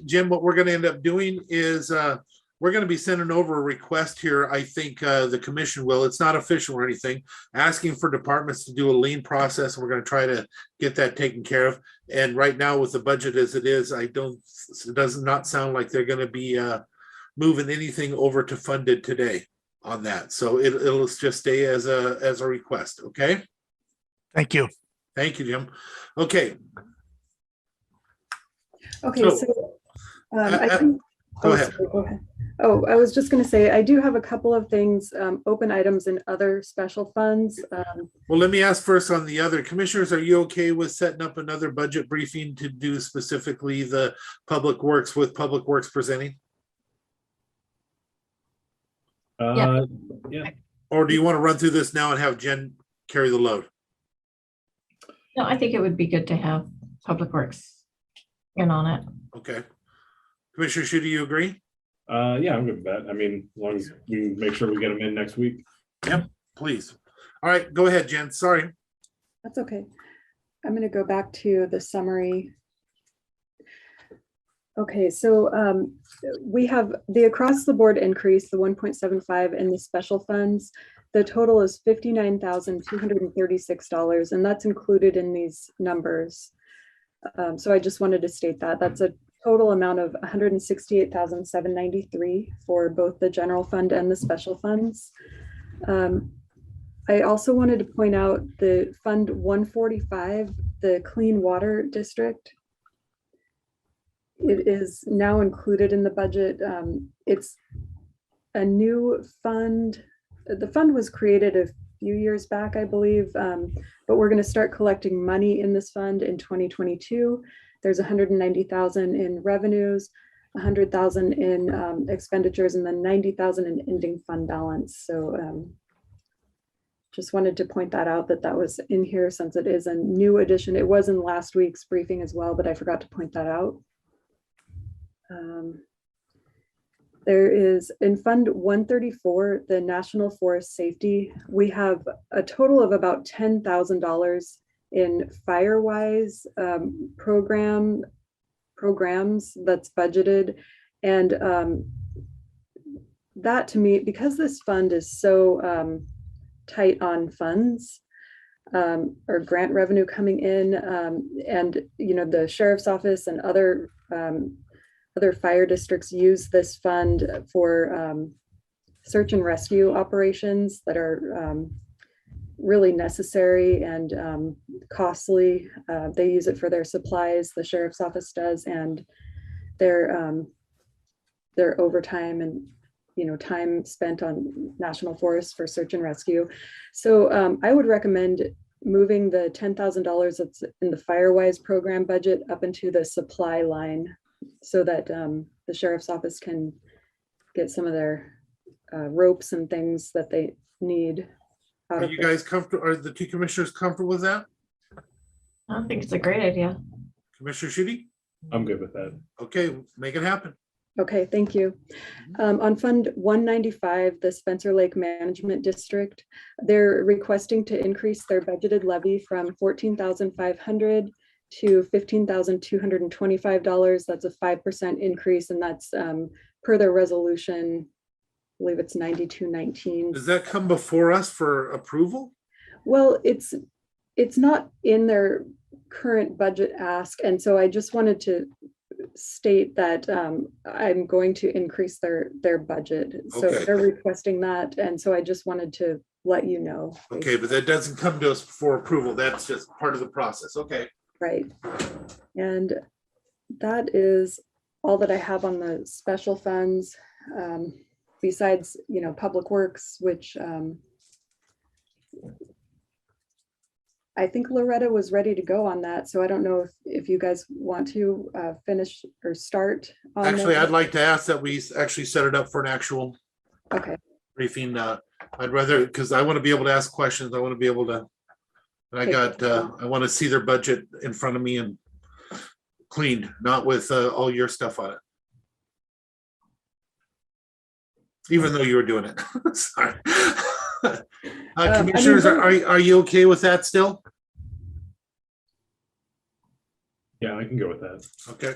Jim, what we're going to end up doing is we're going to be sending over a request here. I think the commission will, it's not official or anything, asking for departments to do a lien process. We're going to try to get that taken care of. And right now with the budget as it is, it does not sound like they're going to be moving anything over to funded today on that. So it'll just stay as a request. Okay. Thank you. Thank you, Jim. Okay. Okay, so I think. Go ahead. Sorry, go ahead. Oh, I was just going to say, I do have a couple of things, open items in other special funds. Well, let me ask first on the other commissioners, are you okay with setting up another budget briefing to do specifically the Public Works with Public Works presenting? Yeah. Or do you want to run through this now and have Jen carry the load? no, I think it would be good to have Public Works in on it. Okay. Commissioner Schutte, you agree? Yeah, I'm good with that. I mean, as long as we make sure we get them in next week. Yep, please. All right, go ahead, Jen. Sorry. That's okay. I'm going to go back to the summary. Okay, so we have the across the board increase, the 1.75 in the special funds. The total is $59,236, and that's included in these numbers. So I just wanted to state that that's a total amount of $168,793 for both the general fund and the special funds. I also wanted to point out the Fund 145, the Clean Water District. It is now included in the budget. It's a new fund. The fund was created a few years back, I believe, but we're going to start collecting money in this fund in 2022. There's 190,000 in revenues, 100,000 in expenditures, and then 90,000 in ending fund balance. So just wanted to point that out, that that was in here since it is a new addition. It was in last week's briefing as well, but I forgot to point that out. There is in Fund 134, the National Forest Safety, we have a total of about $10,000 in Firewise programs that's budgeted. And that to me, because this fund is so tight on funds or grant revenue coming in, and the sheriff's office and other fire districts use this fund for search and rescue operations that are really necessary and costly. They use it for their supplies, the sheriff's office does, and their overtime and time spent on national forests for search and rescue. So I would recommend moving the $10,000 that's in the Firewise program budget up into the supply line, so that the sheriff's office can get some of their ropes and things that they need. Are you guys comfortable? Are the two commissioners comfortable with that? I think it's a great idea. Commissioner Shooty? I'm good with that. Okay, make it happen. Okay, thank you. On Fund 195, the Spencer Lake Management District, they're requesting to increase their budgeted levy from $14,500 to $15,225. That's a 5% increase, and that's per their resolution. I believe it's 9219. Does that come before us for approval? Well, it's not in their current budget ask, and so I just wanted to state that I'm going to increase their budget. So Okay. they're requesting that, and so I just wanted to let you know. Okay, but that doesn't come to us for approval. That's just part of the process. Okay. Right. And that is all that I have on the special funds, besides, Public Works, which I think Loretta was ready to go on that. So I don't know if you guys want to finish or start on Actually, that. I'd like to ask that we actually set it up for an actual briefing. I'd rather, because I want to be able to ask questions. I want to be able to, and I want to see their budget in front of me and cleaned, not with all your stuff on it. Even though you were doing it. Sorry. Commissioners, are you okay with that still? Yeah, I can go with that. Okay.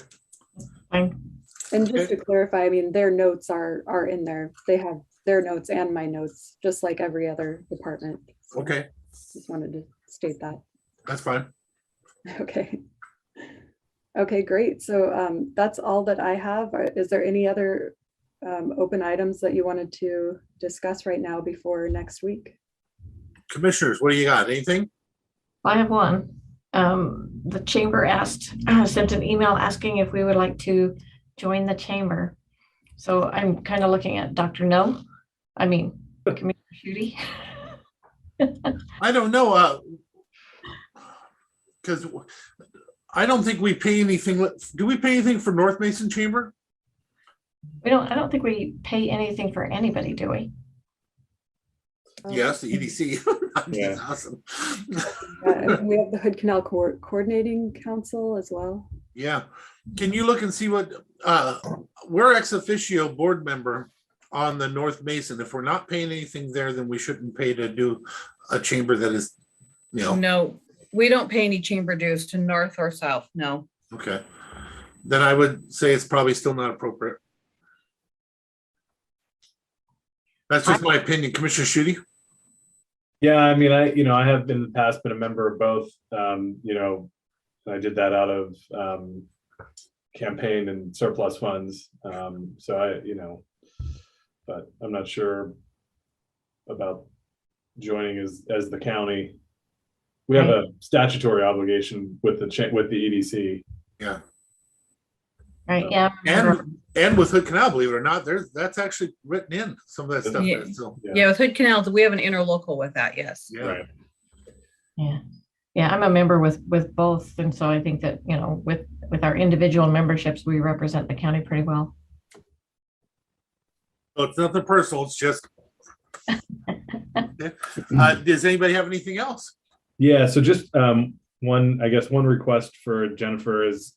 And just to clarify, I mean, their notes are in there. They have their notes and my notes, just like every other department. So Okay. just wanted to state that. That's fine. Okay. Okay, great. So that's all that I have. Is there any other open items that you wanted to discuss right now before next week? Commissioners, what do you got? Anything? I have one. The chamber sent an email asking if we would like to join the chamber. So I'm kind of looking at Dr. No. I mean, Commissioner Shooty. I don't know. Because I don't think we pay anything. Do we pay anything for North Mason Chamber? I don't think we pay anything for anybody, do we? Yes, the EDC. Yeah. That's awesome. And we have the Hood Canal Coordinating Council as well. Yeah. Can you look and see what we're ex officio board member on the North Mason. If we're not paying anything there, then we shouldn't pay to do a chamber that is, No, we don't pay any chamber dues to north or south. No. Okay. Then I would say it's probably still not appropriate. That's just my opinion. Commissioner Shooty? Yeah, I mean, I have in the past been a member of both. I did that out of campaign and surplus funds. So but I'm not sure about joining as the county. We have a statutory obligation with the EDC. Yeah. Right. Yeah. And with Hood Canal, believe it or not, that's actually written in some of that stuff. Yeah. There, so. Yeah, with Hood Canal, we have an interlocal with that. Yes. Yeah. Right. Yeah. Yeah, I'm a member with both. And so I think that, you know, with our individual memberships, we represent the county pretty well. So it's nothing personal, it's just. Does anybody have anything else? Yeah, so just one request for Jennifer is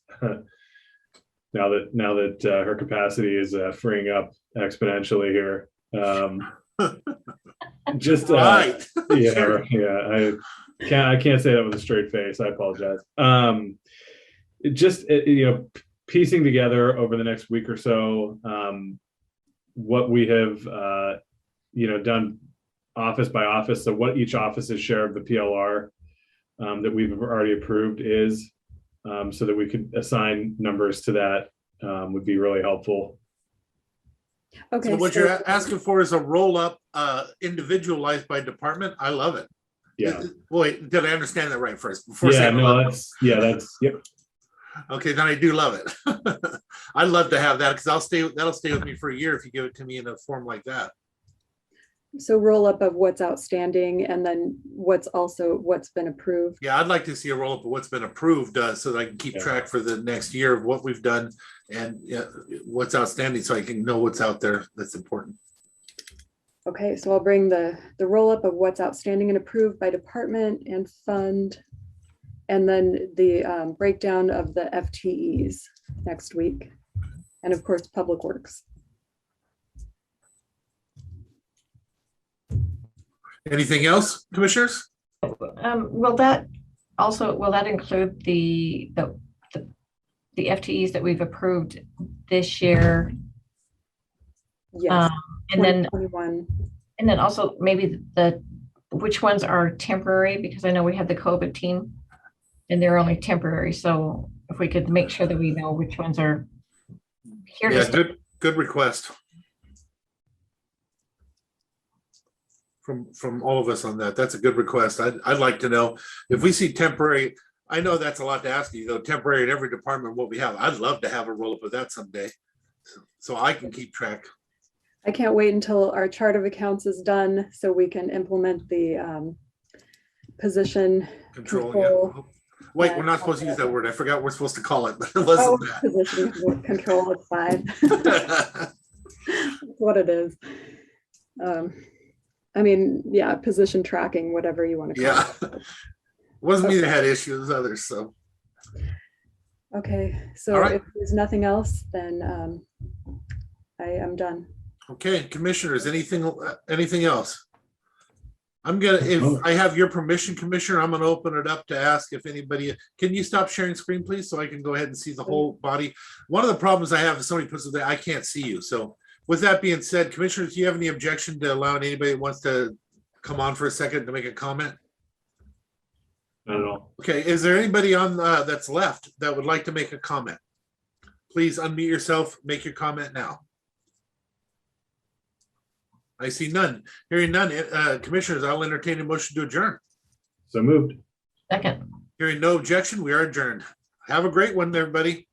now that her capacity is freeing up exponentially here. Just Right. yeah, I can't say that with a straight face. I apologize. Just piecing together over the next week or so what we have done office by office. So what each office's share of the PLR that we've already approved is, so that we could assign numbers to that would be really helpful. Okay. So what you're asking for is a roll up individualized by department. I love it. Yeah. Wait, did I understand that right first? Yep. Okay, then I do love it. I'd love to have that because that'll stay with me for a year if you give it to me in a form like that. So roll up of what's outstanding and then what's been approved. Yeah, I'd like to see a roll up of what's been approved so that I can keep track for the next year of what we've done and what's outstanding so I can know what's out there that's important. Okay, so I'll bring the roll up of what's outstanding and approved by department and fund, and then the breakdown of the FTEs next week, and of course, Public Works. Anything else, commissioners? Will that include the FTEs that we've approved this year? Yes. And then also maybe which ones are temporary, because I know we have the COVID team and they're only temporary. So if we could make sure that we know which ones are here to stay. Good request from all of us on that. That's a good request. I'd like to know if we see temporary. I know that's a lot to ask you, though. Temporary in every department, what we have. I'd love to have a roll up of that someday, so I can keep track. I can't wait until our chart of accounts is done so we can implement the position control. Yeah. Wait, we're not supposed to use that word. I forgot what we're supposed to call it, but it wasn't that. Position control at 5. That's what it is. I mean, yeah, position tracking, whatever you want to call it. It wasn't me that had issues, others. So. Okay, so if there's nothing else, then I am done. Okay, commissioners, anything else? If I have your permission, Commissioner, I'm gonna open it up to ask if anybody, can you stop sharing screen, please, so I can go ahead and see the whole body? One of the problems I have is somebody puts it there, I can't see you. So with that being said, commissioners, do you have any objection to allowing anybody that wants to come on for a second to make a comment? Not at all. Okay, is there anybody on that's left that would like to make a comment? Please unmute yourself, make your comment now. I see none. Hearing none, commissioners, I'll entertain a motion to adjourn. So moved. Second. Hearing no objection, we are adjourned. Have a great one, everybody.